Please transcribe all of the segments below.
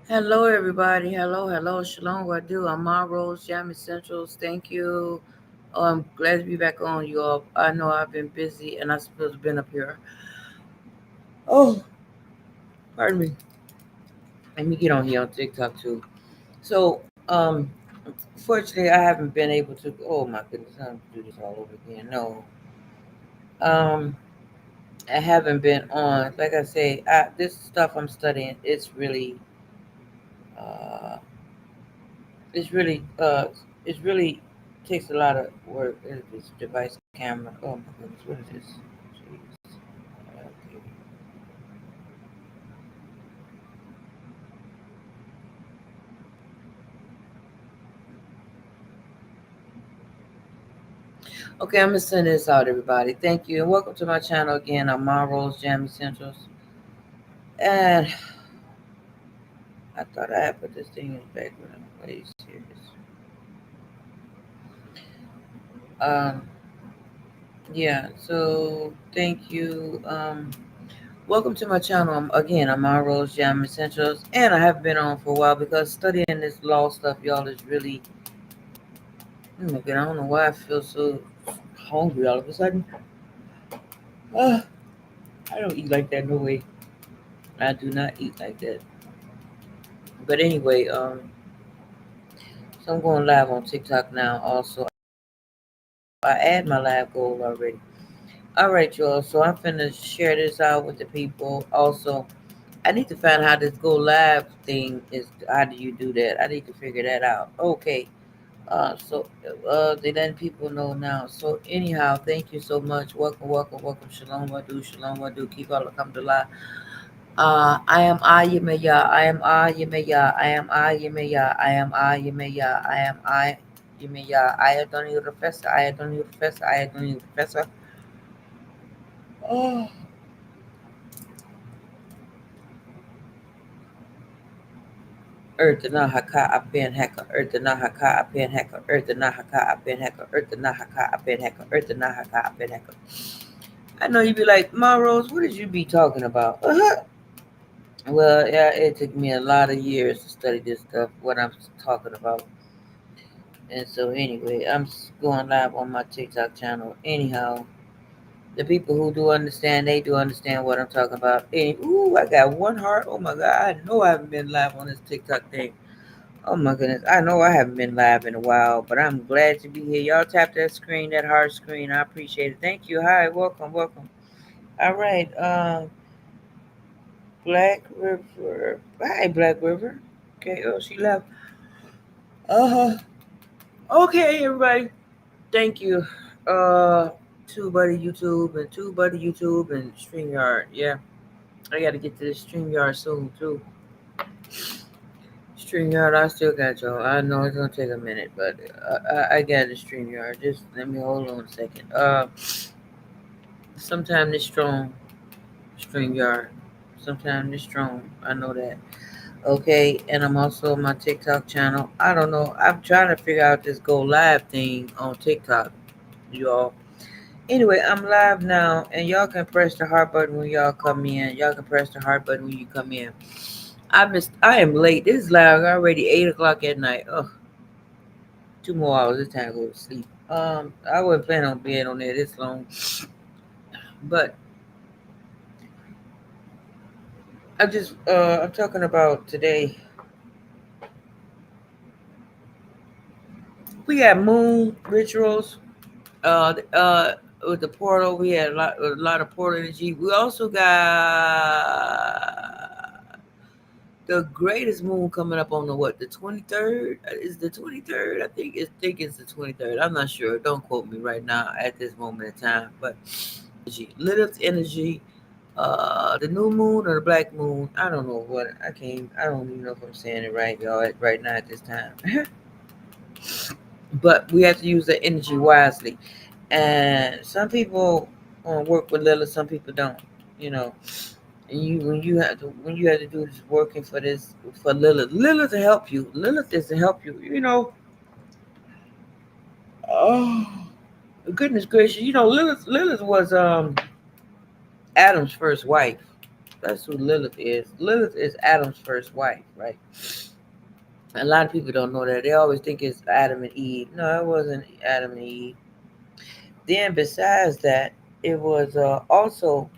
Hello, everybody. Hello. Shalom. What do? I'm Ma Rose, Jam Essentials. Thank you. Oh, I'm glad to be back on, you all. I know I've been busy and I supposed to been up here. Oh, pardon me. Let me get on here on TikTok too. So, fortunately, I haven't been able to. Oh my goodness, I have to do this all over again. No, I haven't been on. Like I say, this stuff I'm studying. Uh, It's really it's really takes a lot of work. This device camera. Oh my goodness, what is this? Jeez. Okay. Okay, I'm gonna send this out, everybody. Thank you and welcome to my channel again. I'm Monroe's Jam Essentials, and I thought I had put this thing in the background. Are you serious? Um, yeah. So thank you. Welcome to my channel. Again, I'm Monroe's Jam Essentials, and I have been on for a while because studying this law stuff, y'all, is really. Oh my god, I don't know why I feel so hungry all of a sudden. Uh, I don't eat like that, no way. I do not eat like that. But anyway, so I'm going live on TikTok now also. I add my live goal already. Alright, y'all. So I'm finna share this out with the people. Also, I need to find how this go live thing is. How do you do that? I need to figure that out. Okay. They letting people know now. So anyhow, thank you so much. Welcome. Shalom Wadu, Shalom Wadu. Keep all come to life. I am Ayamaya. I am Ayamaya. I am Ayamaya. I am Ayamaya. I am Ayamaya. I don't need professor. I don't need professor. I don't need professor. Oh. Earth na haka apen heka. Earth na haka apen heka. Earth na haka apen heka. Earth na haka apen heka. Earth na haka apen heka. I know you'd be like, Ma Rose, what did you be talking about? Well, yeah, it took me a lot of years to study this stuff, what I'm talking about. And so, anyway, going live on my TikTok channel. Anyhow, the people who do understand, they do understand what I'm talking about. Ooh, I got one heart. Oh my God, I know I haven't been live on this TikTok thing. Oh my goodness, I know I haven't been live in a while, but I'm glad to be here. Y'all tap that screen, that heart screen. I appreciate it. Thank you. Hi, welcome. All right, Black River. Hi, Black River. Okay, oh, she left. Uh huh. Okay, everybody. Thank you. Uh, Two Buddy YouTube and StreamYard. Yeah, I got to get to this StreamYard soon too. StreamYard, I still got y'all. I know it's gonna take a minute, but I got the StreamYard. Just let me hold on a second. Sometime this strong StreamYard. Sometime this strong. I know that. Okay, and I'm also on my TikTok channel. I don't know. I'm trying to figure out this go live thing on TikTok, you all. Anyway, I'm live now, and y'all can press the heart button when y'all come in. Y'all can press the heart button when you come in. I am late. This is live already 8 o'clock at night. Oh, 2 more hours. It's time to go to sleep. I wasn't planning on being on there this long, but I'm talking about today. We got moon rituals. Uh, uh, with the portal, we had a lot of portal energy. We also got the greatest moon coming up on the 23rd. Is the 23rd? I think it's the 23rd. I'm not sure. Don't quote me right now at this moment in time. But Lilith's energy, the new moon or the black moon. I don't know what I can't. I don't even know if I'm saying it right, y'all. Right now at this time. But we have to use the energy wisely. And some people work with Lilith, some people don't. You know, and when you have to do this working for this for Lilith to help you. Lilith is to help you. Oh goodness gracious! Lilith was Adam's first wife. That's who Lilith is. Lilith is Adam's first wife, right? A lot of people don't know that. They always think it's Adam and Eve. No, it wasn't Adam and Eve. Then besides that, it was also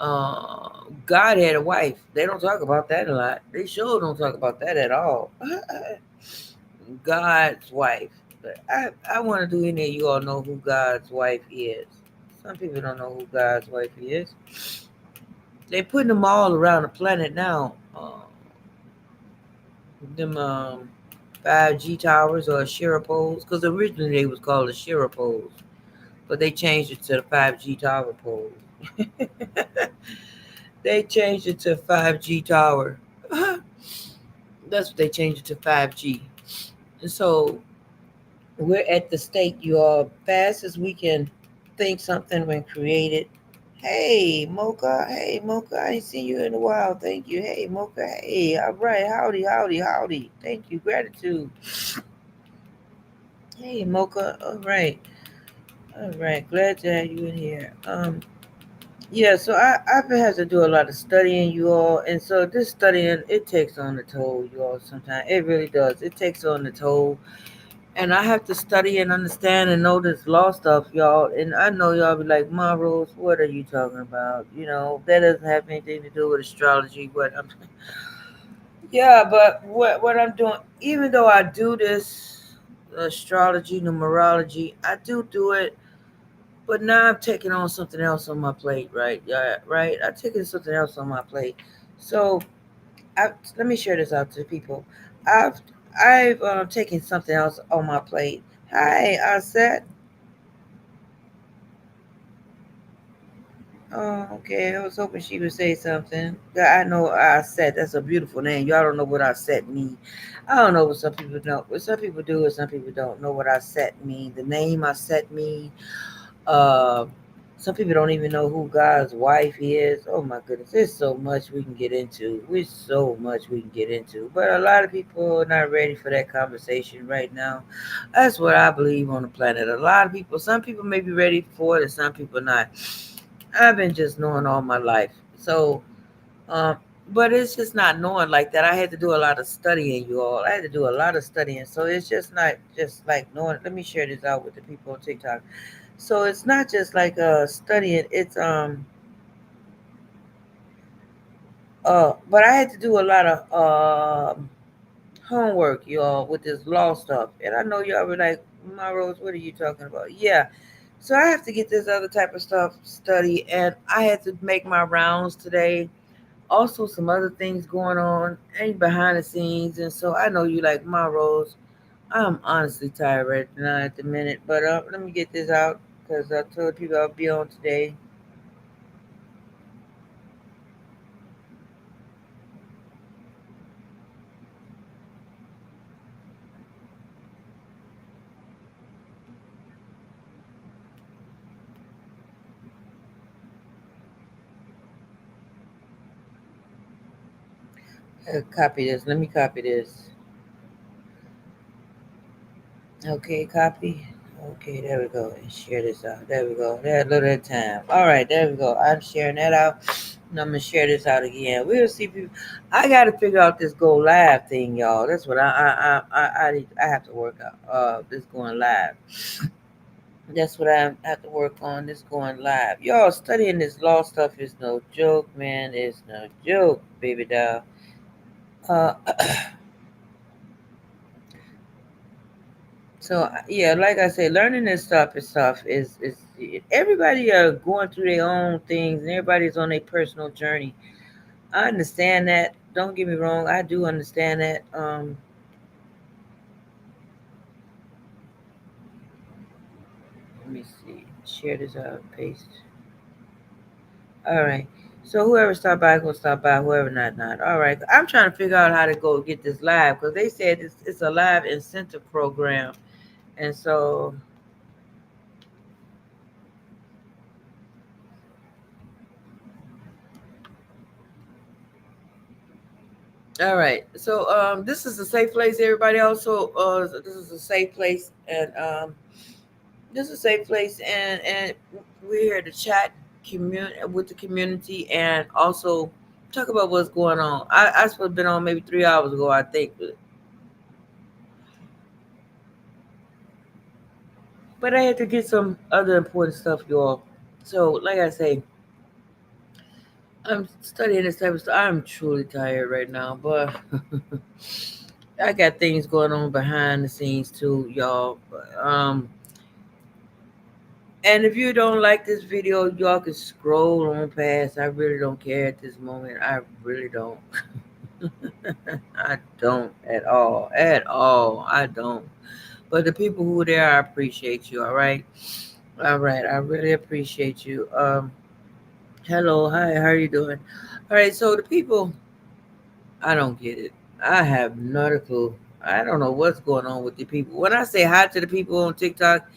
uh, God had a wife. They don't talk about that a lot. They sure don't talk about that at all. God's wife. But I wonder, do any of you all know who God's wife is? Some people don't know who God's wife is. They putting them all around the planet now. Them 5G towers or Shira poles, because originally they was called the Shira poles, but they changed it to the 5G tower poles. They changed it to 5G tower. That's what they changed it to 5G. And so we're at the state, you all, fast as we can think something when created. Hey, Mocha. Hey, Mocha. I ain't seen you in a while. Thank you. Hey, Mocha. Hey, all right. Howdy, howdy, howdy. Thank you. Gratitude. Hey, Mocha. All right. All right. Glad to have you in here. Yeah, so I've had to do a lot of studying, you all, and so this studying it takes on the toll, you all. Sometimes it really does. It takes on the toll, and I have to study and understand and know this law stuff, y'all. And I know y'all be like, "Ma Rose, what are you talking about? You know that doesn't have anything to do with astrology." What I'm, yeah, but what I'm doing, even though I do this astrology, numerology, I do it. But now I'm taking on something else on my plate, right? Yeah, right. I'm taking something else on my plate. So let me share this out to the people. I've I've taken something else on my plate. Hi, I said. Oh, okay. I was hoping she would say something. Yeah, I know I said that's a beautiful name. Y'all don't know what I said mean. I don't know what some people know. What some people do and some people don't know what I said mean. The name I said mean. Uh, some people don't even know who God's wife is. Oh my goodness, there's so much we can get into. There's so much we can get into. But a lot of people are not ready for that conversation right now. That's what I believe on the planet. A lot of people, some people may be ready for it, and some people not. I've been just knowing all my life. So, um, but it's just not knowing like that. I had to do a lot of studying, you all. I had to do a lot of studying. So it's just not just like knowing. Let me share this out with the people on TikTok. So it's not just like studying, it's but I had to do a lot of homework, y'all, with this law stuff. And I know y'all were like, "My Rose, what are you talking about?" Yeah. So I have to get this other type of stuff study, and I had to make my rounds today. Also some other things going on and behind the scenes, and so I know you like, "My Rose, I'm honestly tired right now at the minute, but let me get this out because I told people I'll be on today. Copy this. Let me copy this. Okay, copy. Okay, there we go. And share this out. There we go. There, look at that time. All right, there we go. I'm sharing that out. And I'm gonna share this out again. We'll see people. I got to figure out this go live thing, y'all. That's what I have to work out. This going live. That's what I have to work on. This going live. Y'all studying this law stuff is no joke, man. It's no joke, baby doll. Uh, So yeah, like I said, learning this stuff is everybody are going through their own things and everybody's on their personal journey. I understand that. Don't get me wrong, I do understand that. Let me see. Share this out, paste. All right. So whoever stop by gonna stop by. Whoever not. All right. I'm trying to figure out how to go get this live because they said it's a live incentive program, and so all right. So this is a safe place, everybody. Also, this is a safe place, and this is a safe place, and we're here to chat. with the community, and also talk about what's going on. I supposed to been on maybe 3 hours ago, I think, but I had to get some other important stuff, y'all. So, like I say, I'm studying this type of stuff. I'm truly tired right now, but I got things going on behind the scenes too, y'all. And if you don't like this video, y'all can scroll on past. I really don't care at this moment. I really don't. I don't at all. At all. I don't. But the people who are there, I appreciate you. All right. All right. I really appreciate you. Hello. Hi. How are you doing? All right. So the people, I don't get it. I have not a clue. I don't know what's going on with the people. When I say hi to the people on TikTok,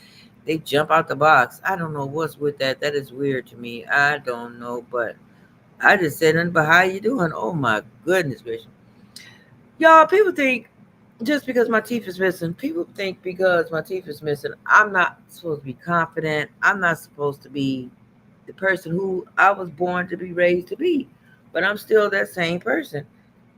they jump out the box. I don't know what's with that. That is weird to me. I don't know, but I just said nothing but how you doing? Oh my goodness gracious. Y'all, people think just because my teeth is missing, people think because my teeth is missing, I'm not supposed to be confident. I'm not supposed to be the person who I was born to be raised to be. But I'm still that same person.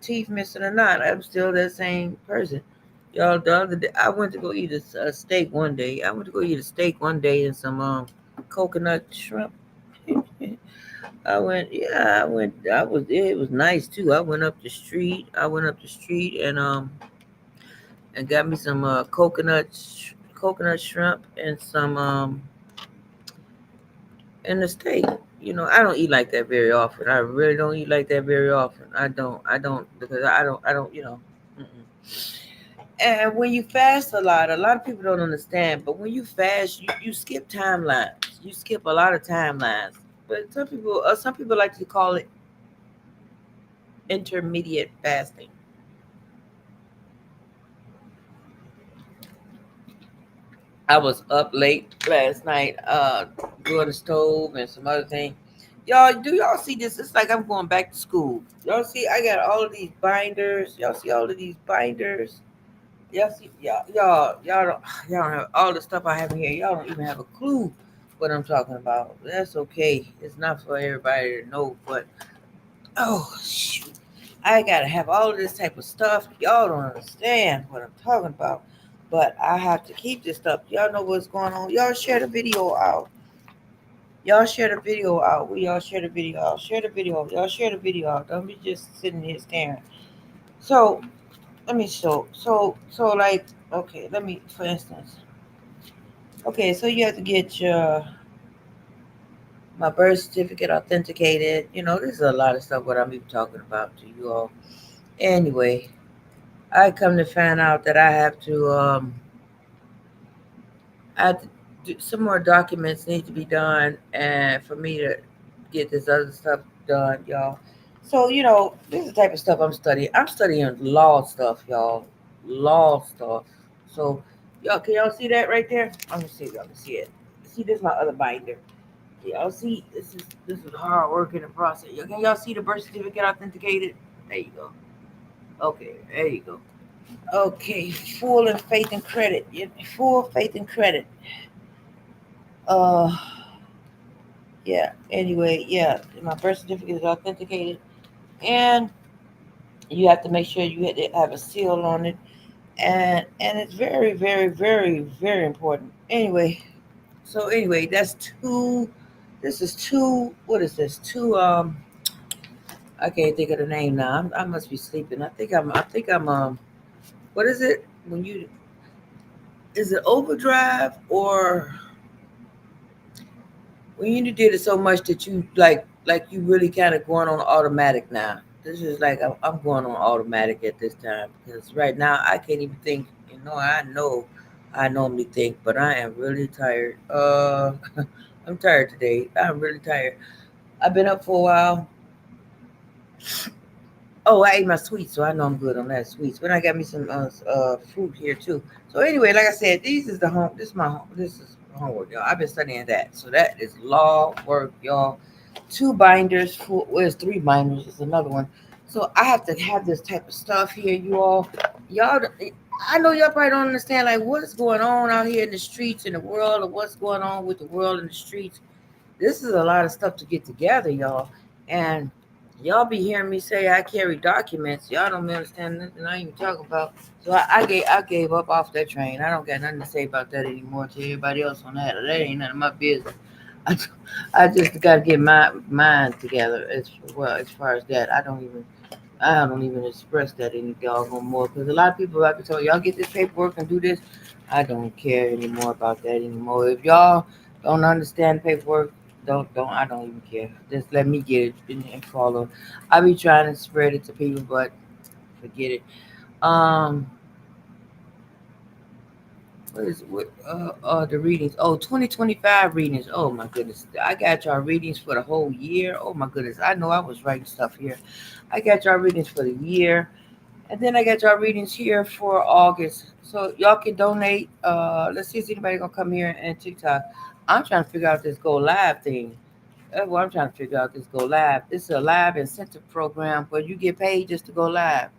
Teeth missing or not, I'm still that same person. Y'all, the other day, I went to go eat a steak one day. I went to go eat a steak one day and some coconut shrimp. It was nice too. I went up the street. I went up the street and got me some coconut shrimp and some and the steak. You know, I don't eat like that very often. I really don't eat like that very often. I don't because I don't. Mm-mm. And when you fast a lot of people don't understand. But when you fast, you skip timelines. You skip a lot of timelines. But some people like to call it intermediate fasting. I was up late last night, doing the stove and some other thing. Y'all, do y'all see this? It's like I'm going back to school. Y'all see, I got all of these binders. Y'all see all of these binders. Y'all see, y'all don't have all the stuff I have in here. Y'all don't even have a clue what I'm talking about. That's okay. It's not for everybody to know, but oh shoot, I gotta have all of this type of stuff. Y'all don't understand what I'm talking about. But I have to keep this stuff. Y'all know what's going on. Y'all share the video out. Y'all share the video out. We all share the video out. Share the video. Y'all share the video out. Don't be just sitting here staring. So let me like okay, let me for instance. Okay, so you have to get your my birth certificate authenticated. You know, this is a lot of stuff what I'm even talking about to you all. Anyway, I come to find out that I had to do some more documents need to be done and for me to get this other stuff done, y'all. So, you know, this is the type of stuff I'm studying. I'm studying law stuff, y'all. Law stuff. So y'all can y'all see that right there? Let me see if y'all can see it. See, this is my other binder. Y'all see this is hard work in the process. Can y'all see the birth certificate authenticated? There you go. Okay, there you go. Okay, full and faith and credit. Yeah, full faith and credit. Uh, yeah. Anyway, yeah, my birth certificate is authenticated, and you have to make sure you have a seal on it, and it's very, very, very, very important. Anyway, so anyway, that's two. This is two. What is this? Two. I can't think of the name now. I must be sleeping. I think I'm. What is it when you? Is it overdrive or when you did it so much that you like you really kind of going on automatic now. This is like I'm going on automatic at this time because right now I can't even think. You know, I normally think, but I am really tired. I'm tired today. I'm really tired. I've been up for a while. Oh, I ate my sweets, so I know I'm good on that sweets. But I got me some fruit here too. So anyway, like I said, these is the home. This is my home. This is homework, y'all. I've been studying that. So that is law work, y'all. Two binders. Where's three binders? There's another one. So I have to have this type of stuff here, you all. Y'all, I know y'all probably don't understand like what's going on out here in the streets in the world, or what's going on with the world in the streets. This is a lot of stuff to get together, y'all. And y'all be hearing me say I carry documents. Y'all don't understand nothing I even talk about. So I gave up off that train. I don't got nothing to say about that anymore to everybody else on that. That ain't none of my business. I, I just got to get my mind together as well as far as that. I don't even express that any doggone more because a lot of people like to tell y'all get this paperwork and do this. I don't care anymore about that anymore. If y'all don't understand paperwork, I don't even care. Just let me get it and follow. I be trying to spread it to people, but forget it. Um, the readings? Oh, 2025 readings. Oh my goodness, I got y'all readings for the whole year. Oh my goodness, I know I was writing stuff here. I got y'all readings for the year. And then I got y'all readings here for August. So y'all can donate. Let's see if anybody gonna come here and TikTok. I'm trying to figure out this go live thing. That's what I'm trying to figure out. This go live. This is a live incentive program where you get paid just to go live.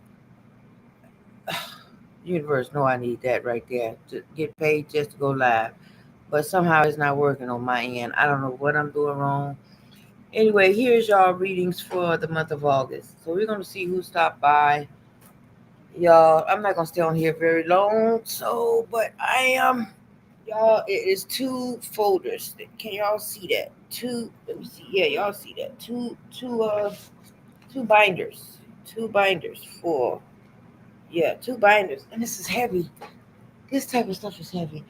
Universe, know I need that right there. To get paid just to go live. But somehow it's not working on my end. I don't know what I'm doing wrong. Anyway, here's y'all readings for the month of August. So we're gonna see who stopped by. Y'all, I'm not gonna stay on here very long, but I am. Y'all, it is two folders. Can y'all see that? Two. Let me see. Yeah, y'all see that? Two binders. Two binders for. Yeah, two binders, and this is heavy. This type of stuff is heavy,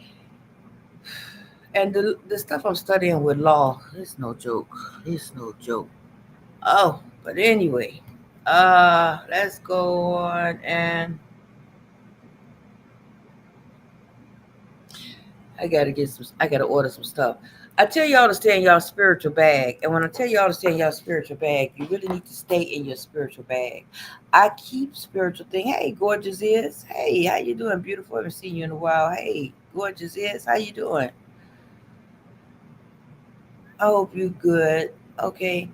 and the stuff I'm studying with law, it's no joke. It's no joke. Oh, but anyway, let's go on and I gotta order some stuff. I tell y'all to stay in y'all spiritual bag. And when I tell y'all to stay in y'all spiritual bag, you really need to stay in your spiritual bag. I keep spiritual thing. Hey, gorgeous is. Hey, how you doing? Beautiful. I haven't seen you in a while. Hey, gorgeous is. How you doing? I hope you good. Okay.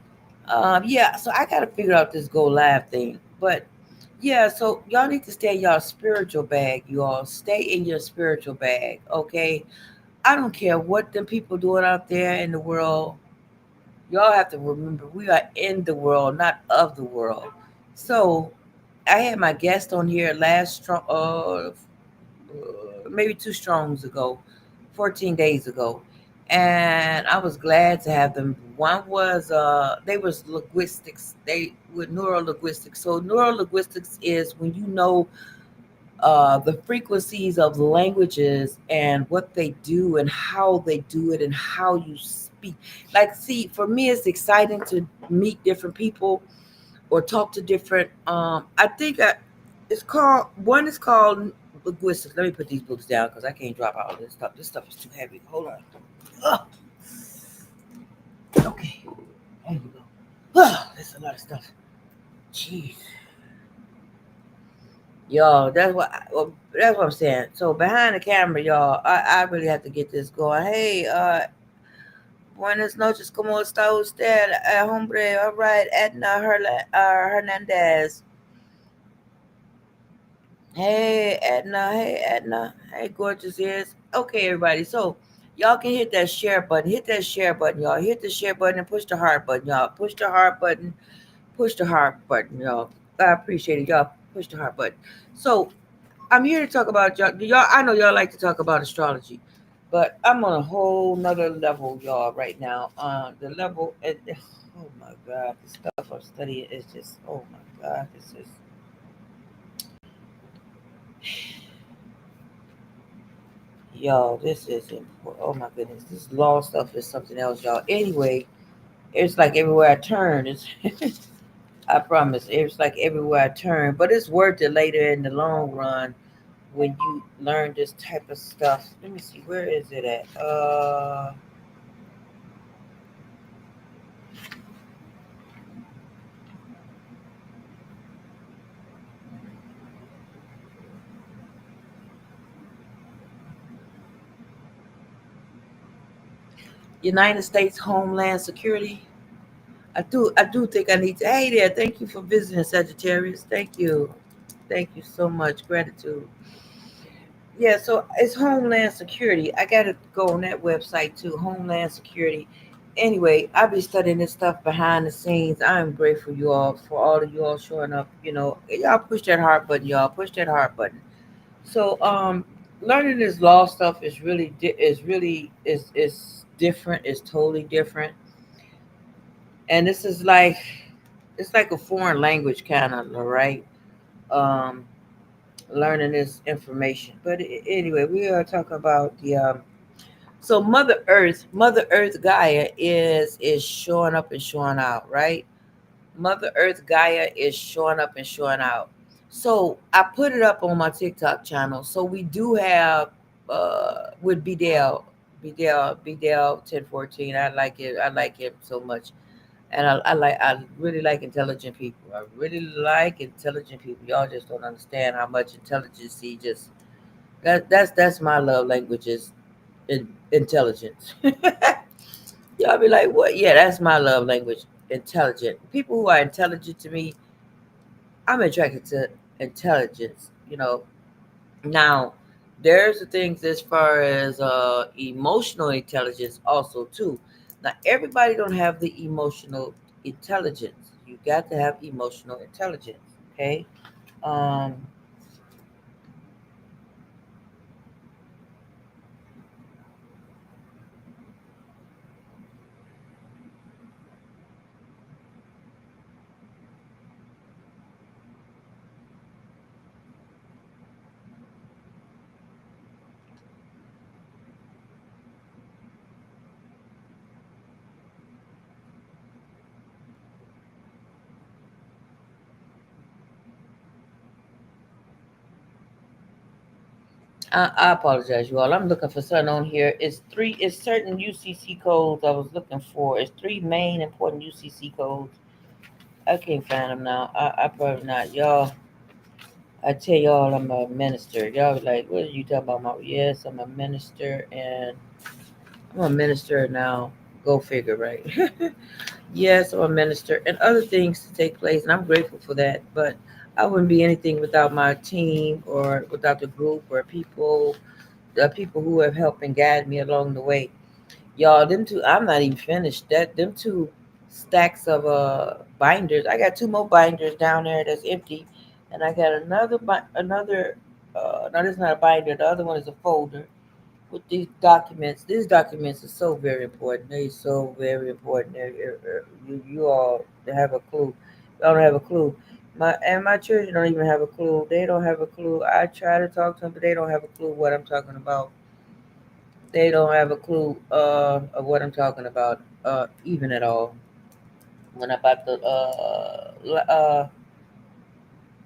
Yeah, so I gotta figure out this go live thing. But yeah, so y'all need to stay in y'all spiritual bag, you all. Stay in your spiritual bag, okay? I don't care what them people doing out there in the world. Y'all have to remember we are in the world, not of the world. So I had my guest on here maybe two strongs ago, 14 days ago, and I was glad to have them. One was they was linguistics. They with neurolinguistics. So neurolinguistics is when you know the frequencies of languages and what they do and how they do it and how you speak. Like, see, for me, it's exciting to meet different people or talk to different. I think it's called one is called linguistics. Let me put these books down because I can't drop all this stuff. This stuff is too heavy. Hold on. Ugh. Okay, there you go. That's a lot of stuff. Jeez. Y'all, that's what I'm saying. So behind the camera, y'all, I really have to get this going. Hey, buenas noches, ¿cómo está usted, hombre? All right, Edna Hernandez. Hey, Edna. Hey, Edna. Hey, gorgeous ears. Okay, everybody. So y'all can hit that share button. Hit that share button, y'all. Hit the share button and push the heart button, y'all. Push the heart button. Push the heart button, y'all. I appreciate it, y'all. Push the heart button. So I'm here to talk about y'all. I know y'all like to talk about astrology, but I'm on a whole nother level, y'all, right now. The level, oh my God, the stuff I'm studying is just, oh my God, this is, y'all, this is important. Oh my goodness, this law stuff is something else, y'all. Anyway, it's like everywhere I turn, it's, I promise, it's like everywhere I turn, but it's worth it later in the long run when you learn this type of stuff. Let me see, where is it at? United States Homeland Security. I do think I need to. Hey there, thank you for visiting Sagittarius. Thank you so much. Gratitude. Yeah, so it's Homeland Security. I gotta go on that website too, Homeland Security, Anyway, I be studying this stuff behind the scenes. I am grateful you all for all of you all showing up. Y'all push that heart button, y'all push that heart button. So, learning this law stuff is really is different. It's totally different, and this is like it's like a foreign language kind of, right? Um, Learning this information. But anyway, we are talking about the so Mother Earth Gaia is showing up and showing out, right? Mother Earth Gaia is showing up and showing out. So I put it up on my TikTok channel. So we do have with Bdl 1014. I like it. I like him so much. And I really like intelligent people. I really like intelligent people. Y'all just don't understand how much intelligence he just that's my love language is intelligence. Y'all be like, what? Yeah, that's my love language. Intelligent. People who are intelligent to me, I'm attracted to intelligence. Now there's the things as far as emotional intelligence also too. Now everybody don't have the emotional intelligence. You got to have emotional intelligence. Okay. Um, I apologize, you all. I'm looking for something on here. It's certain UCC codes I was looking for. It's three main important UCC codes. I can't find them now. I probably not. Y'all, I tell y'all I'm a minister. Y'all be like, what are you talking about? Yes, I'm a minister and I'm a minister now. Go figure, right? Yes, I'm a minister and other things to take place, and I'm grateful for that. But I wouldn't be anything without my team or without the group or people, the people who have helped and guided me along the way. Y'all, them two, I'm not even finished. Them two stacks of binders. I got two more binders down there that's empty, and I got another. No, this is not a binder. The other one is a folder with these documents. These documents are so very important. They're so very important. You all have a clue. Y'all don't have a clue. My children don't even have a clue. They don't have a clue. I try to talk to them, but they don't have a clue what I'm talking about. They don't have a clue of what I'm talking about, even at all. When about the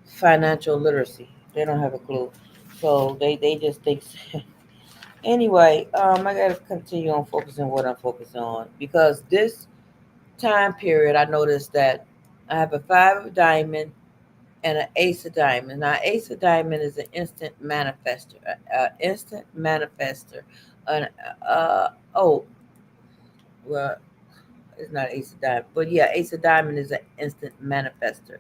financial literacy, they don't have a clue. So they just think. Anyway, I gotta continue on focusing what I'm focusing on because this time period, I noticed that I have a five of diamond and an ace of diamond. Now, ace of diamond is an instant manifester, instant manifester. An oh well, it's not Ace of Diamond, but yeah, Ace of Diamond is an instant manifester.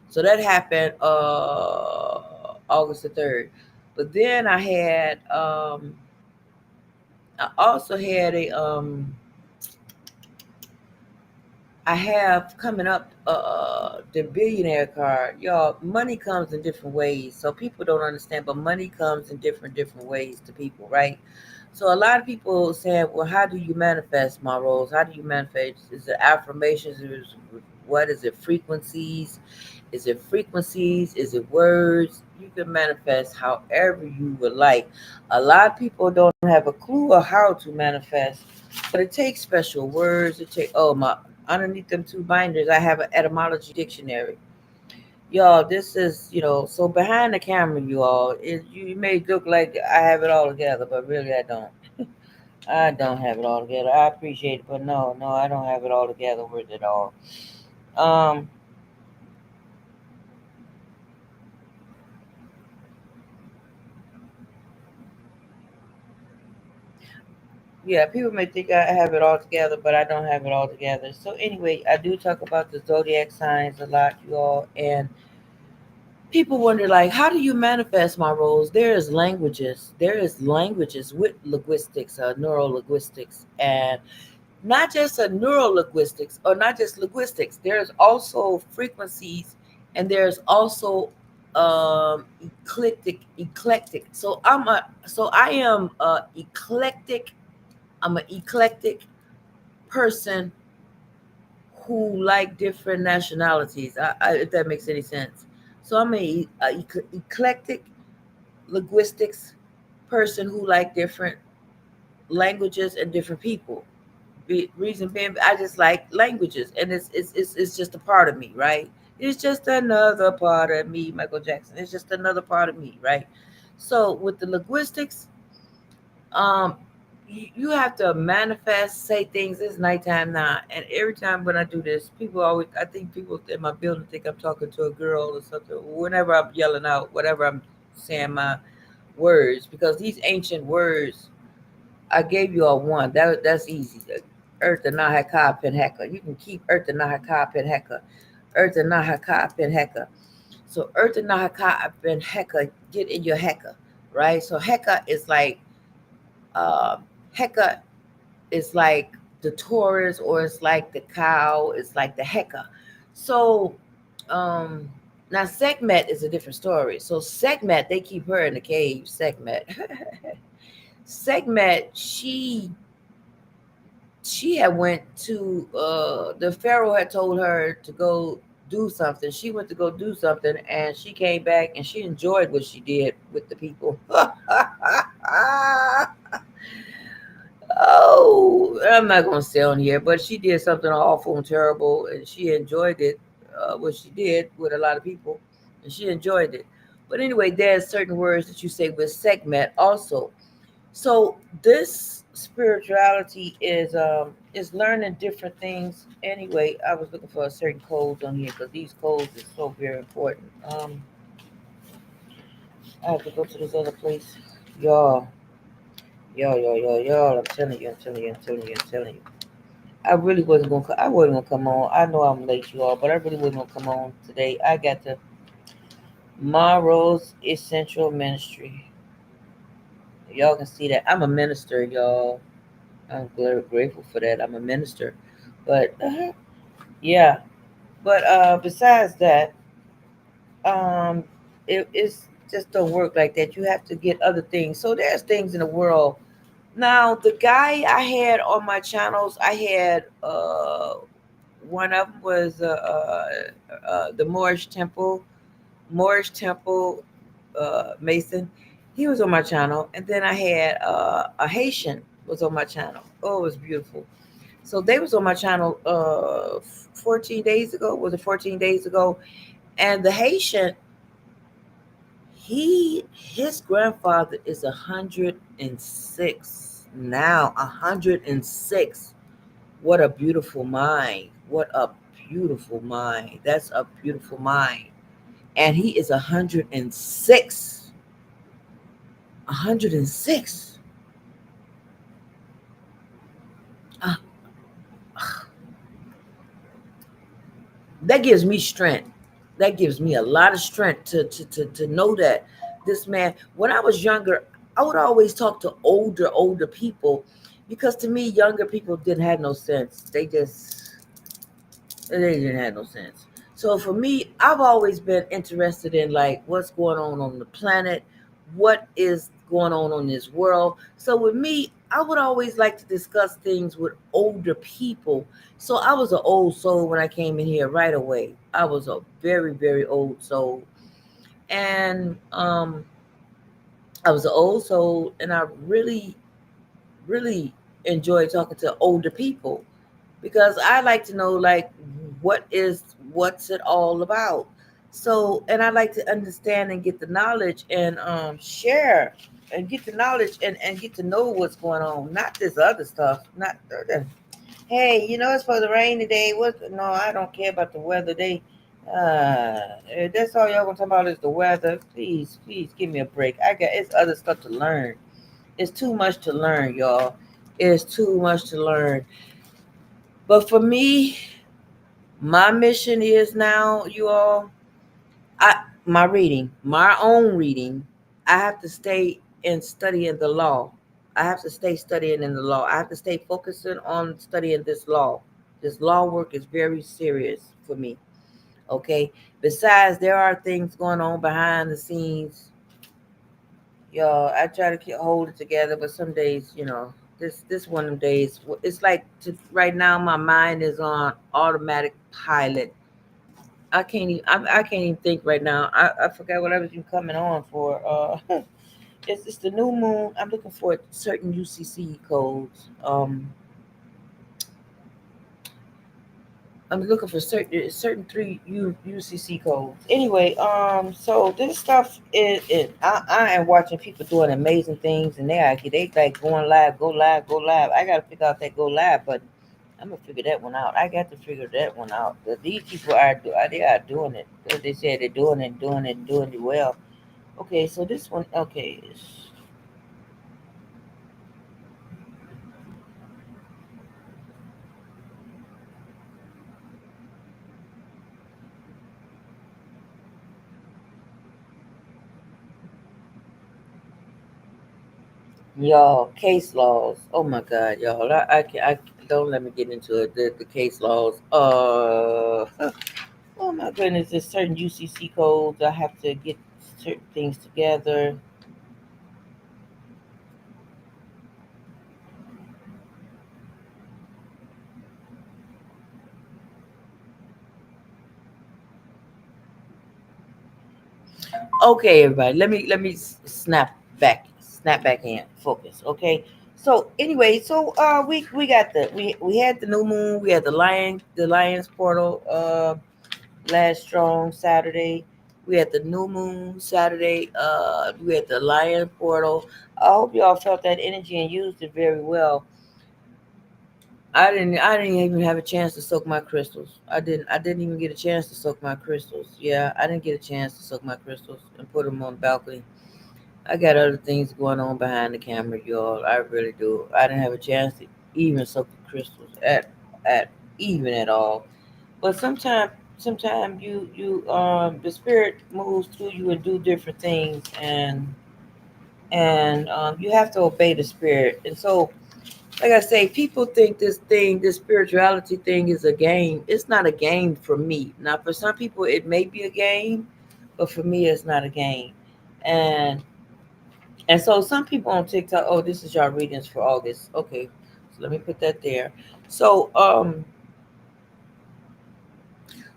So that happened August the 3rd. But then I also had I have coming up the billionaire card. Y'all, money comes in different ways. So people don't understand, but money comes in different ways to people, right? So a lot of people saying, well, how do you manifest my roles? How do you manifest? Is it affirmations? What is it? Frequencies? Is it frequencies? Is it words? You can manifest however you would like. A lot of people don't have a clue of how to manifest, but it takes special words. It takes my underneath them two binders. I have an etymology dictionary. Y'all, this is so behind the camera, you all, you may look like I have it all together, but really I don't. I don't have it all together. I appreciate it, but no, I don't have it all together with it all. Um, yeah, people may think I have it all together, but I don't have it all together. So anyway, I do talk about the zodiac signs a lot, you all, and people wonder like, how do you manifest my roles? There is languages with linguistics, neuro linguistics, and not just a neurolinguistics or not just linguistics. There's also frequencies, and there's also eclectic. So I am eclectic. I'm an eclectic person who like different nationalities. If that makes any sense. So I'm a eclectic linguistics person who like different languages and different people. Reason being, I just like languages, and it's just a part of me, right? It's just another part of me, Michael Jackson. It's just another part of me, right? So with the linguistics, um, you have to manifest, say things. It's nighttime now, and every time when I do this, people always, I think people in my building think I'm talking to a girl or something. Whenever I'm yelling out, whatever I'm saying my words, because these ancient words I gave you all one. That's easy. Earth and Nahaka Penheka. You can keep Earth and Nahaka Penheka. Earth and Nahaka Penheka. So Earth and Nahaka Penheka get in your Heka, right? So Heka is like uh, Heka is like the Taurus, or it's like the cow. It's like the Heka. So um now Sekhmet is a different story. So Sekhmet, they keep her in the cave. Sekhmet. Sekhmet, she had went to the pharaoh had told her to go do something. She went to go do something, and she came back and she enjoyed what she did with the people. Oh, I'm not gonna say on here, but she did something awful and terrible, and she enjoyed it. What she did with a lot of people, and she enjoyed it. But anyway, there's certain words that you say with segment also. So this spirituality is learning different things. Anyway, I was looking for a certain codes on here because these codes is so very important. I have to go to this other place, y'all. Y'all. I'm telling you. I'm telling you. I'm telling you. I'm telling you. I really wasn't gonna. I wasn't gonna come on. I know I'm late, you all, but I really wasn't gonna come on today. I got the Monroe's Essential Ministry. Y'all can see that I'm a minister, y'all. I'm grateful for that. I'm a minister, but yeah. But besides that, um, it's just don't work like that. You have to get other things. So there's things in the world. Now the guy I had on my channels, I had one of them was the Moorish Temple Mason. He was on my channel, and then I had a Haitian was on my channel. Oh, it was beautiful. So they was on my channel 14 days ago. Was it 14 days ago? And the Haitian, his grandfather is 106 now. 106. What a beautiful mind. What a beautiful mind. That's a beautiful mind. And he is 106. 106. Uh, that gives me strength. That gives me a lot of strength to know that this man, when I was younger, I would always talk to older people, because to me younger people didn't have no sense. They didn't have no sense. So for me, I've always been interested in like what's going on the planet, what is going on this world. So with me, I would always like to discuss things with older people. So I was an old soul when I came in here right away. I was a very old soul, and I was an old soul, and I really enjoy talking to older people, because I like to know like what's it all about. So, and I like to understand and get the knowledge and share and get the knowledge and get to know what's going on. Not this other stuff. Not hey, it's supposed to rain today. What? No, I don't care about the weather. That's all y'all gonna talk about is the weather. Please give me a break. It's other stuff to learn. It's too much to learn, y'all. It's too much to learn. But for me, my mission is now, you all, I my own reading, I have to stay and study in the law. I have to stay studying in the law. I have to stay focusing on studying this law. This law work is very serious for me. Okay. Besides, there are things going on behind the scenes. Y'all, I try to hold it together, but some days, this one of them days. It's like right now, my mind is on automatic pilot. I can't even think right now. I forgot what I was even coming on for. It's the new moon. I'm looking for certain UCC codes. I'm looking for certain three UCC codes. Anyway, so this stuff is I am watching people doing amazing things, and they like going live, go live, go live. I gotta figure out that go live, but I'm gonna figure that one out. I got to figure that one out. These people they are doing it. They said they're doing it well. Okay, so this one, okay. Y'all, case laws. Oh my God, y'all. I don't let me get into it. The case laws. Oh my goodness. There's certain UCC codes. I have to get certain things together. Okay, everybody. Let me snap back in, focus. Okay. So anyway, we got we had the new moon. We had the Lions portal. Last strong Saturday. We had the new moon Saturday. We had the lion portal. I hope y'all felt that energy and used it very well. I didn't even have a chance to soak my crystals. I didn't even get a chance to soak my crystals. Yeah, I didn't get a chance to soak my crystals and put them on the balcony. I got other things going on behind the camera, y'all. I really do. I didn't have a chance to even soak the crystals at even at all. But sometimes the spirit moves through you and do different things, and you have to obey the spirit. And so, like I say, people think this spirituality thing is a game. It's not a game for me. Now, for some people, it may be a game, but for me, it's not a game. And and so some people on TikTok, oh, this is your readings for August. Okay, so let me put that there. So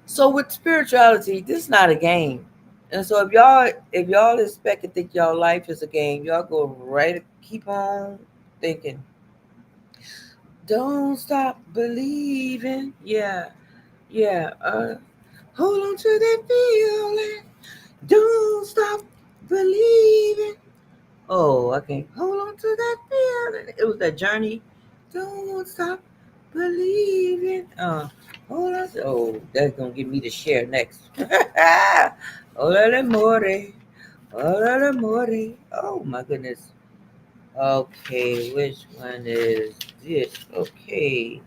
So with spirituality, this is not a game. And so if y'all expect to think y'all life is a game, y'all go right keep on thinking. Don't stop believing. Yeah, yeah. Hold on to that feeling. Don't stop believing. Oh, okay. Hold on to that feeling. It was that journey. Don't stop believing. Hold on. Oh, that's gonna give me the share next. Hola l'amore. Hola l'amore. Oh my goodness. Okay, which one is this? Okay.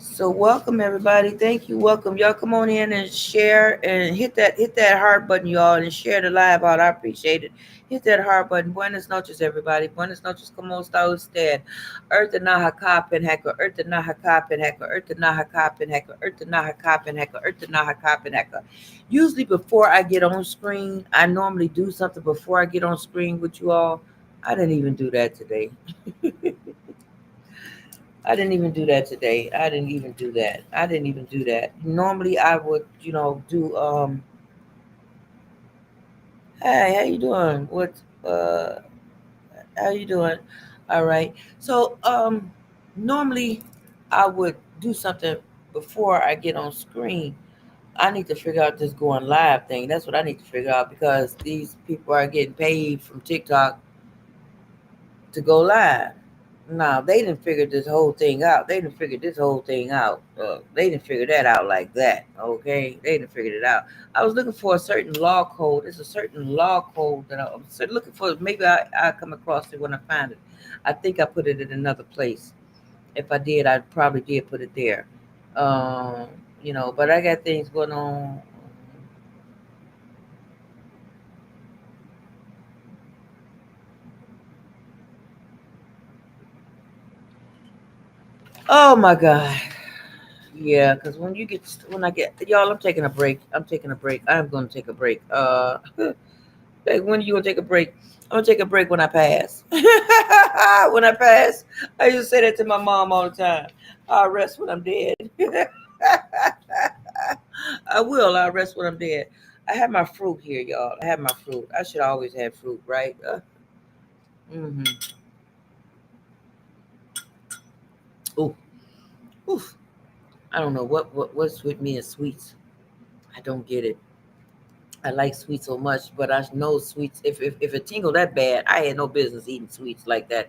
So welcome everybody. Thank you. Welcome. Y'all come on in and share and hit that heart button, y'all, and share the live out. I appreciate it. Hit that heart button. Buenas noches, everybody. Buenas noches. ¿Cómo está usted? Earth and Nahaka Penheka. Earth and Nahaka Penheka. Earth and Nahaka Penheka. Earth and Nahaka Penheka. Earth and Nahaka Penheka. Usually before I get on screen, I normally do something before I get on screen with you all. I didn't even do that today. I didn't even do that today. I didn't even do that. I didn't even do that. Normally I would, do hey, how you doing? Uh how you doing? All right. So normally I would do something before I get on screen. I need to figure out this going live thing. That's what I need to figure out because these people are getting paid from TikTok to go live. No, they didn't figure this whole thing out. They didn't figure this whole thing out. They didn't figure that out like that. Okay, they didn't figure it out. I was looking for a certain law code. There's a certain law code that I was looking for. Maybe I come across it when I find it. I think I put it in another place. If I did, I probably did put it there. Um, but I got things going on. Oh my God. Yeah, because when I get y'all, I'm taking a break. I'm taking a break. I'm gonna take a break. Like, when are you gonna take a break? I'm gonna take a break when I pass. When I pass, I used to say that to my mom all the time. I'll rest when I'm dead. I will. I'll rest when I'm dead. I have my fruit here, y'all. I have my fruit. I should always have fruit, right? Hmm. Ooh, oof. I don't know what's with me and sweets. I don't get it. I like sweets so much, but I know sweets. If it tingle that bad, I had no business eating sweets like that.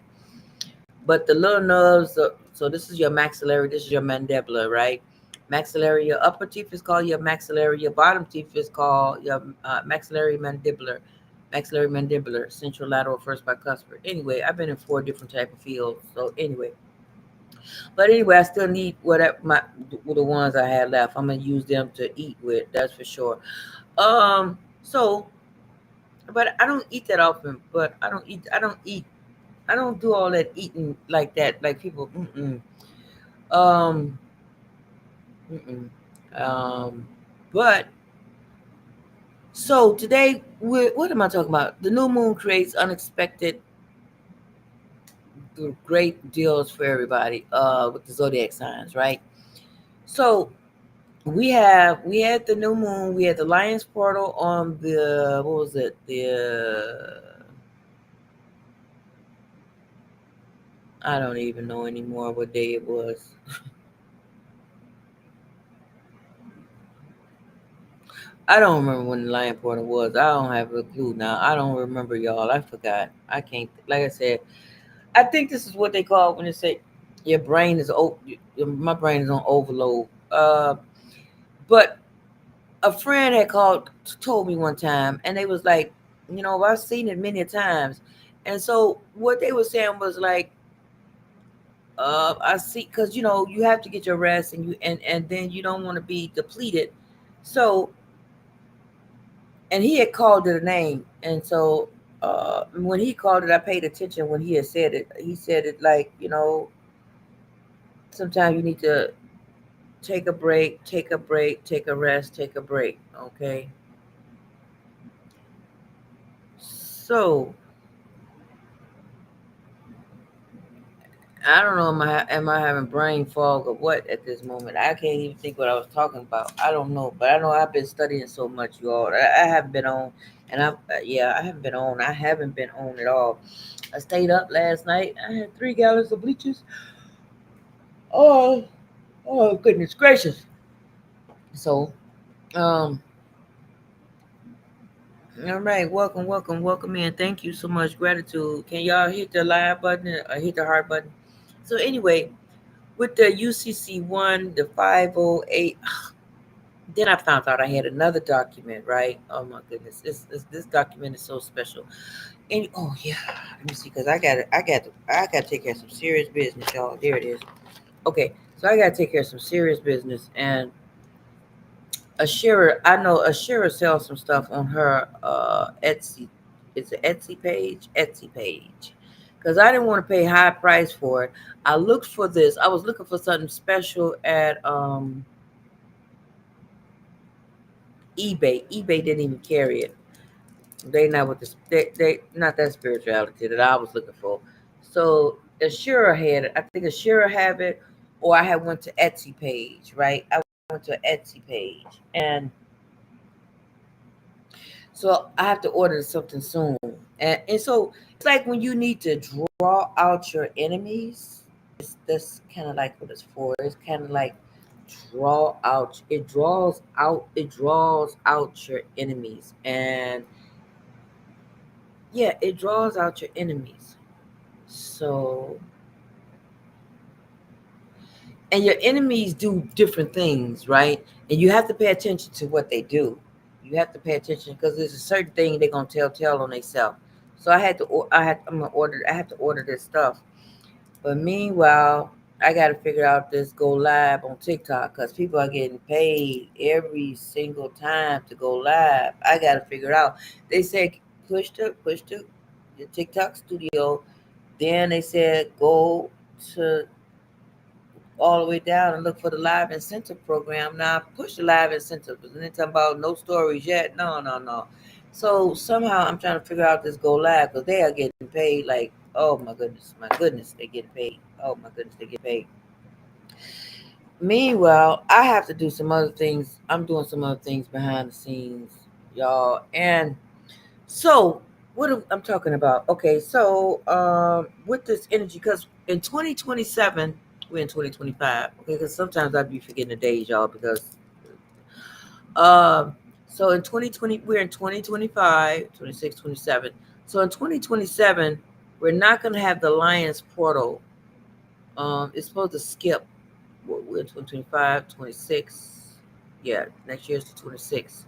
But the little nerves. So this is your maxillary. This is your mandibular, right? Maxillary. Your upper teeth is called your maxillary. Your bottom teeth is called your maxillary mandibular. Maxillary mandibular, central lateral first bicuspid. Anyway, I've been in four different type of fields. So anyway, but anyway, I still need whatever the ones I had left. I'm gonna use them to eat with. That's for sure. So, but I don't eat that often. But I don't eat. I don't eat. I don't do all that eating like that. Like people. Mm-mm. Um. Mm-mm. Um. But so today, what am I talking about? The new moon creates unexpected great deals for everybody. With the zodiac signs, right? So we had the new moon. We had the Lions portal on the what was it? I don't even know anymore what day it was. I don't remember when the Lion portal was. I don't have a clue now. I don't remember, y'all. I forgot. I can't. Like I said, I think this is what they call when they say your brain is my brain is on overload. But a friend had called, told me one time, and they was like, I've seen it many times, and so what they were saying was like, I see, because you have to get your rest, and then you don't want to be depleted, so and he had called it a name, and so when he called it, I paid attention when he had said it. He said it like, sometimes you need to take a break, take a break, take a rest, take a break. Okay, so I don't know. Am I having brain fog or what at this moment? I can't even think what I was talking about. I don't know, but I know I've been studying so much, you all. I haven't been on, and yeah, I haven't been on. I haven't been on at all. I stayed up last night. I had 3 gallons of bleachers. Oh, oh goodness gracious! So, um, all right, welcome, welcome, welcome in. Thank you so much. Gratitude. Can y'all hit the live button or hit the heart button? So anyway, with the UCC one, the 508. Then I found out I had another document, right? Oh my goodness, this document is so special. And oh yeah, let me see, because I got to take care of some serious business, y'all. There it is. Okay, so I got to take care of some serious business, and Ashira, I know Ashira sells some stuff on her Etsy. It's an Etsy page. Because I didn't want to pay high price for it. I looked for this. I was looking for something special at eBay. eBay didn't even carry it. They not with the they not that spirituality that I was looking for. So Ashura had it. I think Ashura have it, or I had went to Etsy page, right? I went to Etsy page, and so I have to order something soon. And so it's like when you need to draw out your enemies. That's kind of like what it's for. It's kind of like draw out. It draws out your enemies, and yeah, it draws out your enemies. So, and your enemies do different things, right? And you have to pay attention to what they do. You have to pay attention because there's a certain thing they're gonna tell on themselves. So I have to order this stuff. But meanwhile, I got to figure out this go live on TikTok because people are getting paid every single time to go live. I got to figure out. They said push to the TikTok studio. Then they said go to all the way down and look for the live incentive program. Now I push the live incentive, and then talking about no stories yet. No, no, no. So somehow I'm trying to figure out this go live because they are getting paid like, oh my goodness, they get paid. Oh my goodness, they get paid. Meanwhile, I have to do some other things. I'm doing some other things behind the scenes, y'all. And so, I'm talking about? Okay, so with this energy, because in 2027, we're in 2025. Okay, because sometimes I'd be forgetting the days, y'all, because um, so in 2020, we're in 2025, 26, 27. So in 2027, we're not going to have the Lions portal. It's supposed to skip. We're 2025, 26. Yeah, next year's the 26.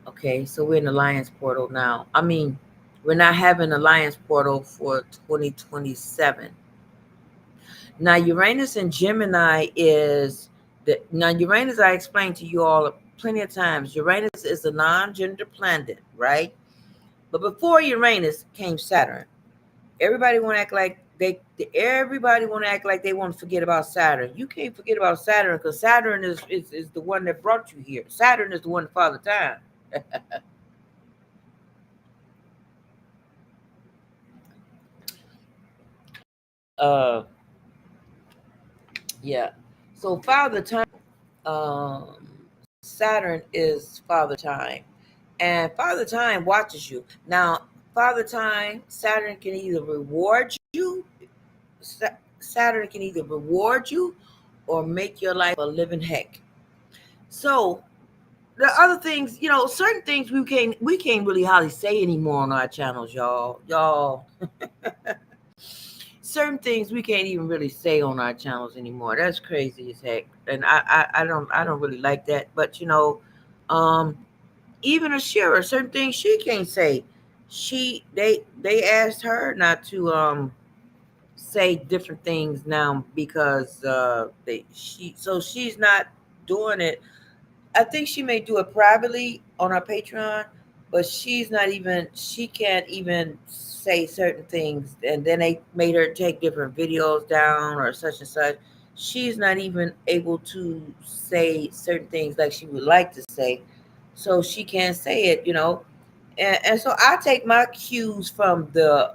Okay, so we're in the Alliance portal now. I mean, we're not having the Alliance portal for 2027. Now, Uranus and Gemini is now Uranus. I explained to you all plenty of times. Uranus is a non-gender planet, right? But before Uranus came Saturn. Everybody want to act like everybody want to act like they want to forget about Saturn. You can't forget about Saturn because Saturn is the one that brought you here. Saturn is the one that father time. uh yeah. So father time, um Saturn is father time. And father time watches you. Now, father time, Saturn can either reward you, Saturn can either reward you or make your life a living heck. So the other things, certain things we can't really hardly say anymore on our channels, y'all. Certain things we can't even really say on our channels anymore. That's crazy as heck. And I don't really like that. But um even Ashira, certain things she can't say. They asked her not to say different things now because she's not doing it. I think she may do it privately on our Patreon, but she can't even say certain things. And then they made her take different videos down or such and such. She's not even able to say certain things like she would like to say. So she can't say it. And so I take my cues from the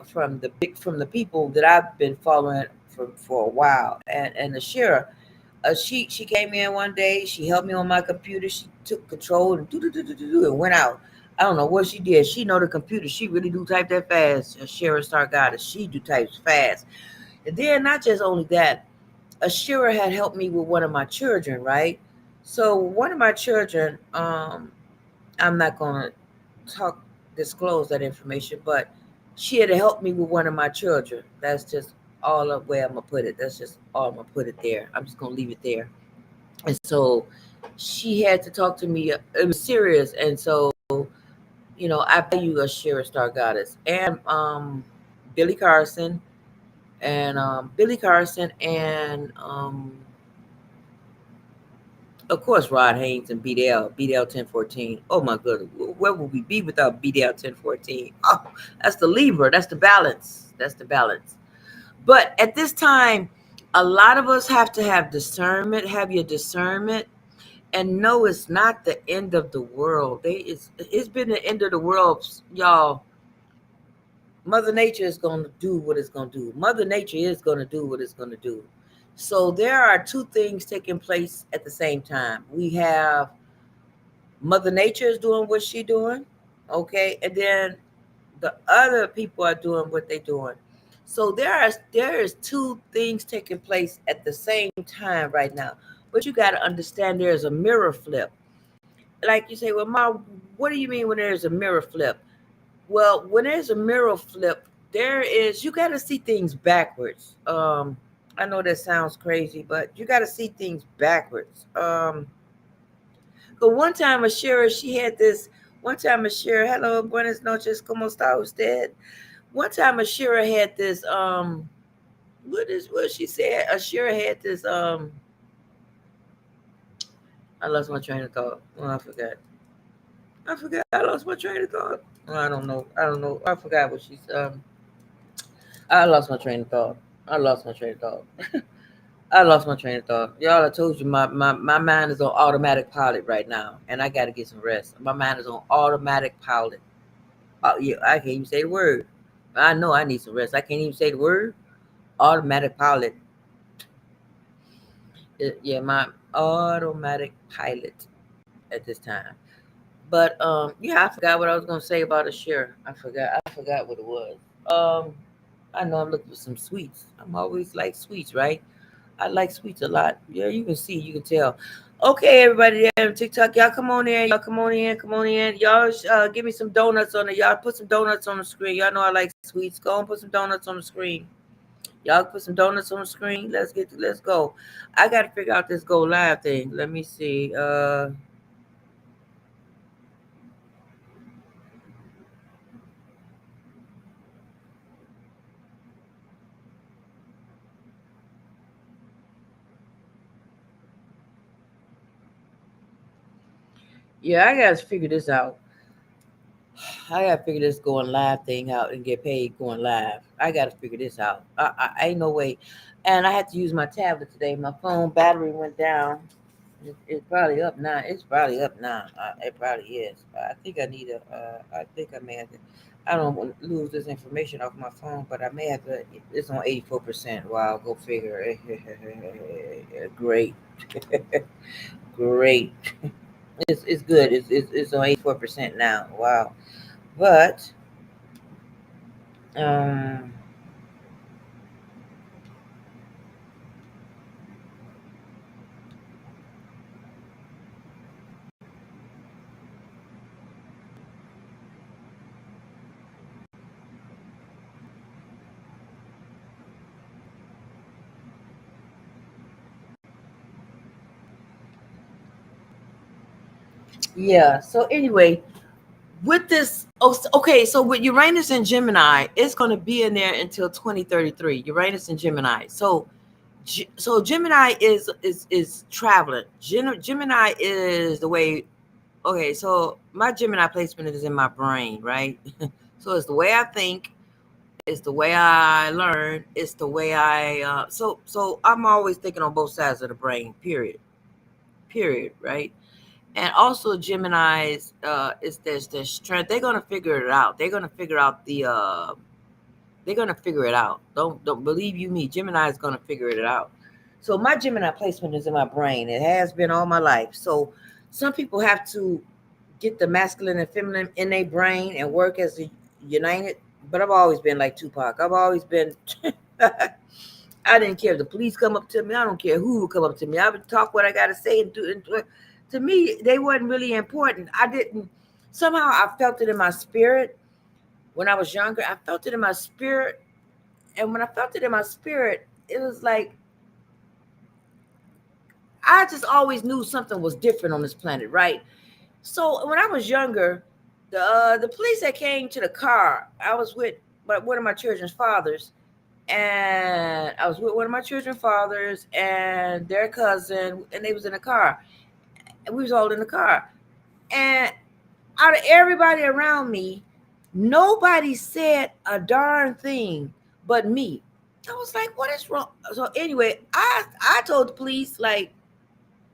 people that I've been following for a while. And the sheriff, she came in one day. She helped me on my computer. She took control and and went out. I don't know what she did. She know the computer. She really do type that fast. Shara Star Goddess. She do types fast. And then not just only that, Ashira had helped me with one of my children, right? So one of my children, I'm not gonna talk disclose that information, but she had helped me with one of my children. That's just all the way I'm gonna put it. That's just all I'm gonna put it there. I'm just gonna leave it there. And so she had to talk to me. It was serious, and so I value a Shira Star Goddess and Billy Carson and of course Rod Haynes and BDL 1014. Oh my goodness, where would we be without BDL 1014? Oh, that's the Libra. That's the balance. That's the balance. But at this time, a lot of us have to have discernment. Have your discernment and know it's not the end of the world. It's been the end of the world, y'all. Mother Nature is going to do what it's going to do. Mother Nature is going to do what it's going to do. So there are two things taking place at the same time. We have Mother Nature is doing what she's doing, okay, and then the other people are doing what they're doing. So there is two things taking place at the same time right now. But you got to understand there's a mirror flip. Like you say, well, Ma, what do you mean when there's a mirror flip? Well, when there's a mirror flip, you got to see things backwards. I know that sounds crazy, but you got to see things backwards. But one time, Ashira, she had this. One time, Ashira, hello, buenas noches, ¿cómo está usted? One time, Ashira had this. What she said? Ashira had this. I lost my train of thought. Oh, I forgot. I forgot. I lost my train of thought. Oh, I don't know. I don't know. I forgot what she's. I lost my train of thought. I lost my train of thought. I lost my train of thought. Y'all, I told you my mind is on automatic pilot right now, and I got to get some rest. My mind is on automatic pilot. Yeah, I can't even say the word. I know I need some rest. I can't even say the word. Automatic pilot. Yeah, my automatic pilot at this time. But yeah, I forgot what I was gonna say about a share. I forgot. I forgot what it was. Um, I know I'm looking for some sweets. I'm always like sweets, right? I like sweets a lot. Yeah, you can see, you can tell. Okay, everybody there on TikTok, y'all come on in. Y'all come on in. Come on in. Y'all give me some donuts on it. Y'all put some donuts on the screen. Y'all know I like sweets. Go and put some donuts on the screen. Y'all put some donuts on the screen. Let's go. I gotta figure out this go live thing. Let me see. Yeah, I gotta figure this out. I gotta figure this going live thing out and get paid going live. I gotta figure this out. I ain't no way. And I had to use my tablet today. My phone battery went down. It's probably up now. It's probably up now. It probably is. I think I need a. I think I may have to. I don't want to lose this information off my phone, but I may have to. It's on 84%. Wow, go figure. Great, great. It's good. It's on 84% now. Wow, but um, yeah. So anyway, with this, okay. So with Uranus and Gemini, it's going to be in there until 2033. Uranus and Gemini. So Gemini is traveling. Gemini is the way. Okay, so my Gemini placement is in my brain, right? So it's the way I think, it's the way I learn, it's the way I. So I'm always thinking on both sides of the brain. Period. Right. And also Gemini's is their strength. They're gonna figure it out. They're gonna figure it out. Don't believe you me. Gemini is gonna figure it out. So my Gemini placement is in my brain. It has been all my life. So some people have to get the masculine and feminine in their brain and work as a united. But I've always been like Tupac. I've always been. I didn't care if the police come up to me. I don't care who would come up to me. I would talk what I got to say and do. And to me, they wasn't really important. I didn't. Somehow, I felt it in my spirit when I was younger. I felt it in my spirit, and when I felt it in my spirit, it was like I just always knew something was different on this planet, right? So when I was younger, the police that came to the car, I was with one of my children's fathers, and I was with one of my children's fathers and their cousin, and they was in the car, and we was all in the car, and out of everybody around me, nobody said a darn thing but me. I was like, what is wrong? So anyway, I told the police, like,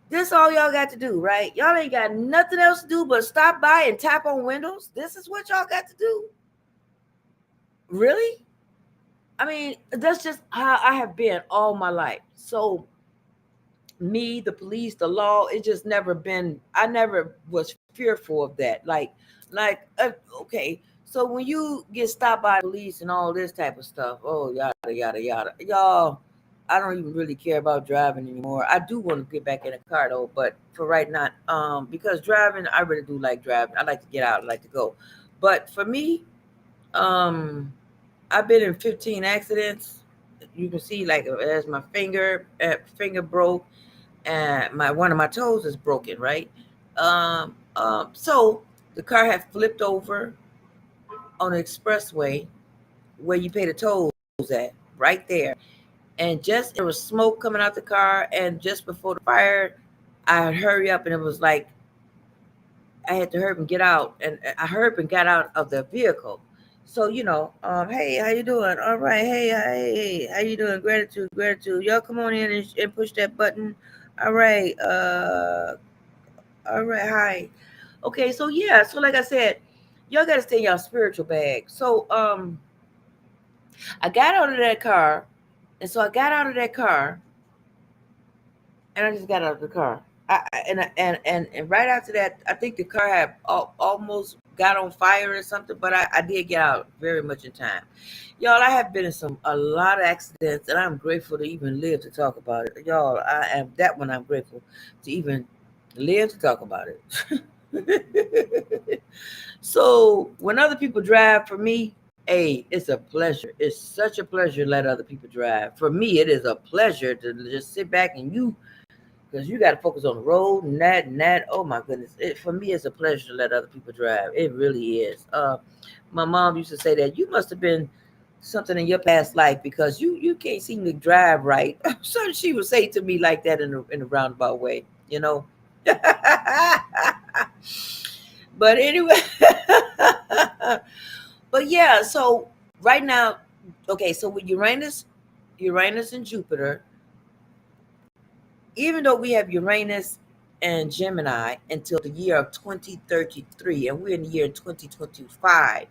this all y'all got to do, right? Y'all ain't got nothing else to do but stop by and tap on windows. This is what y'all got to do. Really? I mean, that's just how I have been all my life. So me, the police, the law, it just never been. I never was fearful of that. Okay. So when you get stopped by police and all this type of stuff, oh yada yada yada, y'all, I don't even really care about driving anymore. I do want to get back in a car though, but for right now, because driving, I really do like driving. I like to get out, I like to go. But for me, um, I've been in 15 accidents. You can see, like, as my finger broke, and my one of my toes is broken, right? So the car had flipped over on the expressway where you pay the tolls at, right there. And just there was smoke coming out the car, and just before the fire, I had hurry up, and it was like I had to hurry up and get out, and I hurried up and got out of the vehicle. So hey, how you doing? All right, hey, how you doing? Gratitude. Y'all come on in and push that button. All right, all right, hi. Okay, so yeah, so like I said, y'all gotta stay in y'all spiritual bag. So I got out of that car, and so I got out of that car, and I just got out of the car. And right after that, I think the car had almost got on fire or something, but I did get out very much in time. Y'all, I have been in a lot of accidents, and I'm grateful to even live to talk about it. Y'all, I am that one. I'm grateful to even live to talk about it. So when other people drive for me, hey, it's a pleasure. It's such a pleasure to let other people drive. For me, it is a pleasure to just sit back and because you got to focus on the road and that and that. Oh my goodness! For me, it's a pleasure to let other people drive. It really is. My mom used to say that you must have been something in your past life because you can't seem to drive right. So she would say to me like that in a roundabout way, you know. But anyway, but yeah. So right now, okay. So with Uranus and Jupiter, even though we have Uranus and Gemini until the year of 2033, and we're in the year 2025,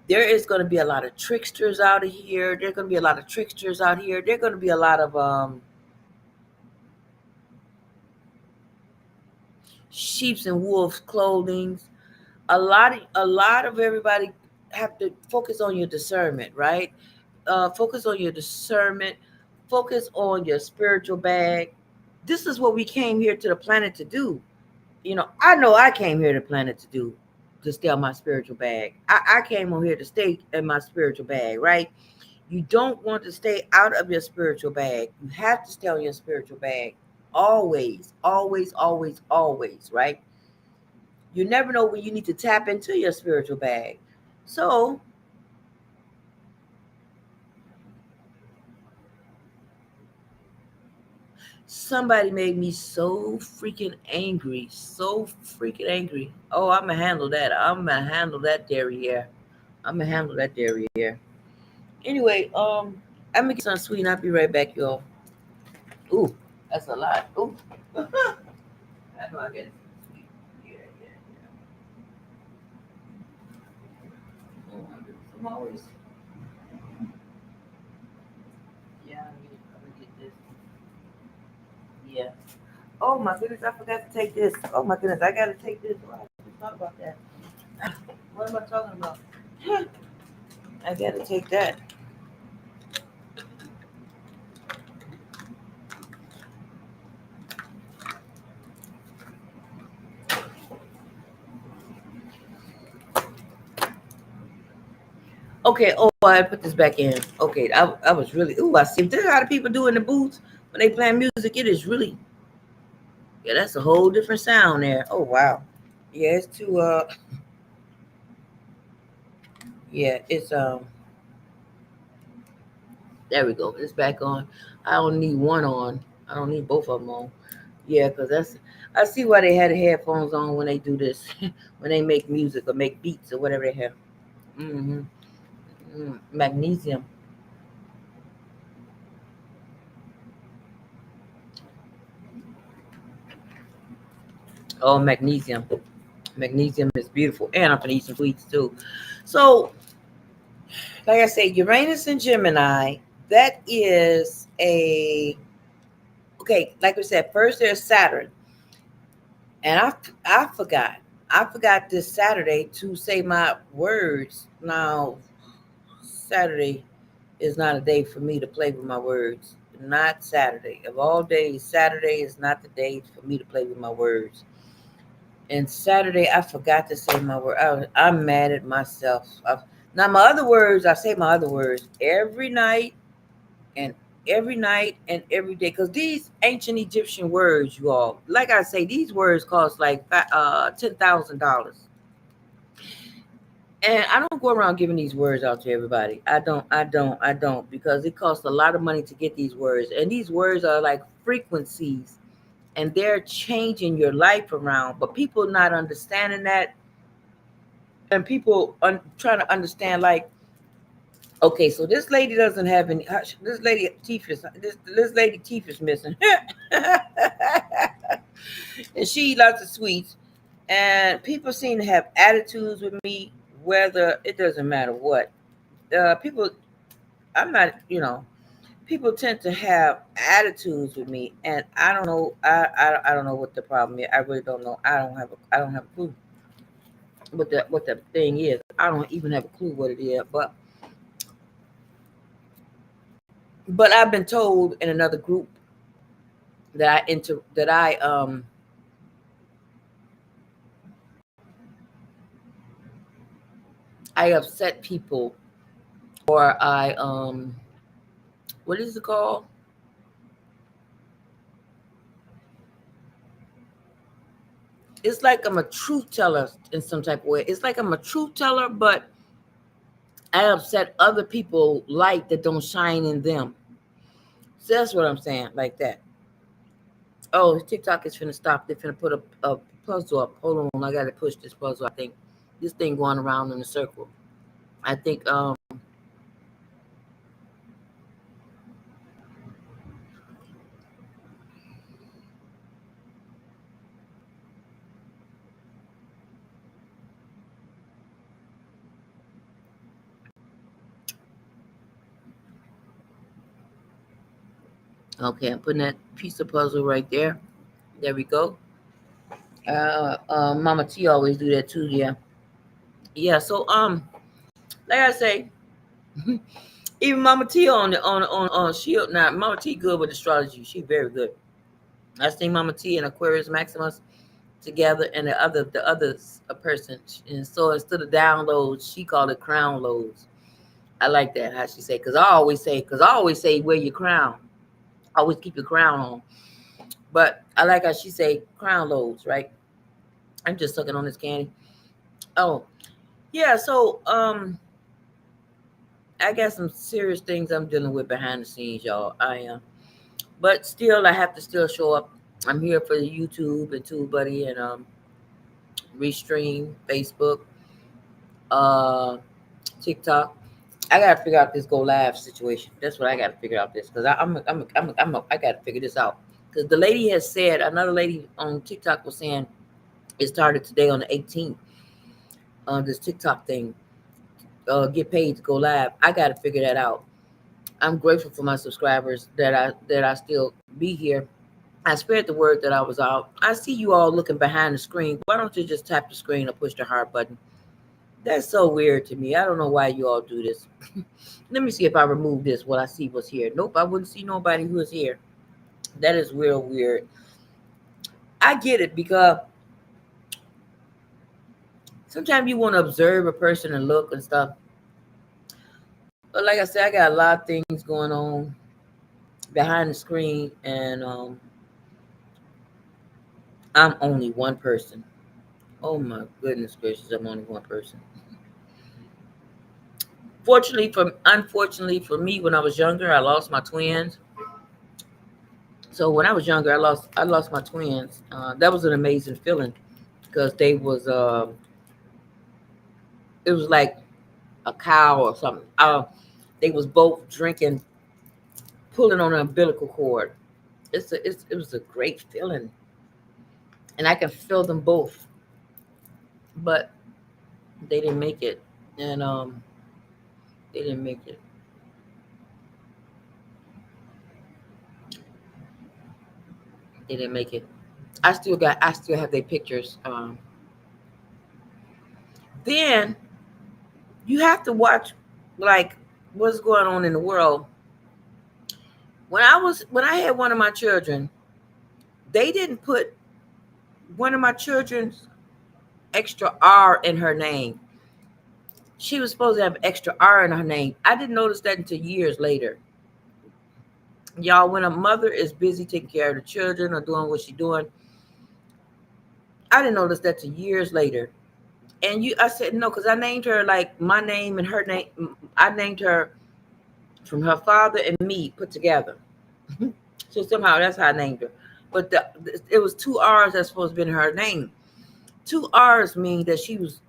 there is going to be a lot of tricksters out of here. There's going to be a lot of tricksters out here. There's going to be a lot of sheep's and wolves clothing. A lot of everybody have to focus on your discernment, right? Focus on your discernment. Focus on your spiritual bag. This is what we came here to the planet to do. I know I came here to the planet to stay on my spiritual bag. I came on here to stay in my spiritual bag, right? You don't want to stay out of your spiritual bag. You have to stay on your spiritual bag. Always, always, always, always, right? You never know when you need to tap into your spiritual bag. So somebody made me so freaking angry. So freaking angry. Oh, I'm gonna handle that. I'm gonna handle that derriere. I'm gonna handle that derriere. Anyway, I'm gonna get some sweet and I'll be right back, y'all. Ooh, that's a lot. Ooh. I know I get sweet. Yeah. Oh my goodness. I'm always I'm gonna get this. Yeah. Oh my goodness, I forgot to take this. Oh my goodness, I gotta take this. Oh, I just thought about that. What am I talking about? I gotta take that. Okay, oh, I put this back in. Okay, I was really, ooh, I see. This is how the people do in the booths when they play music. It is really, yeah, that's a whole different sound there. Oh, wow. Yeah, it's too, yeah, there we go. It's back on. I don't need one on. I don't need both of them on. Yeah, because I see why they had the headphones on when they do this, when they make music or make beats or whatever they have. Mm-hmm. Magnesium. Oh, magnesium. Magnesium is beautiful. And I'm going to eat some sweets too. So, like I say, Uranus and Gemini, that is okay, like we said, first there's Saturn. And I forgot. I forgot this Saturday to say my words. Now, Saturday is not a day for me to play with my words. Not Saturday. Of all days, Saturday is not the day for me to play with my words. And Saturday, I forgot to say my word. I'm mad at myself. Now, my other words, I say my other words and every night and every day. Because these ancient Egyptian words, you all, like I say, these words cost like $10,000. And I don't go around giving these words out to everybody. I don't, because it costs a lot of money to get these words. And these words are like frequencies and they're changing your life around. But people not understanding that, and people trying to understand, like, okay, so this lady doesn't have any. This lady teeth is this lady teeth is missing, and she eat lots of sweets. And people seem to have attitudes with me, whether it doesn't matter what. People, I'm not, people tend to have attitudes with me, and I don't know. I don't know what the problem is. I really don't know. I don't have a clue what the thing is. I don't even have a clue what it is. But I've been told in another group that I upset people, or what is it called? It's like I'm a truth teller in some type of way. It's like I'm a truth teller, but I upset other people light that don't shine in them. So that's what I'm saying, like that. Oh, TikTok is finna stop. They're finna put a puzzle up. Hold on, I gotta push this puzzle. I think this thing going around in a circle. I think okay, I'm putting that piece of puzzle right there. There we go. Mama T always do that too. Yeah, yeah. So like I say, even Mama T on Shield now. Mama T good with astrology. She very good. I seen Mama T and Aquarius Maximus together, and the other's a person. And so instead of downloads, she called it crown loads. I like that how she say, because I always say wear your crown. Always keep your crown on. But I like how she say crown loads, right? I'm just sucking on this candy. Oh, yeah, so I got some serious things I'm dealing with behind the scenes, y'all. I am. But still I have to still show up. I'm here for the YouTube and TubeBuddy and Restream, Facebook, uh TikTok. I gotta figure out this go live situation. That's what I gotta figure out this because I gotta figure this out. Because the lady has said, another lady on TikTok was saying it started today on the 18th. This TikTok thing, get paid to go live. I gotta figure that out. I'm grateful for my subscribers that I still be here. I spread the word that I was out. I see you all looking behind the screen. Why don't you just tap the screen or push the heart button? That's so weird to me. I don't know why you all do this. Let me see if I remove this. What I see was here. Nope, I wouldn't see nobody who is here. That is real weird. I get it because sometimes you want to observe a person and look and stuff. But like I said, I got a lot of things going on behind the screen, and I'm only one person. Oh my goodness gracious, I'm only one person. Unfortunately for me, when I was younger, I lost my twins. So when I was younger, I lost my twins. That was an amazing feeling because it was like a cow or something. They was both drinking, pulling on an umbilical cord. It was a great feeling, and I can feel them both, but they didn't make it, and they didn't make it. They didn't make it. I still have their pictures. Then you have to watch, like, what's going on in the world. When I had one of my children, they didn't put one of my children's extra R in her name. She was supposed to have extra R in her name. I didn't notice that until years later. Y'all, when a mother is busy taking care of the children or doing what she's doing, I didn't notice that till years later. And I said no, because I named her like my name and her name. I named her from her father and me put together. So somehow that's how I named her. But it was two R's that's supposed to be in her name. Two R's mean that she was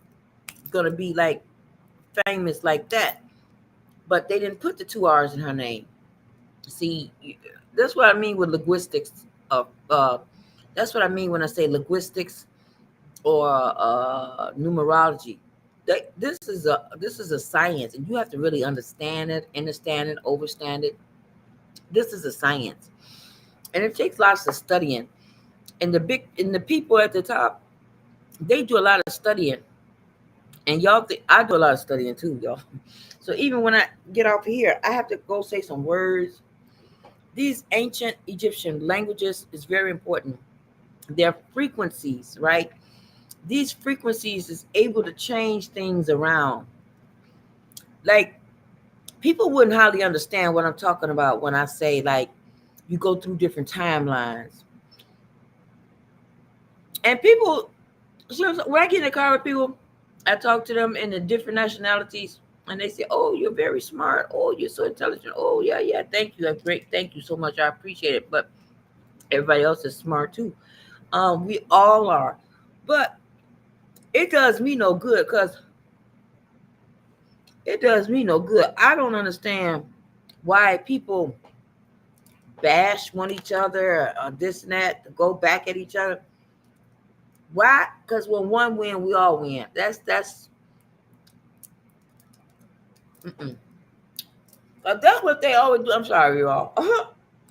gonna be like famous like that. But they didn't put the two R's in her name. See, that's what I mean with linguistics. Uh, that's what I mean when I say linguistics or numerology. This is a science, and you have to really understand it, overstand it. This is a science, and it takes lots of studying. And the people at the top, they do a lot of studying, and y'all think I do a lot of studying too, y'all. So even when I get off here, I have to go say some words. These ancient Egyptian languages is very important. Their frequencies, right? These frequencies is able to change things around. Like people wouldn't hardly understand what I'm talking about when I say like you go through different timelines. And people, so when I get in the car with people, I talk to them in the different nationalities, and they say, "Oh, you're very smart. Oh, you're so intelligent. Oh, yeah, yeah. Thank you. That's great. Thank you so much. I appreciate it." But everybody else is smart too. We all are, but it does me no good because it does me no good. I don't understand why people bash one each other or this and that, go back at each other. Why? Because when one win, we all win. That's. Mm-mm. That's what they always do. I'm sorry, y'all.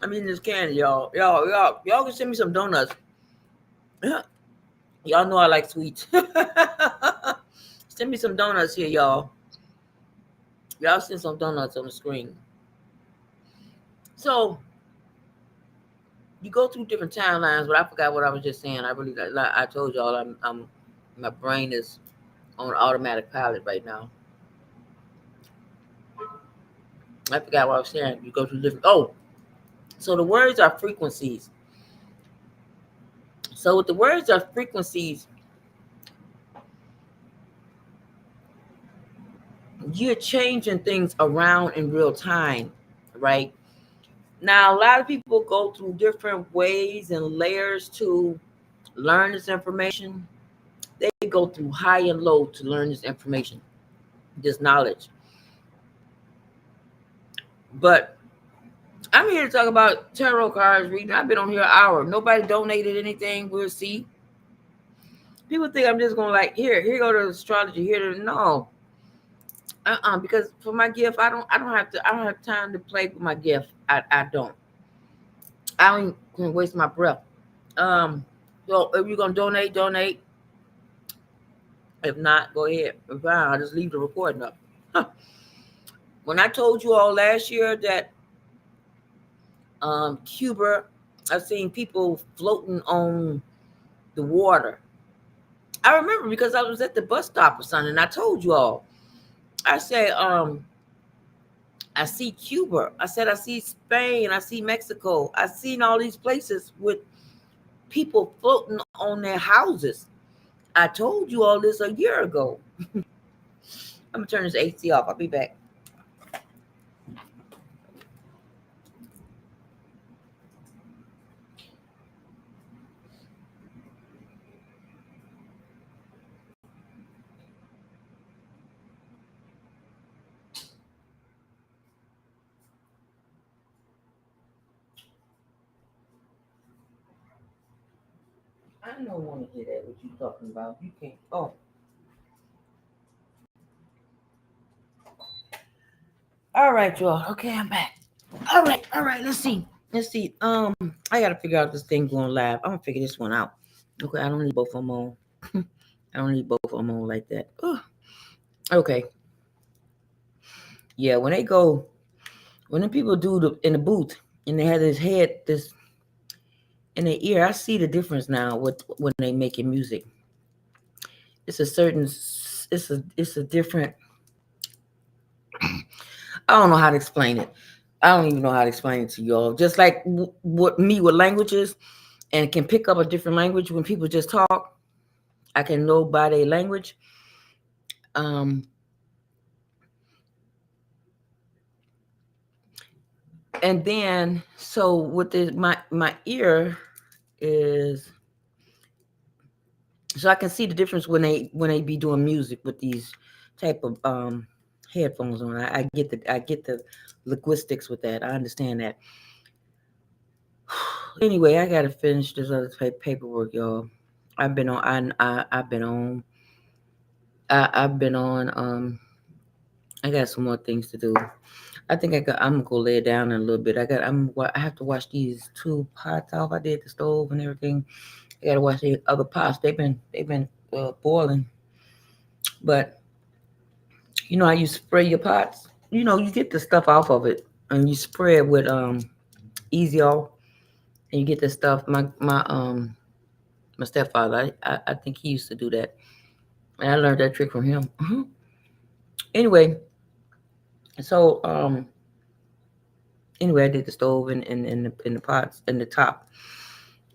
I mean, this candy, y'all. Y'all can send me some donuts. Y'all know I like sweets. Send me some donuts here, y'all. Y'all send some donuts on the screen. So you go through different timelines, but I forgot what I was just saying. I told y'all, my brain is on automatic pilot right now. I forgot what I was saying. You go through different. Oh, so the words are frequencies. So with the words are frequencies, you're changing things around in real time, right? Now, a lot of people go through different ways and layers to learn this information. They go through high and low to learn this information, this knowledge. But I'm here to talk about tarot cards reading. I've been on here an hour. Nobody donated anything. We'll see. People think I'm just going like, here go to astrology. No. Because for my gift, I don't have time to play with my gift. I don't. I don't even waste my breath. So if you're gonna donate. If not, go ahead. If not, I'll just leave the recording up. When I told you all last year that Cuba, I've seen people floating on the water. I remember because I was at the bus stop or something, and I told you all. I said, I see Cuba. I said, I see Spain. I see Mexico. I've seen all these places with people floating on their houses. I told you all this a year ago. I'm going to turn this AC off. I'll be back. I don't want to hear that, what you talking about. You can't. Oh. All right, y'all. Okay, I'm back. All right. Let's see. I gotta figure out this thing going live. I'm gonna figure this one out. Okay, I don't need both of them on. I don't need both of them on like that. Oh, okay. Yeah, when the people do in the booth and they have this in their ear, I see the difference now with when they making music. It's a certain, it's a different. I don't know how to explain it. I don't even know how to explain it to y'all. Just like what me with languages, and can pick up a different language when people just talk. I can know by their language. Um, and then so with my ear is So I can see the difference when they be doing music with these type of headphones on. I get the linguistics with that. I understand that. Anyway, I gotta finish this other paperwork, y'all. I've been on. I've been on. I've been on. I got some more things to do. I think I'm gonna go lay down in a little bit. I have to wash these two pots off. I did the stove and everything. I gotta wash the other pots. They've been boiling, but how you spray your pots. You get the stuff off of it and you spray it with easy oil, and you get the stuff. My stepfather, I think he used to do that, and I learned that trick from him. Anyway, so anyway, I did the stove and the pots and the top.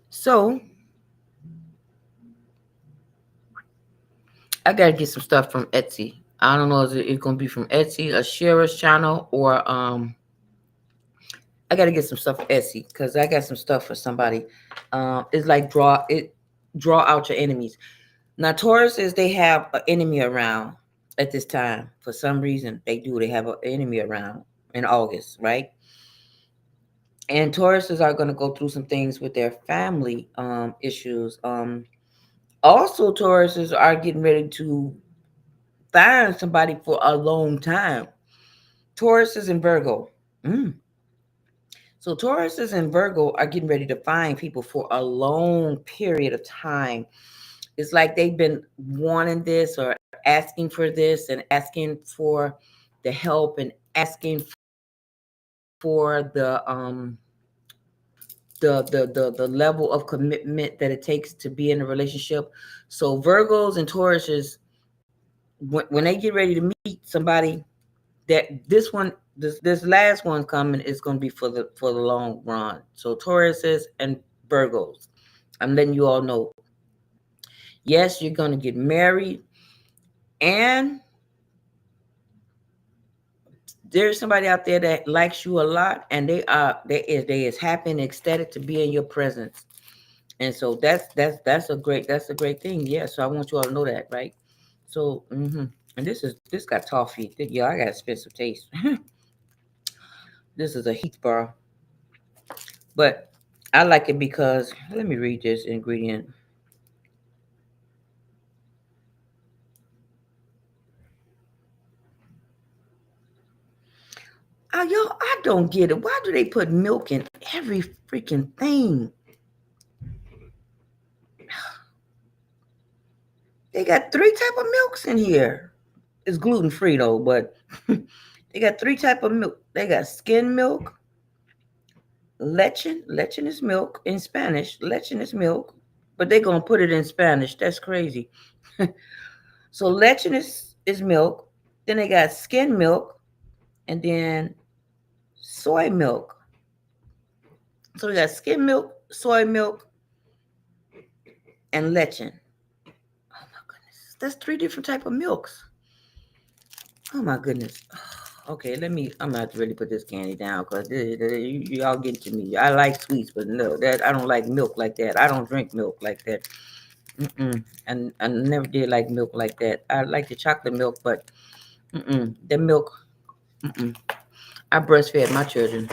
So I gotta get some stuff from Etsy. I don't know if it's gonna be from Etsy, a Shara's channel, or I gotta get some stuff from Etsy because I got some stuff for somebody. It's like draw out your enemies. Now Tauruses, they have an enemy around at this time. For some reason, they do. They have an enemy around in August, right? And Tauruses are gonna go through some things with their family issues. Also, Tauruses are getting ready to find somebody for a long time. Tauruses and Virgo. Mm. So Tauruses and Virgo are getting ready to find people for a long period of time. It's like they've been wanting this or asking for this and asking for the help and asking for the level of commitment that it takes to be in a relationship. So Virgos and Tauruses, when they get ready to meet somebody, that this last one coming is going to be for the long run. So Tauruses and Virgos, I'm letting you all know. Yes, you're going to get married, and there's somebody out there that likes you a lot, and they is happy and ecstatic to be in your presence. And so that's a great thing. Yeah. So I want you all to know that, right? So and this got toffee. Yeah, I got expensive taste. This is a Heath bar, but I like it because let me read this ingredient. Y'all, I don't get it. Why do they put milk in every freaking thing? They got three type of milks in here. It's gluten free though, but they got three type of milk. They got skim milk, leche. Leche is milk in Spanish. Leche is milk, but they gonna put it in Spanish. That's crazy. So leche is milk. Then they got skim milk, and then soy milk. So we got skim milk, soy milk, and leche. Oh my goodness, that's three different type of milks. Oh my goodness. Okay, I'm gonna have to really put this candy down because y'all get to me. I like sweets, but no, that I don't like milk like that. I don't drink milk like that. And I never did like milk like that. I like the chocolate milk, but the milk. Mm-mm. I breastfed my children.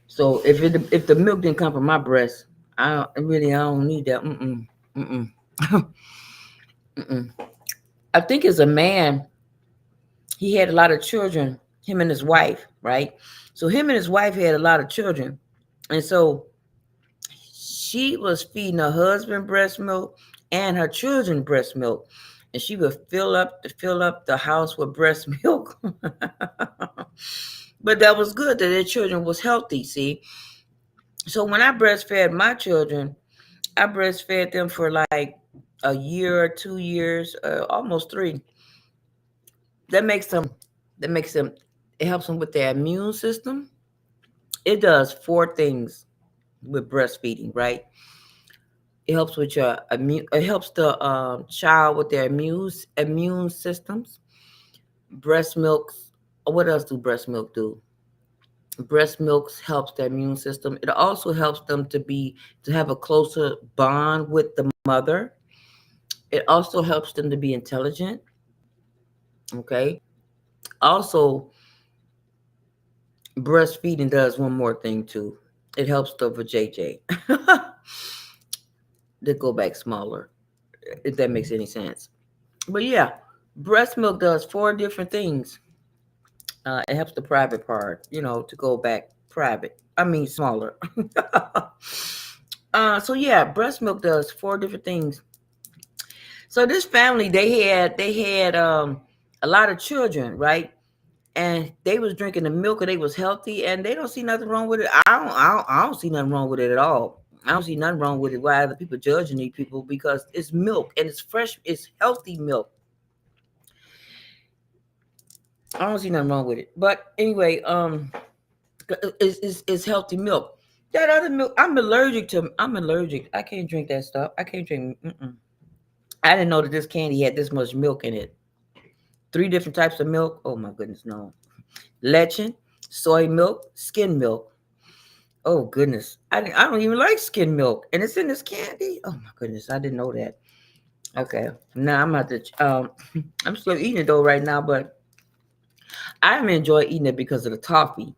So if the milk didn't come from my breast, I don't need that. Mm-mm. Mm-mm. I think as a man, he had a lot of children. Him and his wife, right? So him and his wife had a lot of children, and so she was feeding her husband breast milk and her children breast milk, and she would fill up the house with breast milk. But that was good that their children was healthy. See, so when I breastfed my children, I breastfed them for like a year or 2 years, almost three. That makes them. That makes them. It helps them with their immune system. It does four things with breastfeeding, right? It helps with your immune. It helps the child with their immune systems. Breast milks. What else do breast milk do? Breast milk helps their immune system. It also helps them to have a closer bond with the mother. It also helps them to be intelligent. Okay. Also, breastfeeding does one more thing too. It helps the vajayjay to go back smaller, if that makes any sense. But yeah, breast milk does four different things. It helps the private part, to go back private. I mean smaller. So yeah, breast milk does four different things. So this family, they had a lot of children, right? And they was drinking the milk and they was healthy and they don't see nothing wrong with it. I don't see nothing wrong with it at all. I don't see nothing wrong with it. Why other people judging these people? Because it's milk and it's fresh, it's healthy milk. I don't see nothing wrong with it. But anyway, it's healthy milk. That other milk, I'm allergic to. I'm allergic. I can't drink that stuff. I can't drink. I didn't know that this candy had this much milk in it. Three different types of milk. Oh my goodness, no. Lechin, soy milk, skim milk. Oh goodness, I don't even like skim milk, and it's in this candy. Oh my goodness, I didn't know that. Okay, now I'm about to. I'm still eating it though right now, but I enjoy eating it because of the toffee.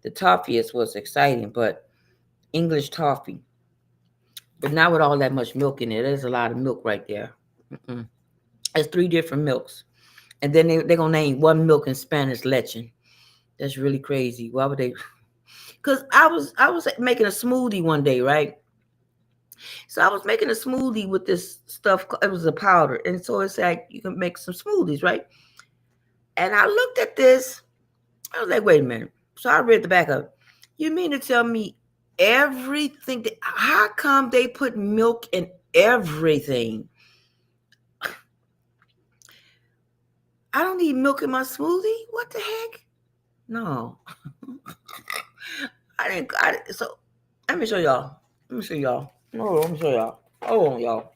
The toffee is what's exciting, but English toffee, but not with all that much milk in it. There's a lot of milk right there. Mm-mm. There's three different milks, and then they're gonna name one milk in Spanish lechin. That's really crazy. Why would they? Because I was making a smoothie one day, right? So I was making a smoothie with this stuff. It was a powder, and so it's like you can make some smoothies, right? And I looked at this. I was like, wait a minute. So I read the back of it. You mean to tell me everything? How come they put milk in everything? I don't need milk in my smoothie. What the heck? No, I didn't. So let me show y'all. Let me show y'all. No, let me show y'all. Hold on, y'all.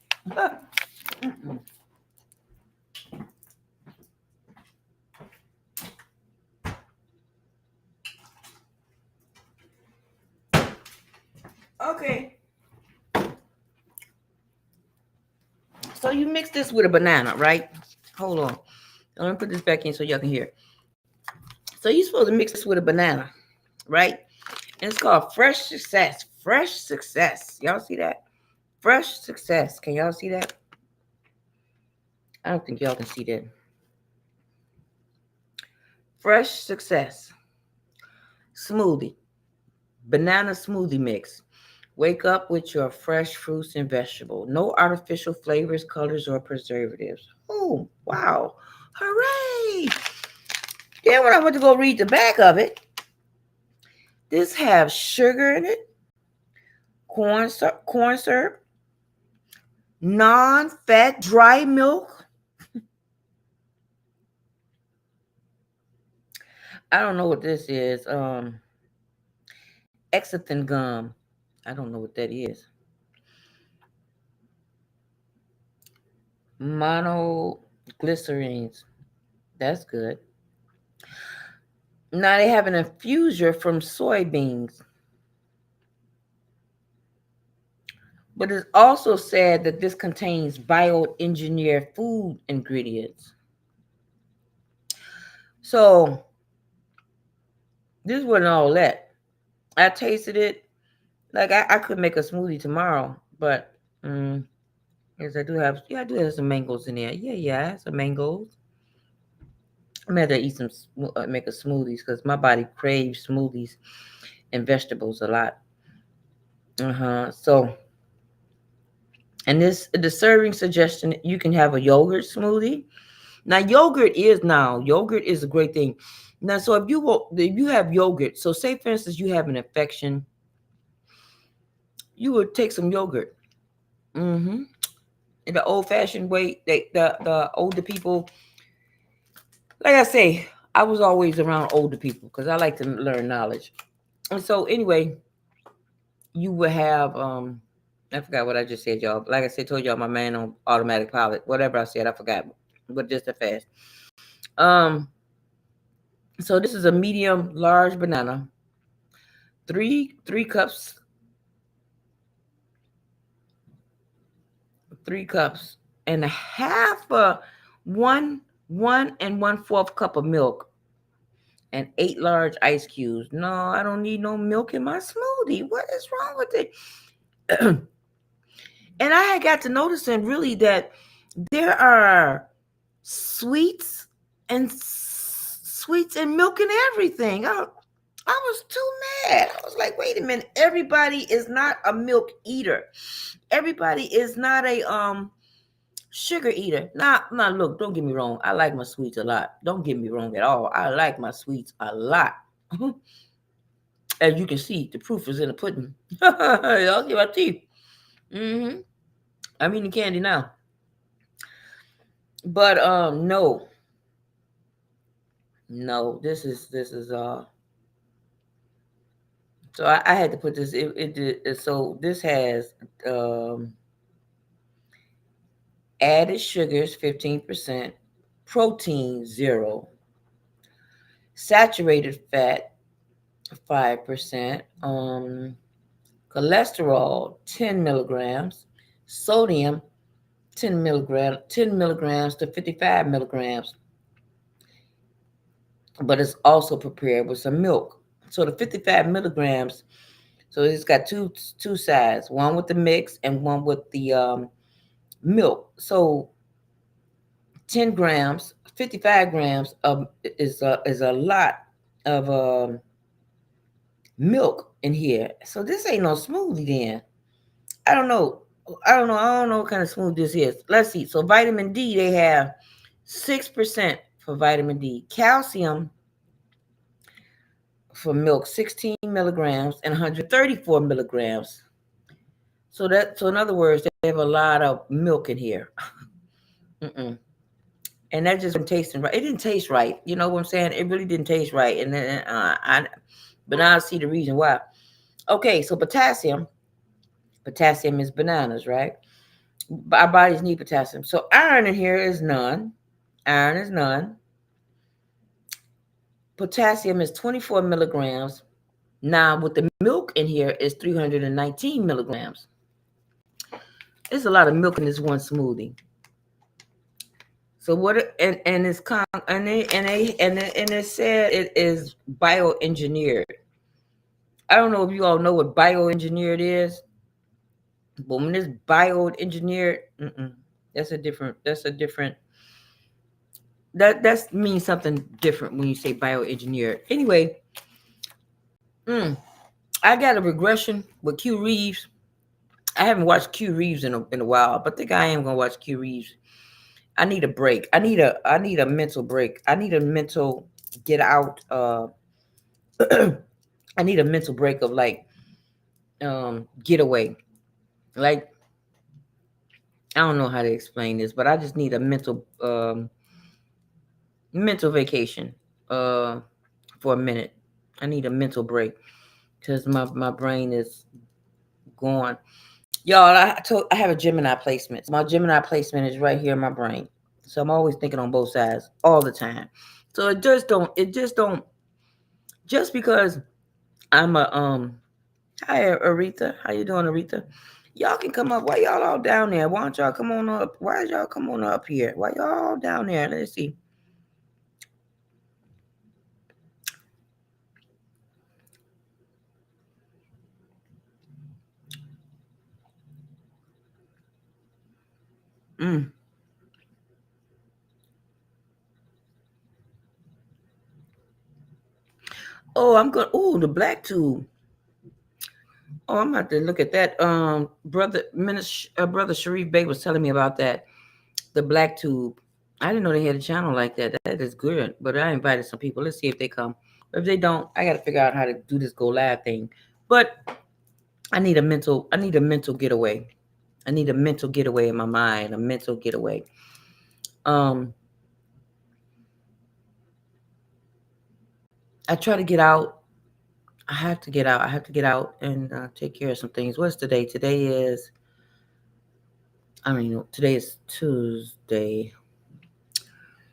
Okay. So you mix this with a banana, right? Hold on. Let me put this back in so y'all can hear. So you're supposed to mix this with a banana, right? And it's called Fresh Success. Fresh Success. Y'all see that? Fresh Success. Can y'all see that? I don't think y'all can see that. Fresh Success. Smoothie. Banana smoothie mix. Wake up with your fresh fruits and vegetables. No artificial flavors, colors, or preservatives. Oh, wow. Hooray! Then when I went to go read the back of it, this has sugar in it, corn syrup, non-fat dry milk. I don't know what this is. Exanthin gum. I don't know what that is. Monoglycerines. That's good. Now they have an infuser from soybeans. But it's also said that this contains bioengineered food ingredients. So this wasn't all that. I tasted it. Like I could make a smoothie tomorrow, but yes, I do have some mangoes in there. Yeah, I have some mangoes. I'm gonna have to eat some, make a smoothies because my body craves smoothies and vegetables a lot. So, and the serving suggestion, you can have a yogurt smoothie. Now, yogurt is a great thing. Now, so if you have yogurt, so say for instance you have an infection, you would take some yogurt. In the old fashioned way, the older people, like I say, I was always around older people because I like to learn knowledge. And so anyway, you would have I forgot what I just said, y'all. Like I said, told y'all my man on automatic pilot. Whatever I said, I forgot. But just a fast. So this is a medium large banana. Three cups. 3 cups and a half one and 1/4 cup of milk, and 8 large ice cubes. No, I don't need no milk in my smoothie. What is wrong with it? And I had got to noticing really that there are sweets and milk and everything. I was too mad. I was like, wait a minute. Everybody is not a milk eater. Everybody is not a sugar eater. Nah, look, don't get me wrong. I like my sweets a lot. Don't get me wrong at all. I like my sweets a lot. As you can see, the proof is in the pudding. Y'all see my teeth. Mm-hmm. I'm eating candy now. But no. No, this is so I had to put this so this has added sugars 15%, protein 0, saturated fat 5%, cholesterol 10 milligrams, sodium 10 milligrams to 55 milligrams. But it's also prepared with some milk. So the 55 milligrams, so it's got two sides, one with the mix and one with the milk. So 10 grams, 55 grams is a lot of milk in here. So this ain't no smoothie then. I don't know what kind of smoothie this is. Let's see. So vitamin D, they have 6% for vitamin D. Calcium for milk, 16 milligrams and 134 milligrams. So in other words, they have a lot of milk in here. And that just wasn't tasting right. It didn't taste right. You know what I'm saying? It really didn't taste right. And then but now I see the reason why. Okay, so potassium is bananas, right? Our bodies need potassium. So iron in here is none. Iron is none. Potassium is 24 milligrams. Now with the milk in here is 319 milligrams. There's a lot of milk in this one smoothie. So what? And it's and it said it is bioengineered. I don't know if you all know what bioengineered is, but when it's bioengineered, that's a different. That means something different when you say bioengineered. Anyway, I got a regression with Q Reeves. I haven't watched Q Reeves in a while, but I think I am gonna watch Q Reeves. I need a break. I need a mental break. I need a mental get out. I need a mental break of like getaway. Like I don't know how to explain this, but I just need a mental vacation for a minute. I need a mental break because my brain is gone. Y'all, I have a Gemini placement. My Gemini placement is right here in my brain. So I'm always thinking on both sides all the time. So just because I'm a hi Aretha. How you doing, Aretha? Y'all can come up. Why y'all all down there? Why don't y'all come on up? Why y'all come on up here? Why y'all all down there? Let's see. Oh, I'm going. Oh, the black tube. Oh, I'm about to look at that. Brother Sharif Bey was telling me about that. The black tube. I didn't know they had a channel like that. That is good. But I invited some people. Let's see if they come. If they don't, I got to figure out how to do this go live thing. But I need a mental getaway. I need a mental getaway in my mind. A mental getaway. I try to get out. I have to get out and take care of some things. What's today? Today is Tuesday.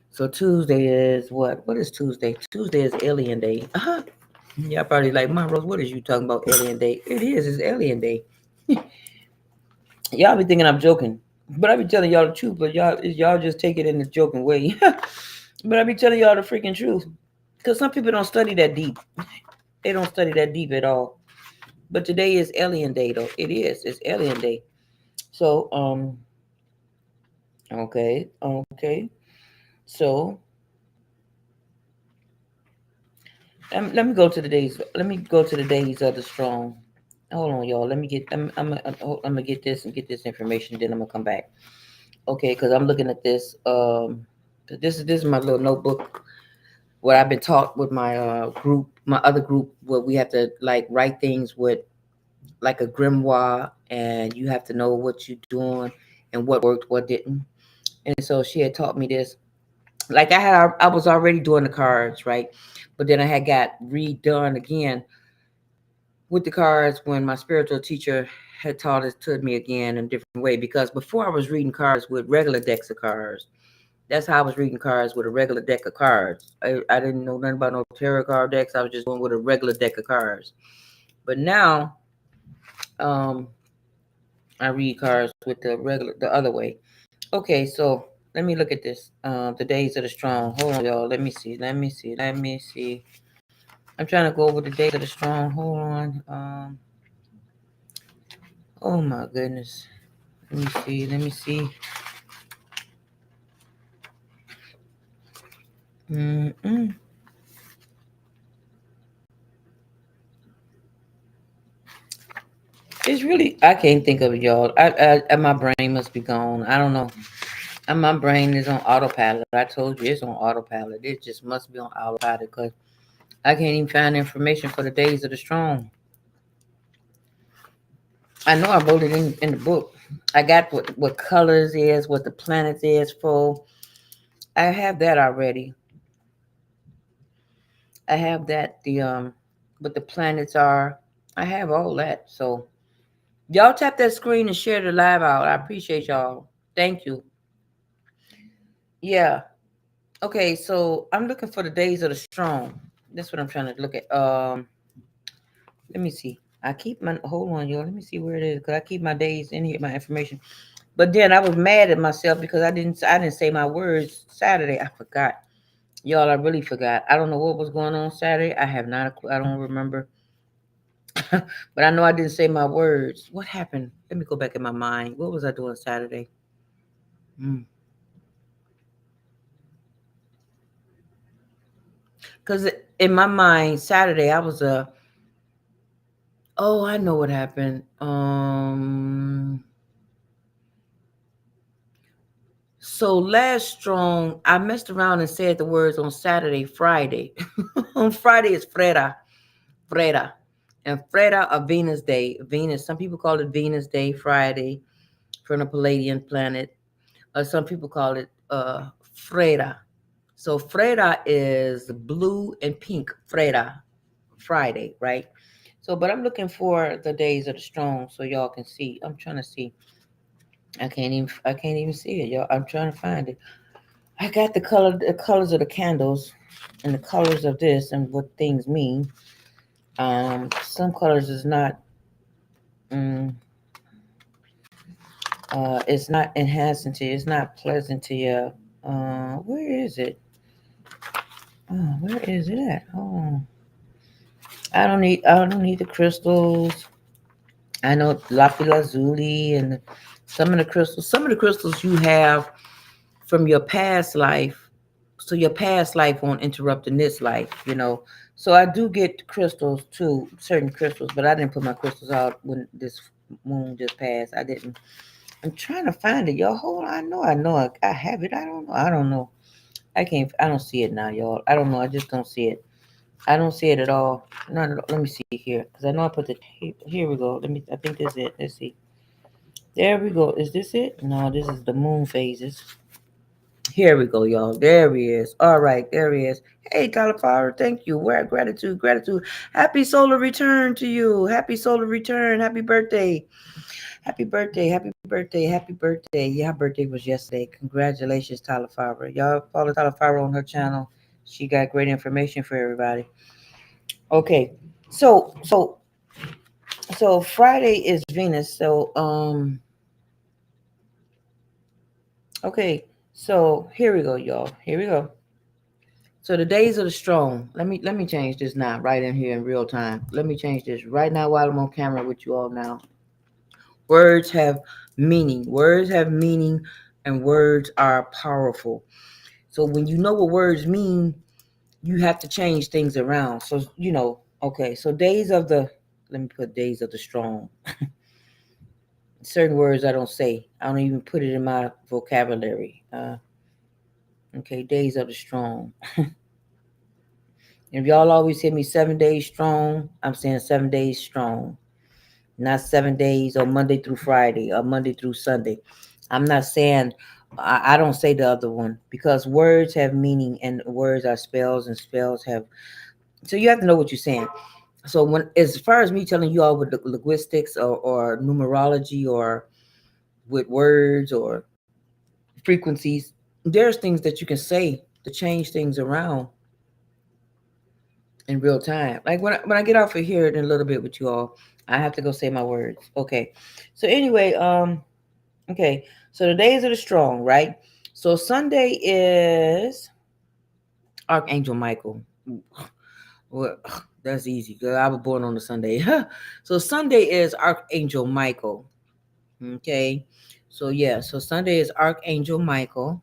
So Tuesday is what? What is Tuesday? Tuesday is Alien Day. Y'all probably like, Mom Rose, what is you talking about Alien Day? It is. It's Alien Day. Y'all be thinking I'm joking. But I be telling y'all the truth, but y'all just take it in a joking way. But I be telling y'all the freaking truth. Because some people don't study that deep. They don't study that deep at all. But today is Alien Day, though. It is. It's Alien Day. So, okay. So, let me go to the days. Let me go to the days of the strong. Hold on, y'all. Let me get. I'm gonna get this and get this information. Then I'm gonna come back. Okay, because I'm looking at this. This is my little notebook where I've been taught with my group, my other group, where we have to like write things with like a grimoire, and you have to know what you're doing and what worked, what didn't. And so she had taught me this. Like I was already doing the cards, right? But then I had got redone again with the cards when my spiritual teacher had taught it to me again in a different way. Because before I was reading cards with regular decks of cards. That's how I was reading cards with a regular deck of cards. I didn't know nothing about no tarot card decks. I was just going with a regular deck of cards. But now, um, I read cards with the other way. Okay, so let me look at this. The days of the strong. Hold on, y'all. Let me see. I'm trying to go over the days of the strong. Hold on. Oh my goodness. Let me see. Mm-mm. It's really I can't think of it, y'all. My brain must be gone. I don't know. And my brain is on autopilot. I told you it's on autopilot. It just must be on autopilot because I can't even find information for the days of the strong. I know I wrote it in the book. I got what colors is, what the planets is for. I have that already. I have that what the planets are. I have all that. So y'all tap that screen and share the live out. I appreciate y'all. Thank you. Yeah. Okay, so I'm looking for the days of the strong. That's what I'm trying to look at. Let me see. I keep my hold on, y'all. Let me see where it is because I keep my days in here, my information. But then I was mad at myself because I didn't say my words Saturday. I forgot, y'all. I really forgot. I don't know what was going on Saturday. I have not. A clue. I don't remember. But I know I didn't say my words. What happened? Let me go back in my mind. What was I doing Saturday? Because in my mind, Saturday I was a. Oh, I know what happened. So last strong, I messed around and said the words on Saturday, Friday. On Friday is Freda. And Freda or Venus Day. Venus, some people call it Venus Day, Friday, from the Palladian planet. Some people call it Freda. So Freda is blue and pink, Freda, Friday, right? So, but I'm looking for the days of the strong so y'all can see. I'm trying to see. I can't even see it, y'all. I'm trying to find it. I got the colors of the candles, and the colors of this, and what things mean. Some colors is not. Um, it's not enhancing to you. It's not pleasant to you. Where is it? Oh, where is it at? Oh, I don't need the crystals. I know lapis lazuli and some of the crystals you have from your past life, so your past life won't interrupt in this life. So I do get crystals too, certain crystals, but I didn't put my crystals out when this moon just passed. I didn't. I'm trying to find it, y'all. Hold on. I know I have it. I don't know. I don't see it now, y'all. I don't know. I just don't see it. I don't see it at all. Not at all. Let me see here, because I know I put the. Here we go. I think this is it. Let's see. There we go. Is this it? No, this is the moon phases. Here we go, y'all. There he is. All right, there he is. Hey, Cauliflower, thank you. Where gratitude. Happy solar return to you. Happy solar return. Happy birthday. Happy birthday. Yeah, her birthday was yesterday. Congratulations, Cauliflower. Y'all follow Cauliflower on her channel. She got great information for everybody. Okay, so so so Friday is Venus. So Okay, so here we go, y'all. Here we go. So the days of the strong. Let me change this now, right in here in real time. Let me change this right now while I'm on camera with you all now. Words have meaning. Words have meaning, and words are powerful. So when you know what words mean, you have to change things around. So okay. So days of the let me put days of the strong. Certain words I don't say. I don't even put it in my vocabulary. Okay, days of the strong. If y'all always hear me 7 days strong, I'm saying 7 days strong. Not 7 days or Monday through Friday or Monday through Sunday. I'm not saying I don't say the other one because words have meaning and words are spells and spells have. So you have to know what you're saying. So when as far as me telling you all with linguistics or numerology or with words or frequencies, there's things that you can say to change things around in real time. Like when I get off of here in a little bit with you all, I have to go say my words. Okay. So anyway, okay. So the days of the strong, right? So Sunday is Archangel Michael. Well, that's easy. Girl, I was born on a Sunday. So Sunday is Archangel Michael. Okay. So yeah, so Sunday is Archangel Michael.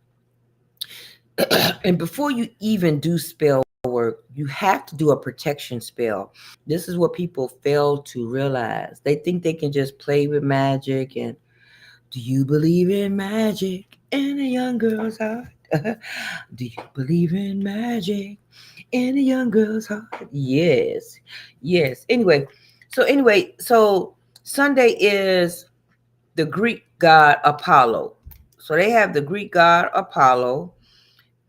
And before you even do spell work, you have to do a protection spell. This is what people fail to realize. They think they can just play with magic and do you believe in magic in a young girl's heart? Do you believe in magic in a young girl's heart? Yes. Yes. So Sunday is the Greek god Apollo. So they have the Greek god Apollo,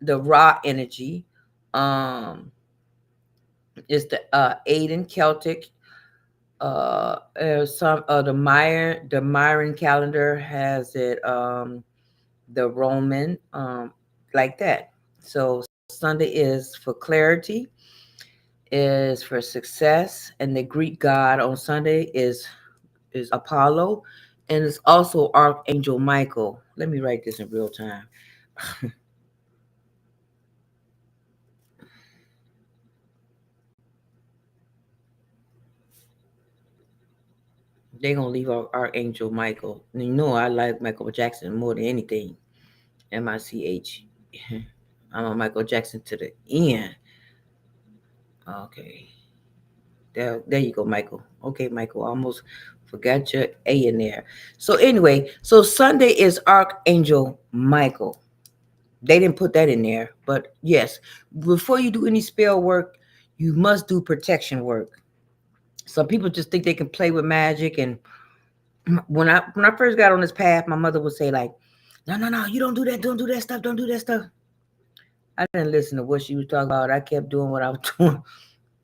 the raw energy. Um, is the Aden Celtic. Some the Myron calendar has it. The Roman, like that. So Sunday is for clarity, is for success, and the Greek god on Sunday is Apollo, and it's also Archangel Michael. Let me write this in real time. They're gonna leave Archangel Michael. You know I like Michael Jackson more than anything. MICH. I'm a Michael Jackson to the end. Okay. There you go, Michael. Okay, Michael. Almost forgot your A in there. So anyway, so Sunday is Archangel Michael. They didn't put that in there, but yes, before you do any spell work, you must do protection work. Some people just think they can play with magic, and when I first got on this path, my mother would say like, "No, no, no, you don't do that. Don't do that stuff. Don't do that stuff." I didn't listen to what she was talking about. I kept doing what I was doing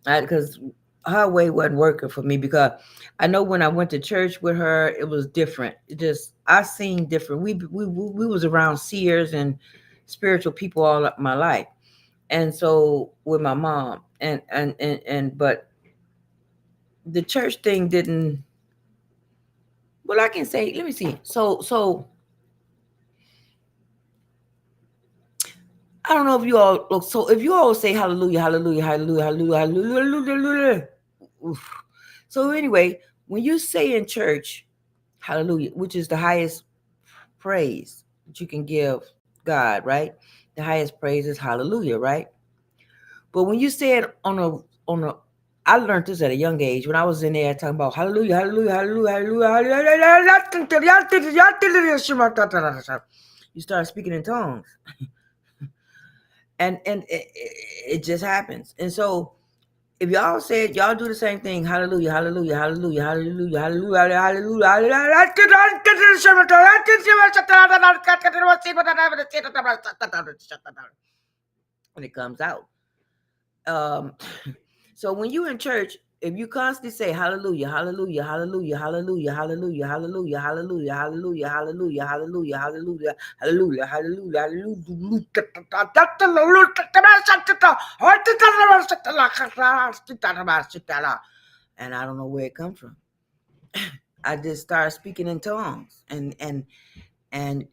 because her way wasn't working for me. Because I know when I went to church with her, it was different. It just I seen different. We was around seers and spiritual people all my life, and so with my mom and but the church thing didn't. Well, I can say. Let me see. So I don't know if you all look. So if you all say hallelujah, hallelujah, hallelujah, hallelujah, hallelujah, hallelujah. Oof. So anyway, when you say in church, hallelujah, which is the highest praise that you can give God, right? The highest praise is hallelujah, right? But when you say it on a I learned this at a young age when I was in there talking about hallelujah, hallelujah, hallelujah, hallelujah. You start speaking in tongues. And it just happens. And so if y'all said y'all do the same thing, hallelujah, hallelujah, hallelujah, hallelujah, hallelujah, hallelujah, when it comes out. Um, so when you in church, if you constantly say hallelujah, hallelujah, hallelujah, hallelujah, hallelujah, hallelujah, hallelujah, hallelujah, hallelujah, hallelujah, hallelujah, hallelujah, hallelujah, and I don't know where it comes from. I just started speaking in tongues, and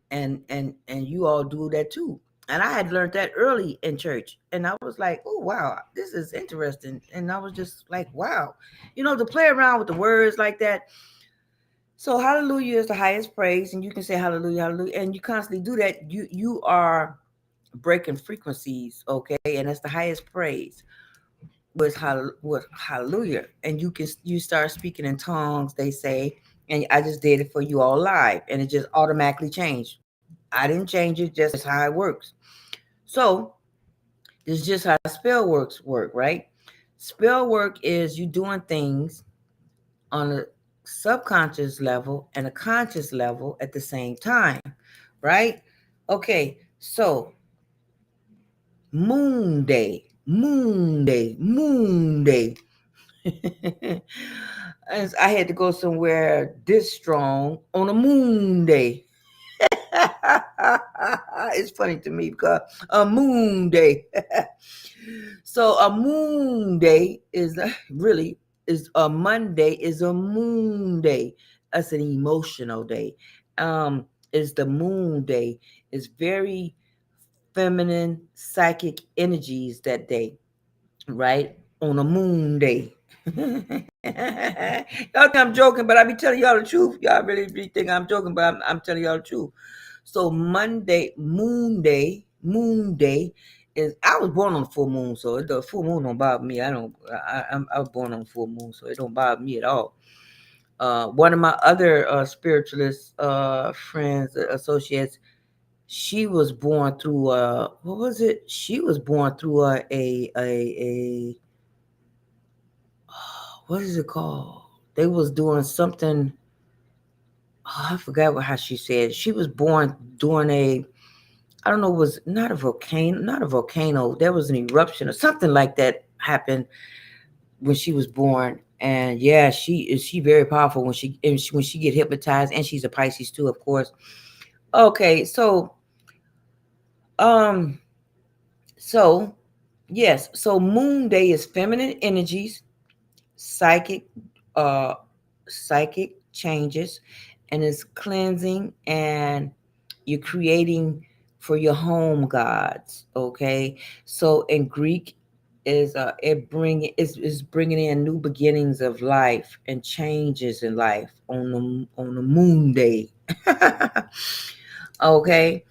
you all do that too. And I had learned that early in church, and I was like, oh wow, this is interesting. And I was just like, wow, to play around with the words like that. So hallelujah is the highest praise, and you can say hallelujah, hallelujah, and you constantly do that. You are breaking frequencies, okay, and that's the highest praise with hallelujah. And you start speaking in tongues, they say, and I just did it for you all live, and it just automatically changed. I didn't change it, just how it works. So this is just how spell work, right? Spell work is you doing things on a subconscious level and a conscious level at the same time, right? Okay, so moon day, moon day, moon day. I had to go somewhere this strong on a moon day. It's funny to me because a moon day. So a moon day is really is a Monday is a moon day. That's an emotional day. Is the moon day. Is very feminine psychic energies that day, right? On a moon day. Y'all think I'm joking, but I be telling y'all the truth. Y'all really think I'm joking, but I'm telling y'all the truth. So Monday, moon day is. I was born on the full moon, so the full moon don't bother me. I was born on the full moon, so it don't bother me at all. One of my other spiritualist friends, associates, she was born through what was it? She was born through a what is it called? They was doing something. Oh, I forgot how she said. She was born during I don't know, it was not a volcano. There was an eruption or something like that happened when she was born. And yeah, she very powerful when she get hypnotized, and she's a Pisces too, of course. Okay, um, so yes, so Moon Day is feminine energies, psychic uh psychic changes, and it's cleansing, and you're creating for your home gods, okay? So in Greek is is bringing in new beginnings of life and changes in life on the moon day. Okay,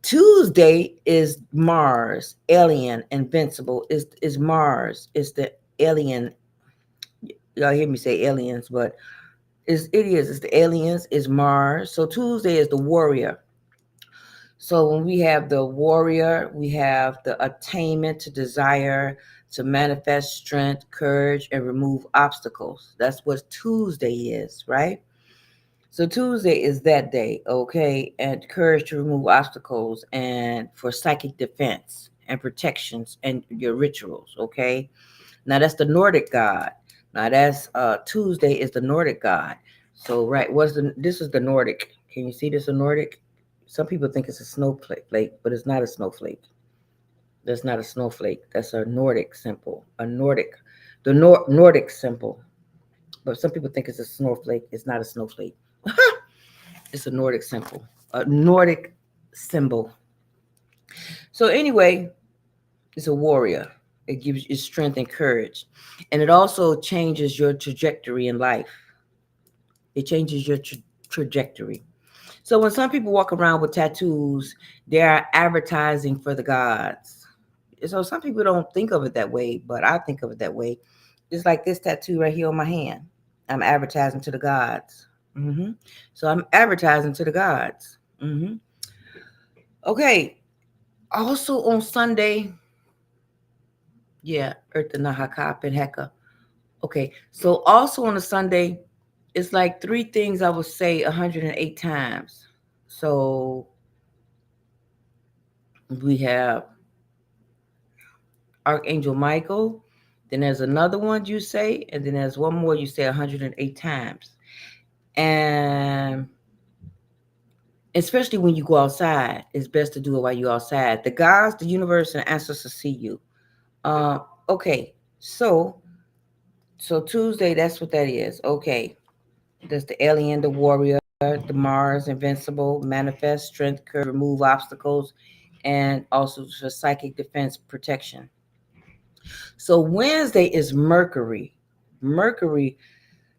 Tuesday is Mars, alien, invincible. Is Mars? Is the alien? Y'all hear me say aliens, but it's the aliens. Is Mars? So Tuesday is the warrior. So when we have the warrior, we have the attainment to desire, to manifest strength, courage, and remove obstacles. That's what Tuesday is, right? So Tuesday is that day, okay? And courage to remove obstacles and for psychic defense and protections and your rituals, okay? Now that's the Nordic god. Now that's Tuesday is the Nordic god. So right, this is the Nordic. Can you see this a Nordic? Some people think it's a snowflake, but it's not a snowflake. That's not a snowflake. That's a Nordic symbol. Nordic symbol. But some people think it's a snowflake. It's not a snowflake. It's a Nordic symbol. A Nordic symbol. So anyway, it's a warrior. It gives you strength and courage. And it also changes your trajectory in life. It changes your trajectory. So when some people walk around with tattoos, they are advertising for the gods. So some people don't think of it that way, but I think of it that way. Just like this tattoo right here on my hand. I'm advertising to the gods. So I'm advertising to the gods. Okay. Also on Sunday, yeah, Earth Nahaka Penheka. Okay. So also on a Sunday, it's like three things I would say 108 times. So we have Archangel Michael. Then there's another one you say, and then there's one more you say 108 times. And especially when you go outside, it's best to do it while you're outside. The gods, the universe, and ancestors see you. Okay, so Tuesday, that's what that is. Okay, that's the alien, the warrior. the Mars, invincible, manifest, strength, courage, remove obstacles, and also for psychic defense protection. So Wednesday is Mercury. Mercury,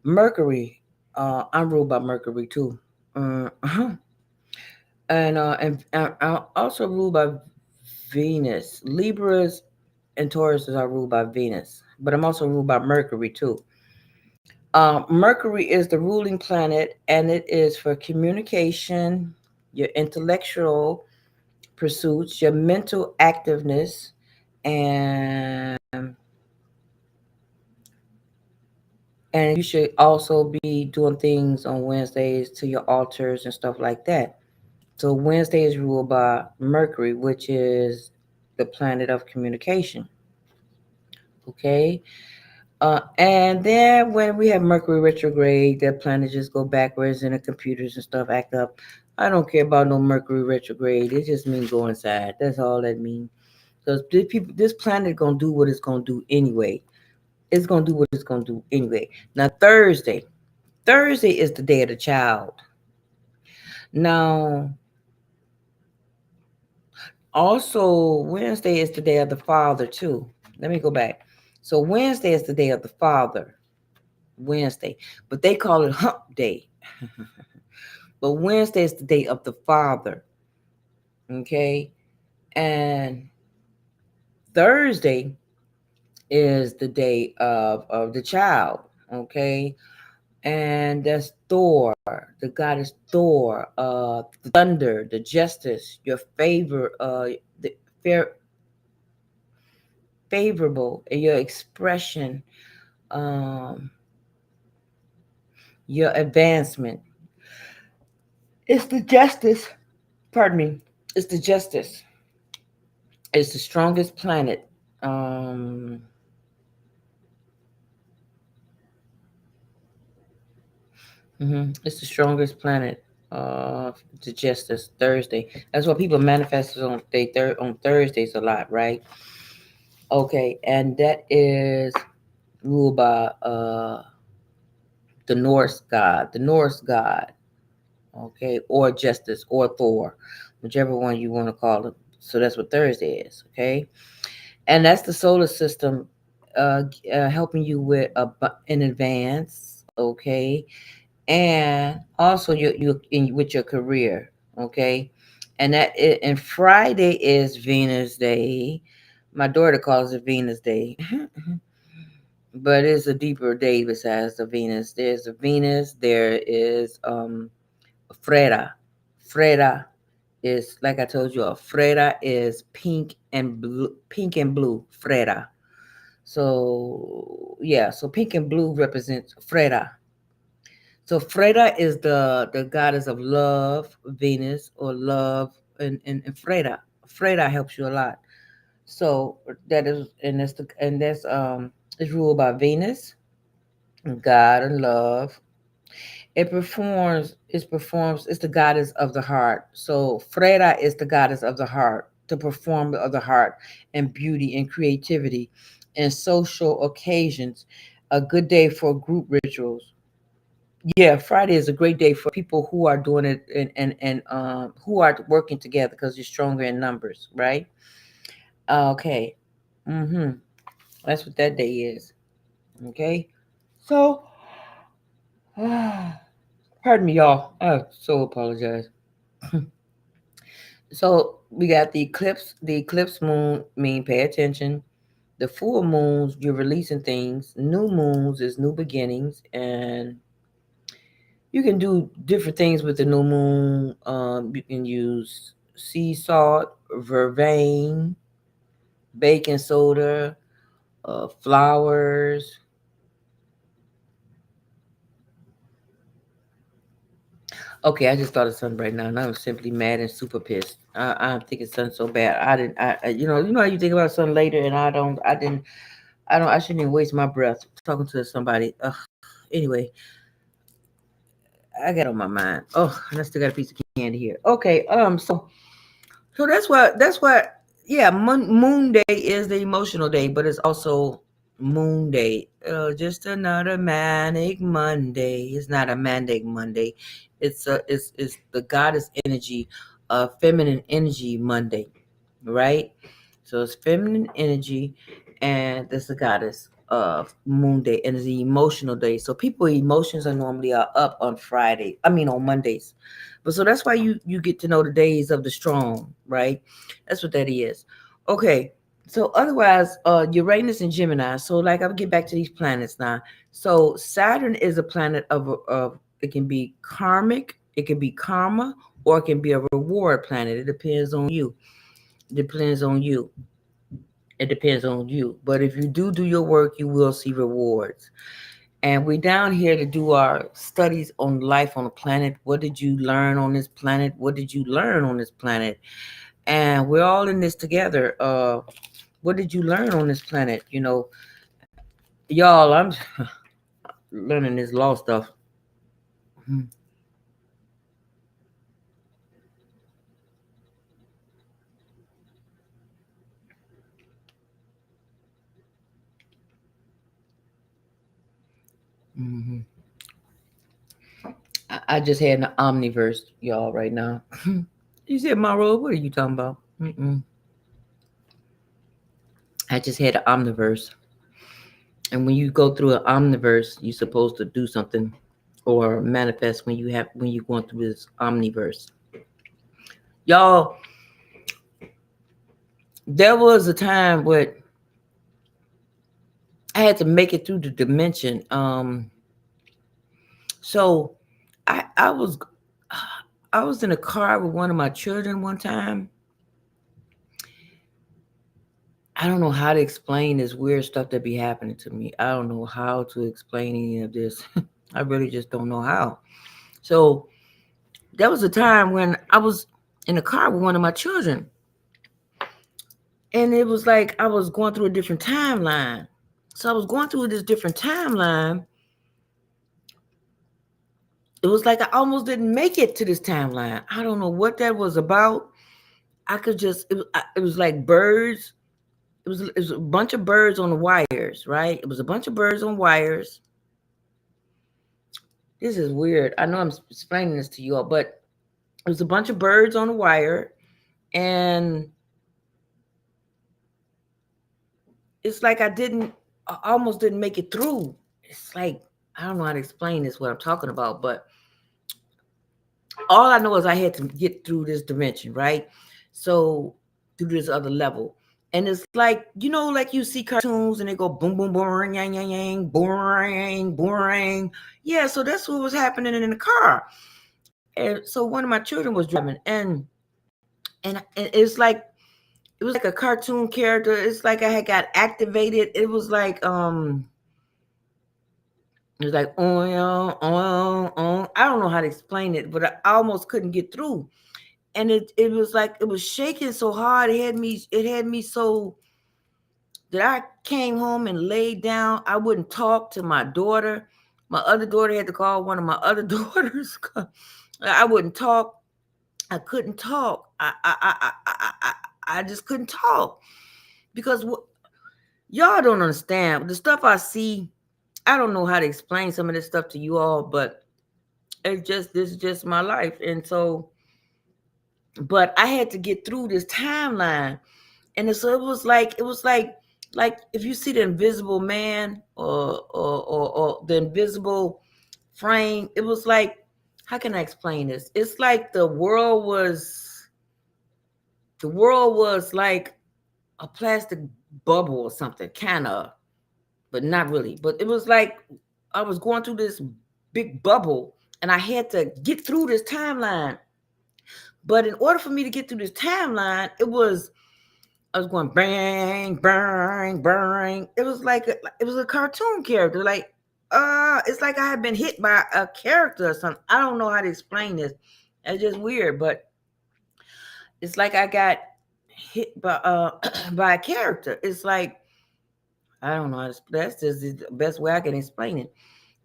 Mercury. I'm ruled by Mercury too. Uh-huh. And I'm also ruled by Venus. Libras and Tauruses are ruled by Venus, but I'm also ruled by Mercury too. Mercury is the ruling planet, and it is for communication, your intellectual pursuits, your mental activeness, and you should also be doing things on Wednesdays to your altars and stuff like that. So Wednesday is ruled by Mercury, which is the planet of communication. Okay. And then when we have Mercury retrograde, that planet just go backwards and the computers and stuff act up. I don't care about no Mercury retrograde. It just means go inside. That's all that means. Because this planet gonna do what it's gonna do anyway. It's gonna do what it's gonna do anyway. Now Thursday is the day of the child. Now, also Wednesday is the day of the father too. Let me go back. So Wednesday is the day of the father. Wednesday, but they call it Hump Day. But Wednesday is the day of the father. Okay, and Thursday is the day of the child. Okay, and that's Thor, the goddess Thor, the thunder, the justice, your favor, the fair, favorable, and your expression, um, your advancement. It's the justice. Pardon me. It's the justice. It's the strongest planet. Um, it's the strongest planet. The justice Thursday. That's why people manifest on on Thursdays a lot, right? Okay, and that is ruled by the Norse god, okay, or justice or Thor, whichever one you want to call it. So that's what Thursday is, okay, and that's the solar system, helping you with in advance, okay, and also with your career, okay, and Friday is Venus Day. My daughter calls it Venus Day. But it's a deeper day besides the Venus. There's a Venus. There is Freda. Freda is, like I told you, Freda is pink and blue. Pink and blue. Freda. So yeah. So pink and blue represents Freda. So Freda is the goddess of love, Venus, or love, and Freda. Freda helps you a lot. So that is, and that's it's ruled by Venus, God and love. It's the goddess of the heart. So Freda is the goddess of the heart, the performer of the heart, and beauty and creativity and social occasions. A good day for group rituals. Yeah, Friday is a great day for people who are doing it and who are working together because you're stronger in numbers, right? Okay. Mm-hmm. That's what that day is. Okay. So pardon me, y'all. I so apologize. So we got the eclipse. The eclipse moon mean pay attention. The full moons, you're releasing things. New moons is new beginnings, and you can do different things with the new moon. You can use sea salt, vervain, baking soda, flowers. Okay, I just thought of something right now, and I'm simply mad and super pissed. I'm thinking something so bad. I didn't. You know how you think about something later, and I don't. I didn't. I don't. I shouldn't even waste my breath talking to somebody. Anyway, I got on my mind. Oh, and I still got a piece of candy here. Okay. So that's what. Yeah. Moon Day is the emotional day, but it's also Moon Day. Just another manic Monday. It's not a manic Monday. It's the goddess energy, feminine energy Monday, right? So it's feminine energy, and that's the goddess of Moon Day, and it's the emotional day. So people emotions are normally are up on Friday. I mean on Mondays, but so that's why you get to know the days of the strong, right? That's what that is. Okay. So otherwise, Uranus and Gemini. So like I'll get back to these planets now. So Saturn is a planet of it can be karmic, it can be karma, or it can be a reward planet. It depends on you. It depends on you. It depends on you. But if you do your work, you will see rewards. And we're down here to do our studies on life on the planet. What did you learn on this planet? What did you learn on this planet? And we're all in this together. What did you learn on this planet? Y'all, I'm learning this law stuff. Mm-hmm. I just had an omniverse, y'all, right now. You said, Monroe, what are you talking about? Mm-mm. I just had an omniverse. And when you go through an omniverse, you're supposed to do something or manifest when you're going through this omniverse. Y'all, there was a time where I had to make it through the dimension. So I was I was in a car with one of my children one time. I don't know how to explain this weird stuff that be happening to me. I don't know how to explain any of this. I really just don't know how. So there was a time when I was in a car with one of my children, and it was like I was going through a different timeline. So I was going through this different timeline. It was like I almost didn't make it to this timeline. I don't know what that was about. I could just it was like birds. It was a bunch of birds on the wires, right? It was a bunch of birds on wires. This is weird. I know I'm explaining this to you all, but it was a bunch of birds on the wire, and it's like I almost didn't make it through. It's like I don't know how to explain this what I'm talking about, but all I know is I had to get through this dimension, right? So through this other level. And it's like, like you see cartoons and they go boom, boom, boom, yang, yang, yang, boing, boing. Yeah, so that's what was happening in the car. And so one of my children was driving, and it was like a cartoon character. It's like I had got activated. It was like, oh, yeah, oh, oh. I don't know how to explain it, but I almost couldn't get through. And it was like it was shaking so hard. It had me so that I came home and laid down. I wouldn't talk to my daughter. My other daughter had to call one of my other daughters. I wouldn't talk. I couldn't talk. I just couldn't talk because y'all don't understand the stuff I see. I don't know how to explain some of this stuff to you all, but this is just my life. And so, but I had to get through this timeline. And so it was like if you see the Invisible Man or the Invisible Frame, it was like, how can I explain this? It's like the world was like a plastic bubble or something, kind of, but not really. But it was like I was going through this big bubble, and I had to get through this timeline. But in order for me to get through this timeline, I was going bang, bang, bang. It was a cartoon character. Like, it's like I had been hit by a character or something. I don't know how to explain this. It's just weird, but it's like I got hit by by a character. It's like I don't know. That's just the best way I can explain it.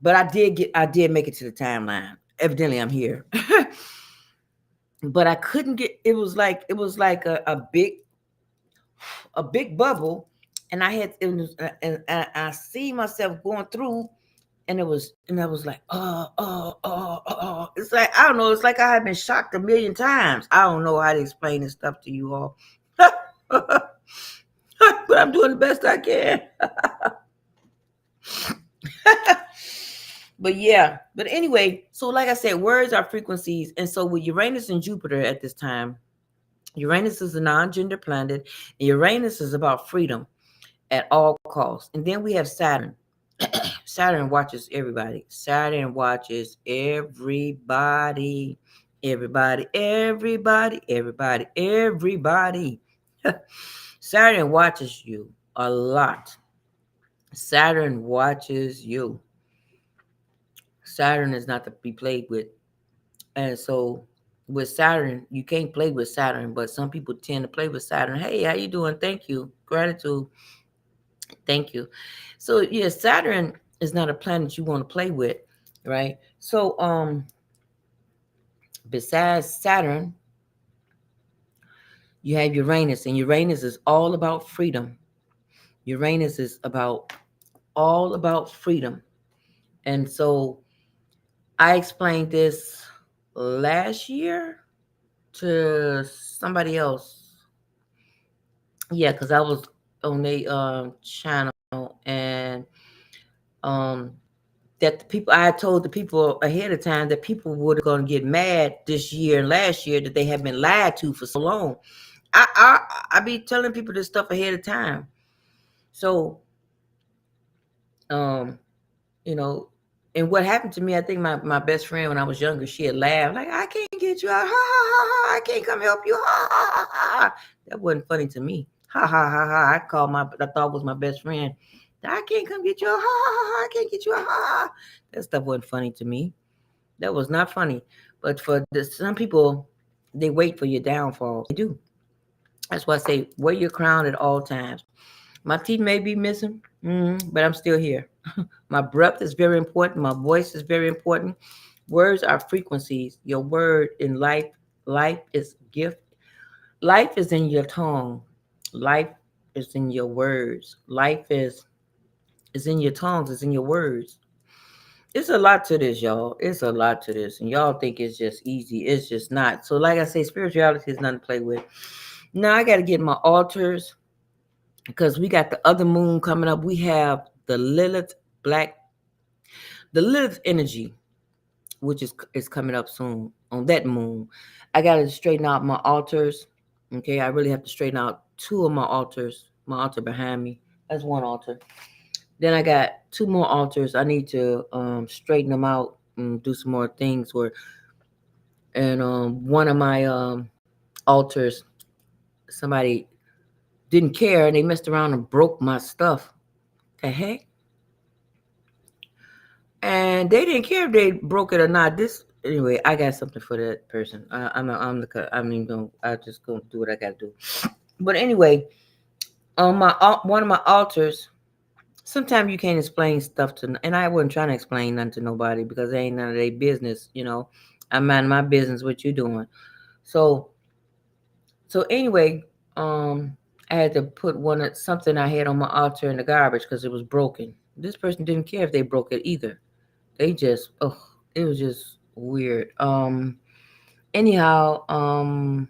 But I did make it to the timeline. Evidently, I'm here. But I couldn't get. It was like a big bubble, and I had it was, and I see myself going through, and I was like, it's like I don't know, it's like I have been shocked a million times. I don't know how to explain this stuff to you all, but I'm doing the best I can. But yeah, but anyway, so like I said, words are frequencies, and so with Uranus and Jupiter at this time, Uranus is a non-gender planet, and Uranus is about freedom at all costs. And then we have Saturn. Saturn watches everybody. Saturn watches everybody. Everybody, everybody, everybody, everybody. Saturn watches you a lot. Saturn watches you. Saturn is not to be played with. And so with Saturn, you can't play with Saturn, but some people tend to play with Saturn. Hey, how you doing? Thank you. Gratitude. Thank you. So yeah, Saturn is not a planet you want to play with, right? So besides Saturn, you have Uranus, and Uranus is all about freedom. Uranus is about all about freedom. And so I explained this last year to somebody else. Yeah, because I was on a channel, and um that the people I told the people ahead of time that people were going to get mad this year and last year that they had been lied to for so long. I be telling people this stuff ahead of time. So um you know, and what happened to me, I think my best friend when I was younger, she had laughed like, I can't get you out, ha ha ha ha, I can't come help you, ha ha ha ha. That wasn't funny to me. Ha ha ha ha. I called my I thought was my best friend. I can't come get you out, ha ha ha ha, I can't get you out, ha ha. That stuff wasn't funny to me. That was not funny. But for some people, they wait for your downfall. They do. That's why I say wear your crown at all times. My teeth may be missing, but I'm still here. My breath is very important. My voice is very important. Words are frequencies. Your word in life, life is gift. Life is in your tongue. Life is in your words. Life is in your tongues. It's in your words. It's a lot to this, y'all. It's a lot to this, and y'all think it's just easy. It's just not. So, like I say, spirituality is nothing to play with. Now I got to get my altars because we got the other moon coming up. We have the the Lilith energy, which is coming up soon on that moon. I got to straighten out my altars. Okay, I really have to straighten out two of my altars. My altar behind me. That's one altar. Then I got two more altars. I need to straighten them out and do some more things. And one of my altars, somebody didn't care and they messed around and broke my stuff. The heck? And they didn't care if they broke it or not. This anyway, I got something for that person. I'm even gonna I just gonna do what I gotta do. But anyway, on my one of my altars, sometimes you can't explain stuff to, and I wasn't trying to explain nothing to nobody because it ain't none of their business. I'm minding my business. What you doing? So anyway, I had to put something I had on my altar in the garbage because it was broken. This person didn't care if they broke it either. They just, it was just weird. Anyhow, I'm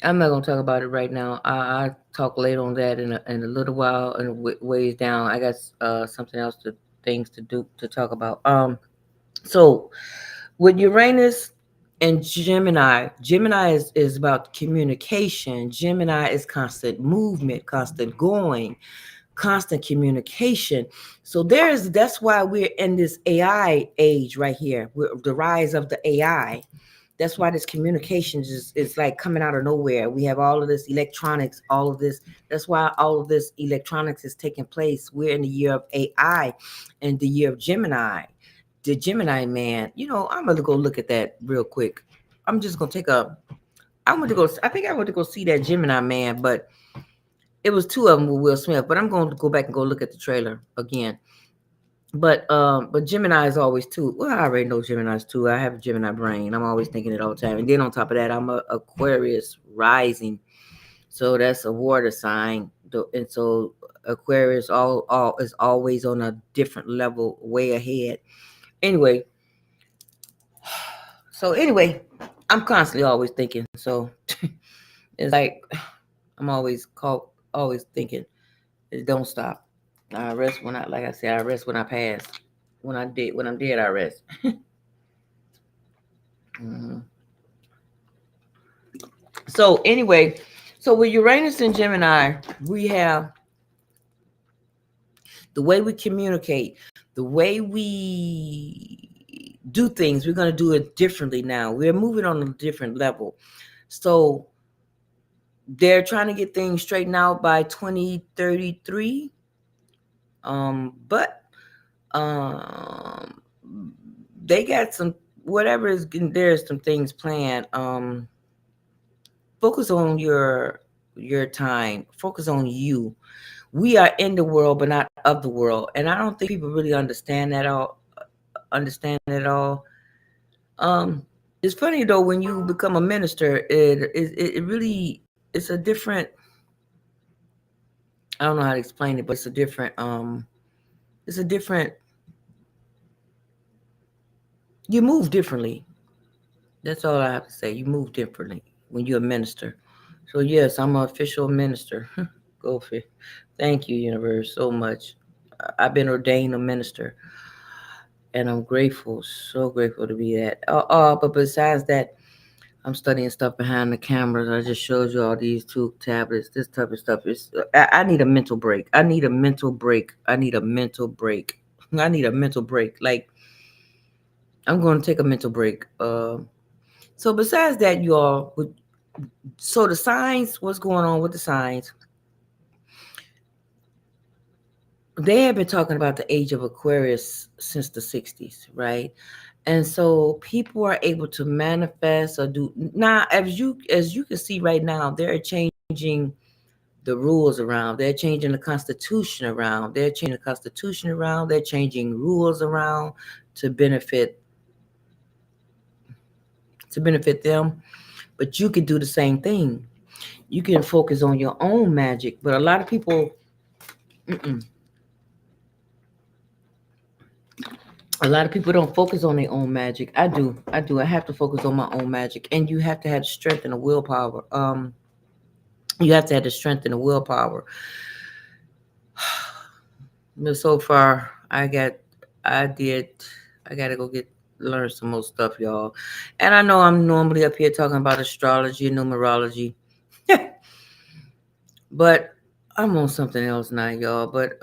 not gonna talk about it right now. I talk later on that in a little while and ways down. I got something else things to do to talk about. So with Uranus and Gemini, Gemini is about communication. Gemini is constant movement, constant going, constant communication. So that's why we're in this AI age right here. The rise of the AI. That's why this communications is like coming out of nowhere. We have all of this electronics, all of this. That's why all of this electronics is taking place. We're in the year of AI and the year of Gemini. The Gemini man, I'm gonna go look at that real quick. I'm just gonna I think I went to go see that Gemini man, but it was two of them with Will Smith. But I'm going to go back and go look at the trailer again. But Gemini is always two. Well, I already know Gemini's two. I have a Gemini brain. I'm always thinking it all the time. And then on top of that, I'm a Aquarius rising. So that's a water sign. And so Aquarius all is always on a different level, way ahead. Anyway, anyway, I'm constantly always thinking. So it's like I'm always thinking. It don't stop. I rest when I, like I said, I rest when I pass. When I'm dead, I rest. Hmm. So anyway, so with Uranus and Gemini, we have the way we communicate, the way we do things. We're going to do it differently now. We're moving on a different level. So they're trying to get things straightened out by 2033. But um, they got some whatever is there's some things planned. Focus on your time. Focus on you. We are in the world, but not of the world, and I don't think people really understand that all. Understand it all. Um, it's funny though when you become a minister, it really it's a different. I don't know how to explain it, but it's a different. It's a different. You move differently. That's all I have to say. You move differently when you're a minister. So yes, I'm an official minister. Go for it. Thank you, universe, so much. I've been ordained a minister, and I'm grateful, so grateful to be that. But besides that, I'm studying stuff behind the cameras. I just showed you all these two tablets. This type of stuff is. I need a mental break. I need a mental break. I need a mental break. I need a mental break. Like I'm going to take a mental break. So besides that, you all. So the signs. What's going on with the signs? They have been talking about the age of Aquarius since the 60s, right? And so people are able to manifest or do now as you can see right now, they're changing the rules around. They're changing the constitution around. They're changing the constitution around. They're changing rules around to benefit them. But you can do the same thing. You can focus on your own magic. But a lot of people, mm-mm. A lot of people don't focus on their own magic. I do. I do. I have to focus on my own magic, and you have to have the strength and the willpower. You have to have the strength and the willpower. But so far, I did. I gotta go get learn some more stuff, y'all. And I know I'm normally up here talking about astrology and numerology, but I'm on something else now, y'all. But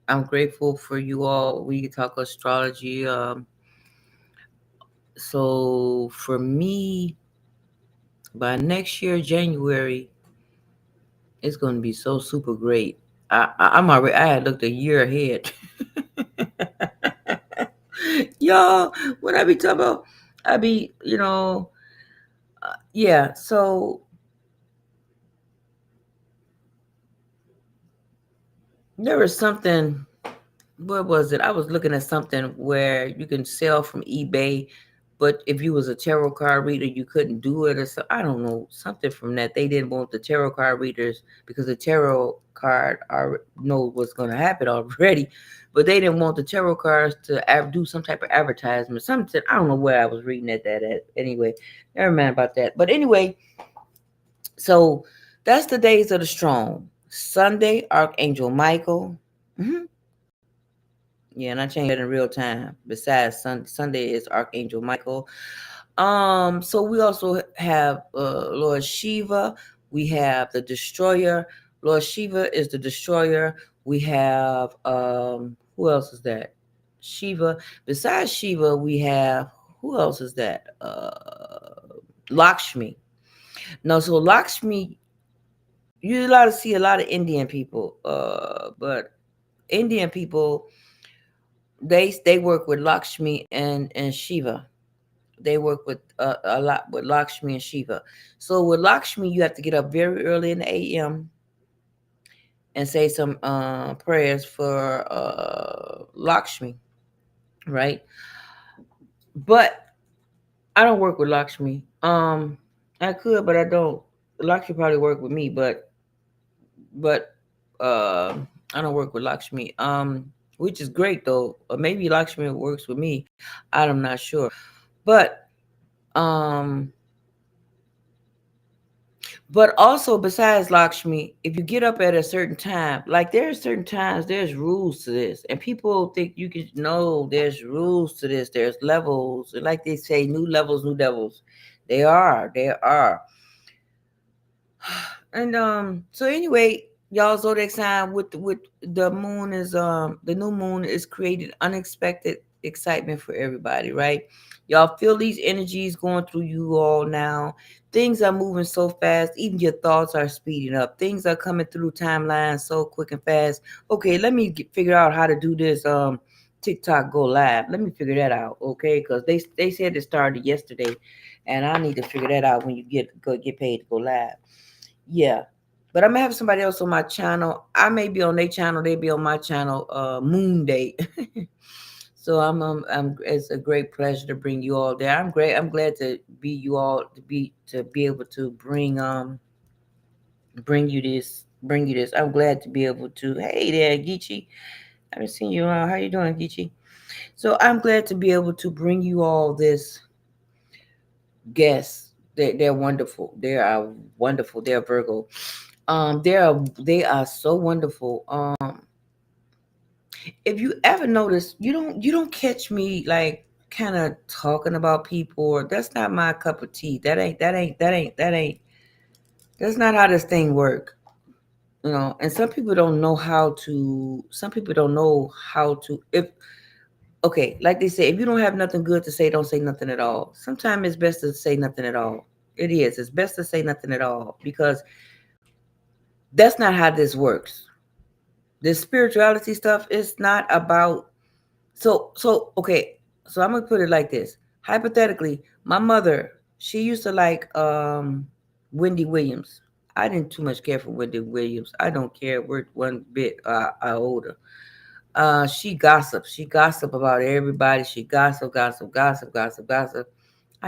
I'm grateful for you all. We talk astrology. So for me, by next year, January, it's going to be so super great. I'm already. I had looked a year ahead. Y'all, when I be talking about, I be, yeah. So there was something. What was it? I was looking at something where you can sell from eBay, but if you was a tarot card reader, you couldn't do it, or so. I don't know, something from that. They didn't want the tarot card readers because the tarot card know what's going to happen already, but they didn't want the tarot cards to do some type of advertisement. Something I don't know where I was reading that at. Anyway, never mind about that. But anyway, so that's the days of the strong. Sunday, Archangel Michael. Mhm. Yeah, and I changed that in real time. Besides Sunday is Archangel Michael. So we also have Lord Shiva. We have the Destroyer. Lord Shiva is the Destroyer. We have who else is that? Shiva. Besides Shiva, we have who else is that? Lakshmi. No, so Lakshmi, you allowed to see a lot of Indian people, but Indian people they work with Lakshmi and Shiva. They work with a lot with Lakshmi and Shiva. So with Lakshmi, you have to get up very early in the a.m. and say some prayers for Lakshmi, right? But I don't work with Lakshmi. I could, but I don't. Lakshmi probably work with me, but uh, I don't work with Lakshmi. Which is great though. Or maybe Lakshmi works with me. I'm not sure. But um, but also besides Lakshmi, if you get up at a certain time, like there are certain times, there's rules to this, and people think you can know there's rules to this. There's levels, and like they say, new levels, new devils. There are. And so anyway, y'all zodiac sign with the moon is the new moon is created unexpected excitement for everybody, right? Y'all feel these energies going through you all now. Things are moving so fast, even your thoughts are speeding up. Things are coming through timelines so quick and fast. Okay, let me figure out how to do this TikTok go live. Let me figure that out, okay? Because they said it started yesterday, and I need to figure that out when you get paid to go live. Yeah. But I'm gonna have somebody else on my channel. I may be on their channel, they be on my channel, Moon Day. So I'm it's a great pleasure to bring you all there. I'm glad to be you all to be able to bring you this. I'm glad to be able to. Hey there, Geechee. I haven't seen you around. How you doing, Geechee? So I'm glad to be able to bring you all this guests. They're wonderful. They are wonderful. They're Virgo. They are so wonderful. If you ever notice, you don't catch me like kind of talking about people. Or that's not my cup of tea. That's not how this thing work. And some people don't know how to. Some people don't know how to. If okay, like they say, if you don't have nothing good to say, don't say nothing at all. Sometimes it's best to say nothing at all. It is. It's best to say nothing at all because that's not how this works. This spirituality stuff is not about okay. So I'm gonna put it like this. Hypothetically, my mother, she used to like Wendy Williams. I didn't too much care for Wendy Williams. I don't care. We're one bit older. She gossips. She gossip about everybody. She gossip. I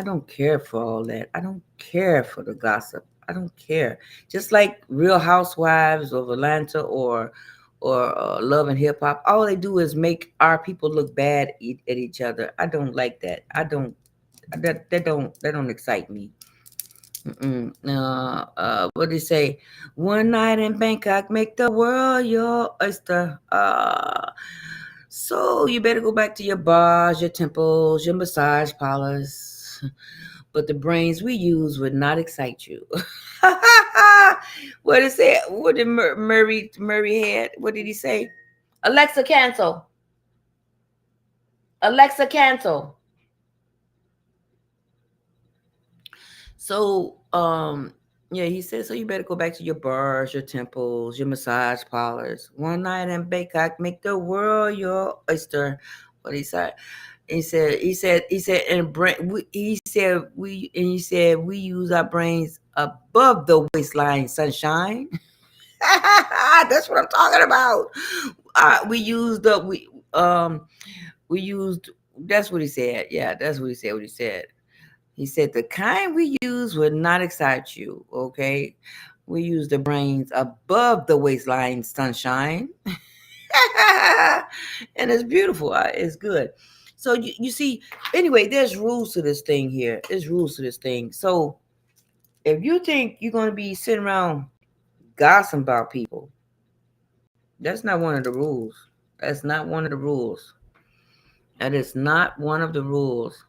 don't care for all that. I don't care for the gossip. I don't care. Just like Real Housewives of Atlanta or Love and Hip Hop, all they do is make our people look bad at each other. I don't like that. I don't. That don't excite me. What do you say? One night in Bangkok, make the world your oyster. So you better go back to your bars, your temples, your massage parlors. But the brains we use would not excite you. What is it? What did Murray had? What did he say? Alexa, cancel. Alexa, cancel. So, yeah, he said, so you better go back to your bars, your temples, your massage parlors. One night in Bangkok, make the world your oyster. What he said? And he said we use our brains above the waistline, sunshine. That's what I'm talking about. We used the we used. That's what he said. Yeah, that's what he said. What he said. He said the kind we use would not excite you. Okay, we use the brains above the waistline, sunshine. And it's beautiful. It's good. So you see, anyway, there's rules to this thing here. There's rules to this thing. So if you think you're going to be sitting around gossiping about people, that's not one of the rules. That's not one of the rules. That is not one of the rules.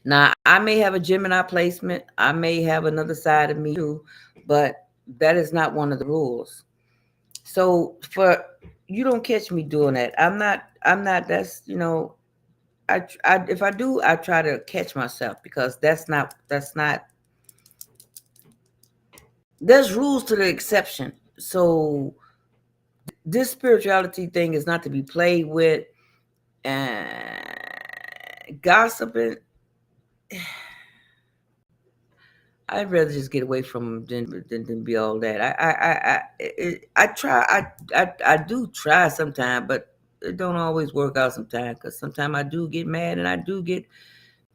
Now, I may have a Gemini placement. I may have another side of me too, but that is not one of the rules. So you don't catch me doing that. I'm not, that's, if I do, I try to catch myself because there's rules to the exception. So this spirituality thing is not to be played with. And gossiping, I'd rather just get away from them than be all that. I try. I do try sometimes, but it don't always work out sometimes because sometimes I do get mad and I do get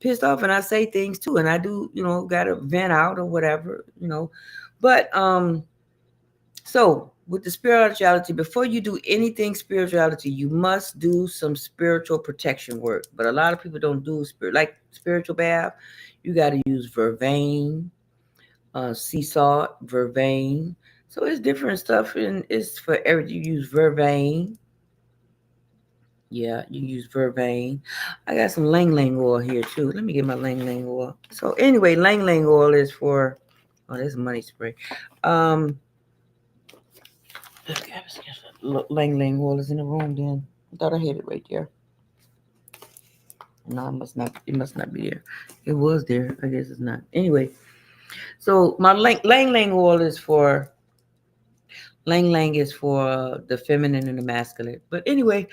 pissed off and I say things too, and I do, gotta vent out or whatever. But so with the spirituality, before you do anything spirituality, you must do some spiritual protection work. But a lot of people don't do like spiritual bath. You got to use vervain, sea salt, vervain. So it's different stuff, and it's for everything. You use vervain. Yeah, you use vervain. I got some lang lang oil here too. Let me get my lang lang oil. So anyway, lang lang oil is for. Oh, there's money spray. Um, lang lang oil is in the room. Then I thought I had it right there. No, it must not. It must not be there. It was there. I guess it's not. Anyway, so my lang lang oil is for. Lang lang is for the feminine and the masculine. But anyway,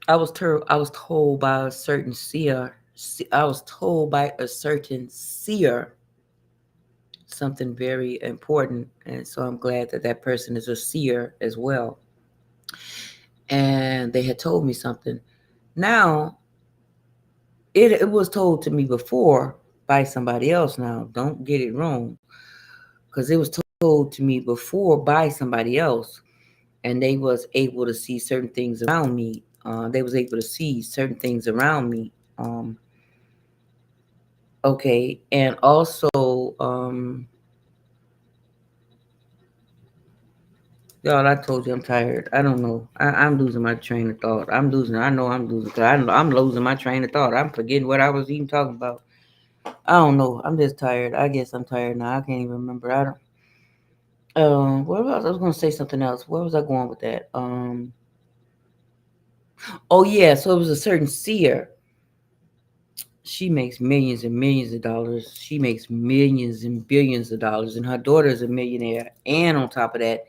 I was told by a certain seer. I was told by a certain seer something very important, and so I'm glad that that person is a seer as well. And they had told me something. Now, it was told to me before by somebody else. Now, don't get it wrong, because it was told to me before by somebody else, and they was able to see certain things around me. They was able to see certain things around me. Okay, and also, y'all, I told you I'm tired. I don't know. I'm losing my train of thought. I'm losing. I know I'm losing. Cause I'm losing my train of thought. I'm forgetting what I was even talking about. I don't know. I'm just tired. I guess I'm tired now. I can't even remember. I don't. What else? I was gonna say something else. Where was I going with that? Oh yeah. So it was a certain seer. She makes millions and millions of dollars. She makes millions and billions of dollars, and her daughter is a millionaire. And on top of that,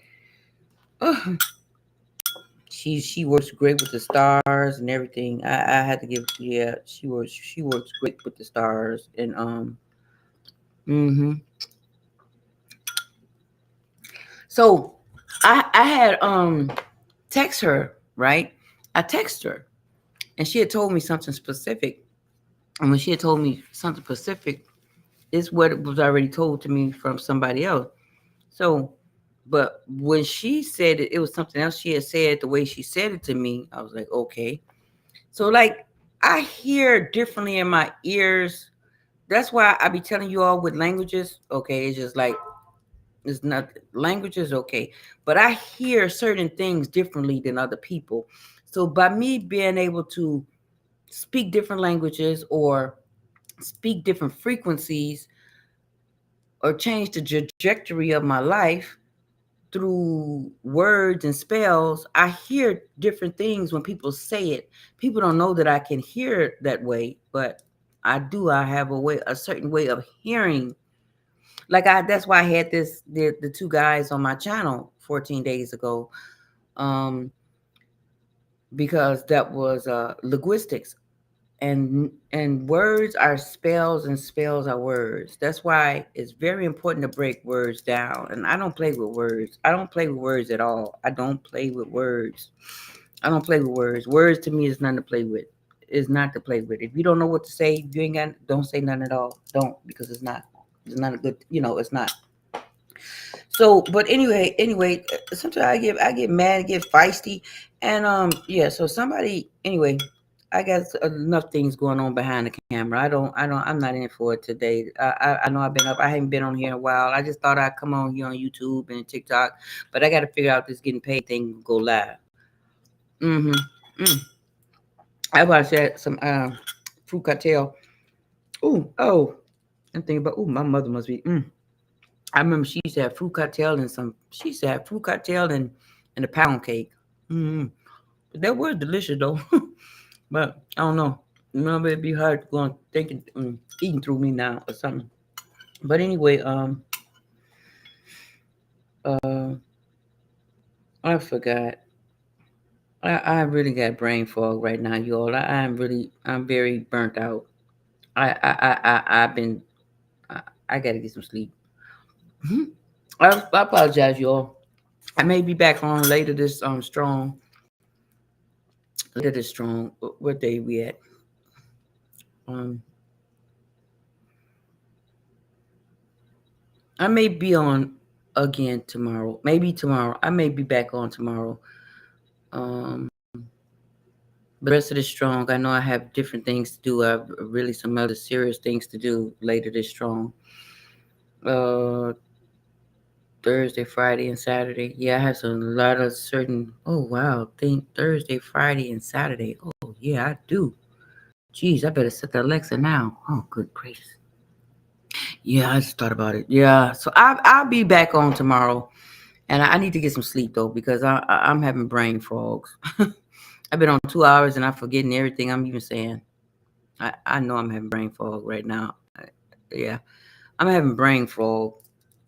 she works great with the stars and everything. I had to give, yeah, she works great with the stars and hmm so I had text her, right? I text her and she had told me something specific. And when she had told me something specific, it's what it was already told to me from somebody else. So but when she said it, it was something else she had said. The way she said it to me, I was like, okay. So like I hear differently in my ears. That's why I be telling you all with languages, okay, it's just like it's not languages, okay. But I hear certain things differently than other people. So by me being able to speak different languages or speak different frequencies or change the trajectory of my life through words and spells, I hear different things when people say it. People don't know that I can hear it that way, but I do. I have a certain way of hearing. Like that's why I had the two guys on my channel 14 days ago, um, because that was linguistics. And words are spells and spells are words. That's why it's very important to break words down. And I don't play with words. I don't play with words at all. I don't play with words. I don't play with words. Words to me is nothing to play with. It's not to play with. If you don't know what to say, you ain't got, don't say nothing at all. Don't, because it's not. It's not a good. It's not. So, but anyway, sometimes I get mad, I get feisty, and yeah. So somebody, anyway, I got enough things going on behind the camera. I'm not in for it today. I know I've been up. I haven't been on here in a while. I just thought I'd come on here on YouTube and TikTok, but I got to figure out this getting paid thing. Go live. Mm-hmm. Mm. I watched that some fruit cocktail. Ooh, oh, I'm thinking about. Ooh, my mother must be. I remember she used to have fruit cocktail and some. She used to have fruit cocktail and a pound cake. Mm-hmm. But that was delicious though. But I don't know. Remember, it'd be hard going thinking, eating through me now or something. But anyway, uh, I forgot. I really got brain fog right now, y'all. I'm very burnt out. I've been. I gotta get some sleep. Mhm. I apologize, y'all. I may be back on later this strong. Later this strong. What day we at? Um, I may be on again tomorrow. Maybe tomorrow. I may be back on tomorrow. Um, but the rest of this strong. I know I have different things to do. I have really some other serious things to do later this strong. Uh, Thursday, Friday, and Saturday. Yeah, I have a lot of certain. Oh wow, think Thursday, Friday, and Saturday. Oh yeah, I do. Jeez, I better set the Alexa now. Oh good gracious. Yeah, I just thought about it. Yeah, so I'll be back on tomorrow, and I need to get some sleep though because I'm having brain fogs. I've been on 2 hours and I'm forgetting everything I'm even saying. I know I'm having brain fog right now. Yeah, I'm having brain fog.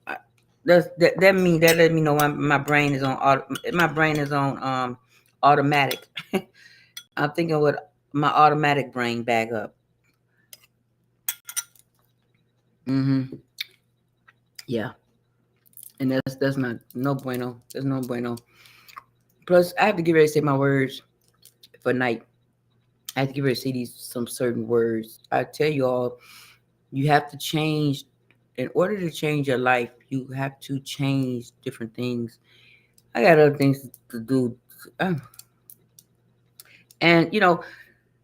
I- that let me know my brain is on my brain is on automatic. I'm thinking with my automatic brain back up. Mm-hmm. Yeah, and that's not no bueno. There's no bueno. Plus, I have to get ready to say my words for night. I have to get ready to say these some certain words. I tell you all, you have to change in order to change your life. You have to change different things. I got other things to do, uh, and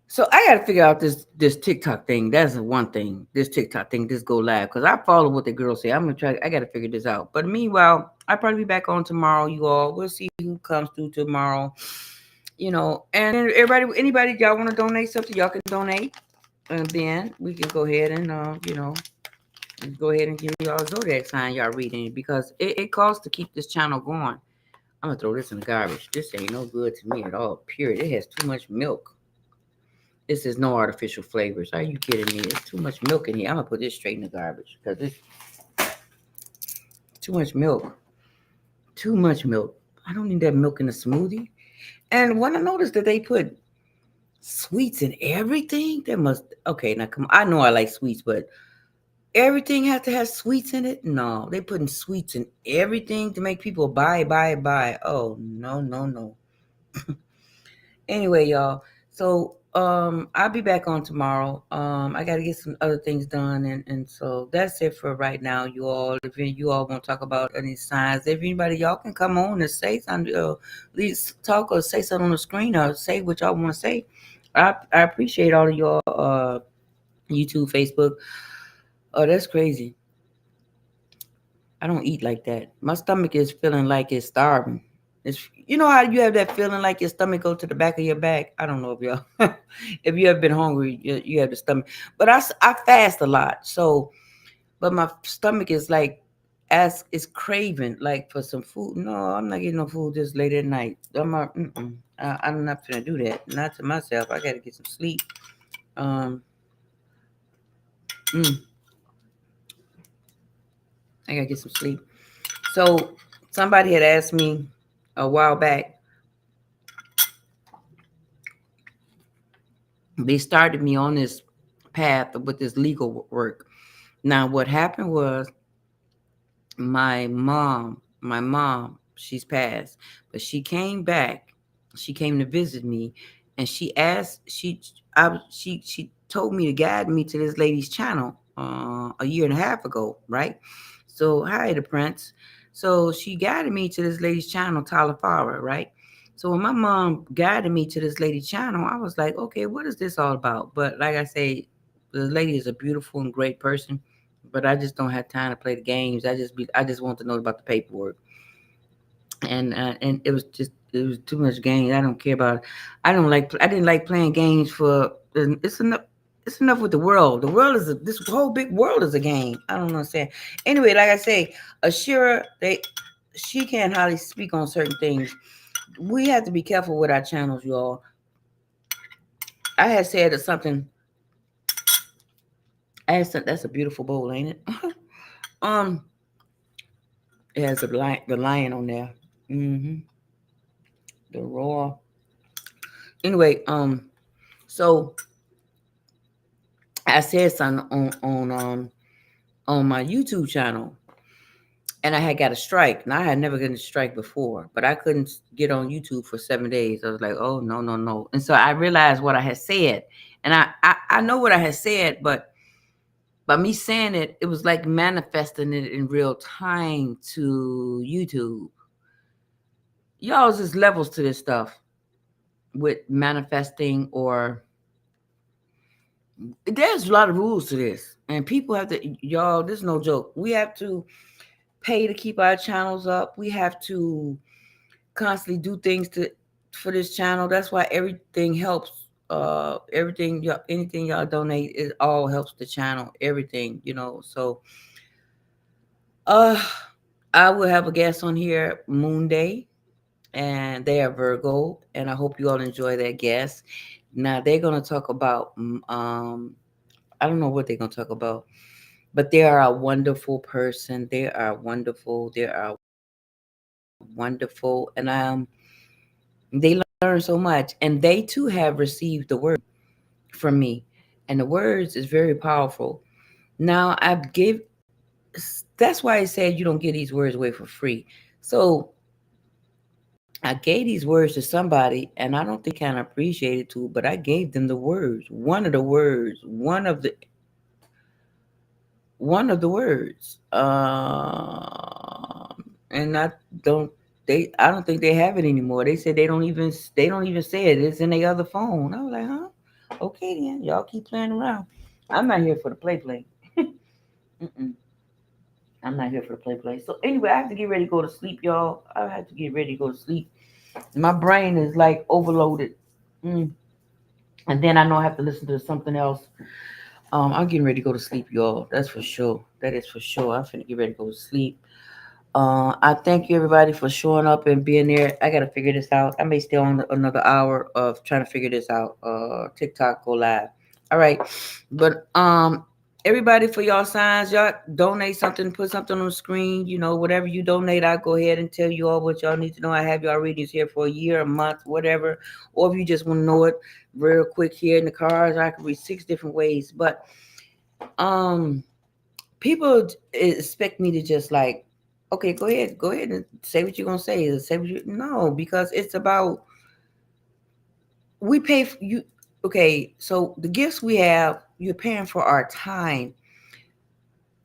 so I got to figure out this TikTok thing. That's one thing. This TikTok thing, this go live because I follow what the girls say. I'm gonna try. I got to figure this out. But meanwhile, I'll probably be back on tomorrow. You all, we'll see who comes through tomorrow. And everybody, anybody y'all want to donate something, y'all can donate, and then we can go ahead and go ahead and give y'all a Zodiac sign y'all reading because it costs to keep this channel going. I'm gonna throw this in the garbage. This ain't no good to me at all. Period. It has too much milk. This is no artificial flavors. Are you kidding me? There's too much milk in here. I'm gonna put this straight in the garbage because it's too much milk. Too much milk. I don't need that milk in a smoothie. And when I noticed that they put sweets in everything, that must okay. Now come on. I know I like sweets, but everything has to have sweets in it. No, they putting sweets in everything to make people buy. Oh no, no, no. Anyway, y'all. So I'll be back on tomorrow. I gotta get some other things done and so that's it for right now, you all. If you all want to talk about any signs, if anybody y'all can come on and say something, please talk or say something on the screen or say what y'all want to say. I appreciate all of y'all YouTube, Facebook. Oh, that's crazy. I don't eat like that. My stomach is feeling like it's starving. It's how you have that feeling like your stomach go to the back of your back. I don't know if y'all, if you have been hungry, you have the stomach. But I fast a lot, so but my stomach is like as it's craving like for some food. No, I'm not getting no food this late at night. I'm not gonna do that. Not to myself. I gotta get some sleep. Um, mm, I gotta get some sleep. So somebody had asked me a while back. They started me on this path with this legal work. Now, what happened was my mom, she's passed, but she came back. She came to visit me, and she asked, she told me to guide me to this lady's channel a year and a half ago, right? So, hi, the prince. So she guided me to this lady's channel, Tyler Farah, right? So when my mom guided me to this lady's channel, I was like, okay, what is this all about? But like I say, the lady is a beautiful and great person, but I just don't have time to play the games. I just want to know about the paperwork, and it was too much games. I don't care about it. I didn't like playing games for it's enough. It's enough with the world. The world is this whole big world is a game. I don't understand. Anyway, like I say, Ashira, she can't hardly speak on certain things. We have to be careful with our channels, y'all. I had said something. I had said that's a beautiful bowl, ain't it? um, it has the lion on there. Mm-hmm. The roar. Anyway, so I said something on my YouTube channel, and I had got a strike. Now I had never gotten a strike before, but I couldn't get on YouTube for 7 days. I was like, oh no, no, no. And so I realized what I had said. And I know what I had said, but by me saying it, it was like manifesting it in real time to YouTube. Y'all, there's levels to this stuff with manifesting, or there's a lot of rules to this. And people have to, y'all, this is no joke. We have to pay to keep our channels up. We have to constantly do things to for this channel. That's why everything helps. Everything y'all, anything y'all donate, it all helps the channel. Everything, So, uh, I will have a guest on here Moon Day, and they are Virgo, and I hope you all enjoy that guest. Now they're gonna talk about I don't know what they're gonna talk about, but they are a wonderful person. They are wonderful. They are wonderful, and they learn so much, and they too have received the word from me, and the words is very powerful. Now I give. That's why I said you don't get these words away for free. So I gave these words to somebody, and I don't think they kind of appreciated too, but I gave them the words. One of the words, one of the words. And don't I don't think they have it anymore. They said they don't even say it. It's in their other phone. I was like, huh? Okay then, y'all keep playing around. I'm not here for the play. Mm-mm. I'm not here for the play. So anyway, I have to get ready to go to sleep, y'all. I have to get ready to go to sleep. My brain is like overloaded. Mm. And then I know I have to listen to something else. I'm getting ready to go to sleep, y'all. That's for sure. That is for sure. I'm finna get ready to go to sleep. I thank you everybody for showing up and being there. I gotta figure this out. I may stay on another hour of trying to figure this out. TikTok go live. All right, but everybody for y'all signs, y'all donate something, put something on the screen. Whatever you donate, I'll go ahead and tell you all what y'all need to know. I have y'all readings here for a year, a month, whatever. Or if you just want to know it real quick here in the cards, I can read 6 different ways. But um people expect me to just like, okay, go ahead and say what you're gonna say. Say what you no, because it's about we pay for you. Okay, so the gifts we have, you're paying for our time.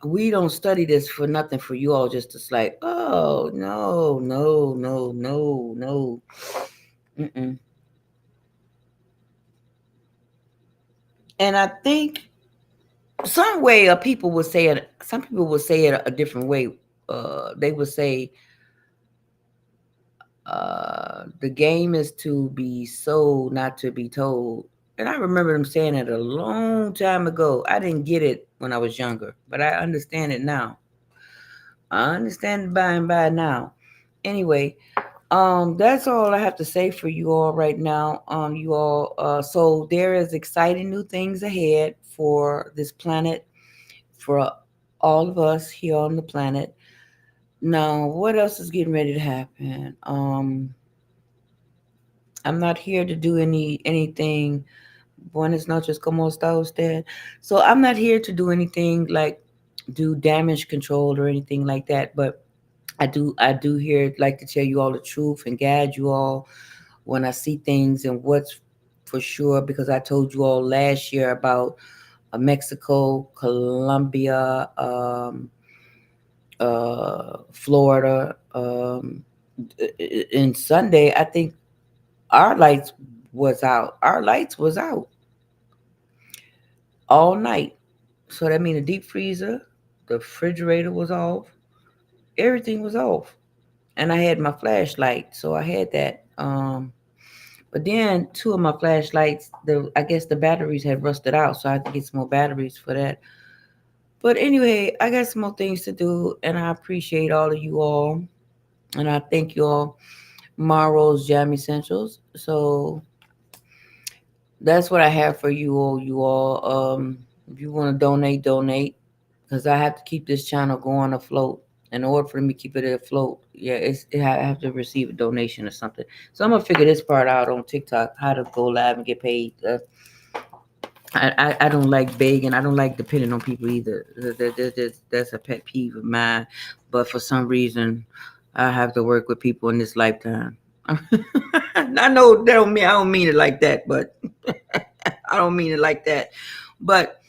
We don't study this for nothing for you all just to like, oh no, no, no, no, no. Mm-mm. And I think some way people would say it. Some people would say it a different way. They would say the game is to be sold, not to be told. And I remember them saying it a long time ago. I didn't get it when I was younger, but I understand it now. I understand it by and by now. Anyway, that's all I have to say for you all right now. You all, so there is exciting new things ahead for this planet, for all of us here on the planet. Now, what else is getting ready to happen? I'm not here to do anything. Buenas noches, como está usted? So I'm not here to do anything like do damage control or anything like that. But I do here like to tell you all the truth and guide you all when I see things and what's for sure, because I told you all last year about Mexico, Colombia, Florida. And Sunday, I think our lights was out. Our lights was out all night. So that means the deep freezer, the refrigerator was off, everything was off. And I had my flashlight, so I had that. But then 2 of my flashlights, I guess the batteries had rusted out, so I had to get some more batteries for that. But anyway, I got some more things to do, and I appreciate all of you all, and I thank you all. Marro's Jam Essentials. So that's what I have for you all. You all, if you want to donate, because I have to keep this channel going afloat. In order for me to keep it afloat, yeah, I have to receive a donation or something. So I'm gonna figure this part out on TikTok, how to go live and get paid. I don't like begging. I don't like depending on people either. That's a pet peeve of mine. But for some reason, I have to work with people in this lifetime. I know that don't mean I don't mean it like that, but I don't mean it like that. But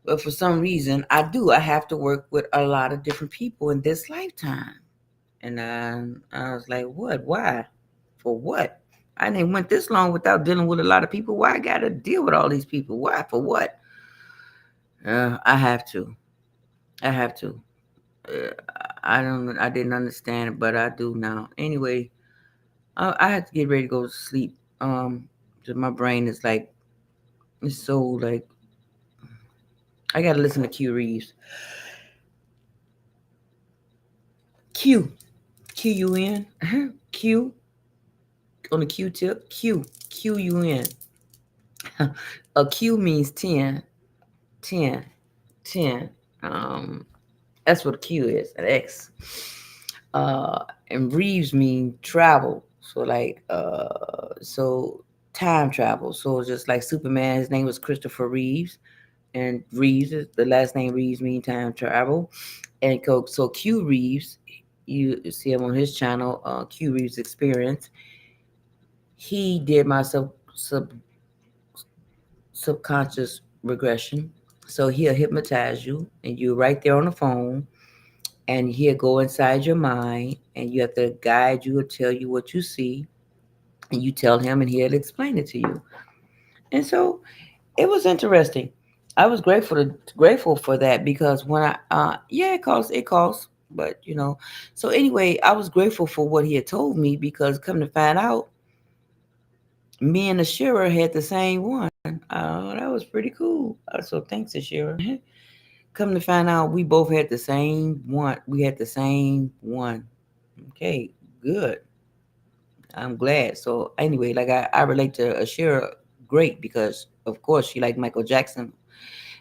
for some reason, I do. I have to work with a lot of different people in this lifetime. And I was like, what? Why? For what? I didn't went this long without dealing with a lot of people. Why I got to deal with all these people? Why? For what? I have to. I have to. Uh, I don't. I didn't understand it, but I do now. Anyway, I have to get ready to go to sleep. Just my brain is like it's so like I gotta listen to Q Reeves. Q Q U N Q on the Q tip. Q U N. A Q means 10, 10, 10. That's what a Q is. An X. And Reeves mean travel. So time travel. So just like Superman, his name was Christopher Reeves, and Reeves is the last name Reeves mean time travel. And so Q Reeves, you see him on his channel, Q Reeves Experience. He did my subconscious regression. So he'll hypnotize you, and you're right there on the phone, and he'll go inside your mind, and you have to guide you or tell you what you see, and you tell him, and he'll explain it to you. And so it was interesting. I was grateful for that because when yeah, it costs, but So anyway, I was grateful for what he had told me because come to find out, me and Ashira had the same one. That was pretty cool. So thanks, Ashira. Come to find out, we both had the same one. We had the same one. Okay, good. I'm glad. So anyway, like I relate to Ashira great because of course she liked Michael Jackson.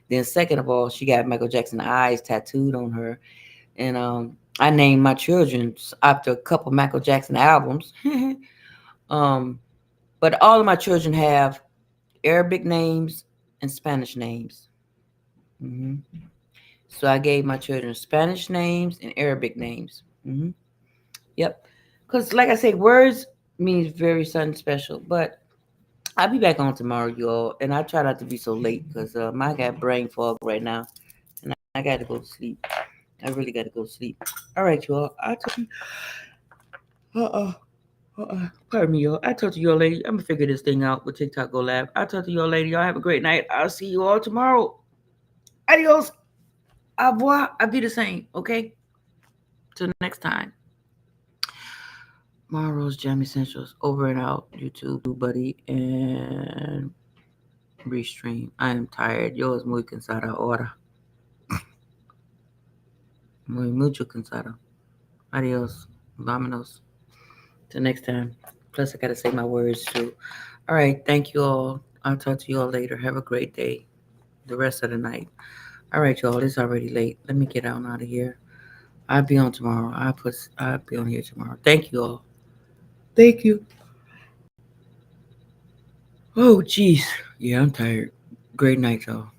Then second of all, she got Michael Jackson eyes tattooed on her. And I named my children after a couple Michael Jackson albums. um, but all of my children have Arabic names and Spanish names. hmm So I gave my children Spanish names and Arabic names. Yep. Because, like I say, words means very something special. But I'll be back on tomorrow, y'all. And I try not to be so late because I got brain fog right now. And I got to go to sleep. I really got to go to sleep. All right, y'all. I'll talk to you. Uh-uh. Pardon me, y'all. I talk to y'all later. I'm going to figure this thing out with TikTok Go Live. I'll talk to y'all later. Y'all have a great night. I'll see you all tomorrow. Adios. Au revoir. I'll be the same. Okay? Till next time. Tomorrow's Jam Essentials. Over and out. YouTube, buddy. And Restream. I am tired. Yo es muy cansada ahora. Muy mucho cansado. Adios. Vámonos. Till next time. Plus, I got to say my words too. All right. Thank you all. I'll talk to you all later. Have a great day. The rest of the night. All right, y'all. It's already late. Let me get out of here. I'll be on tomorrow. I'll be on here tomorrow. Thank you all. Thank you. Oh, jeez. Yeah, I'm tired. Great night, y'all.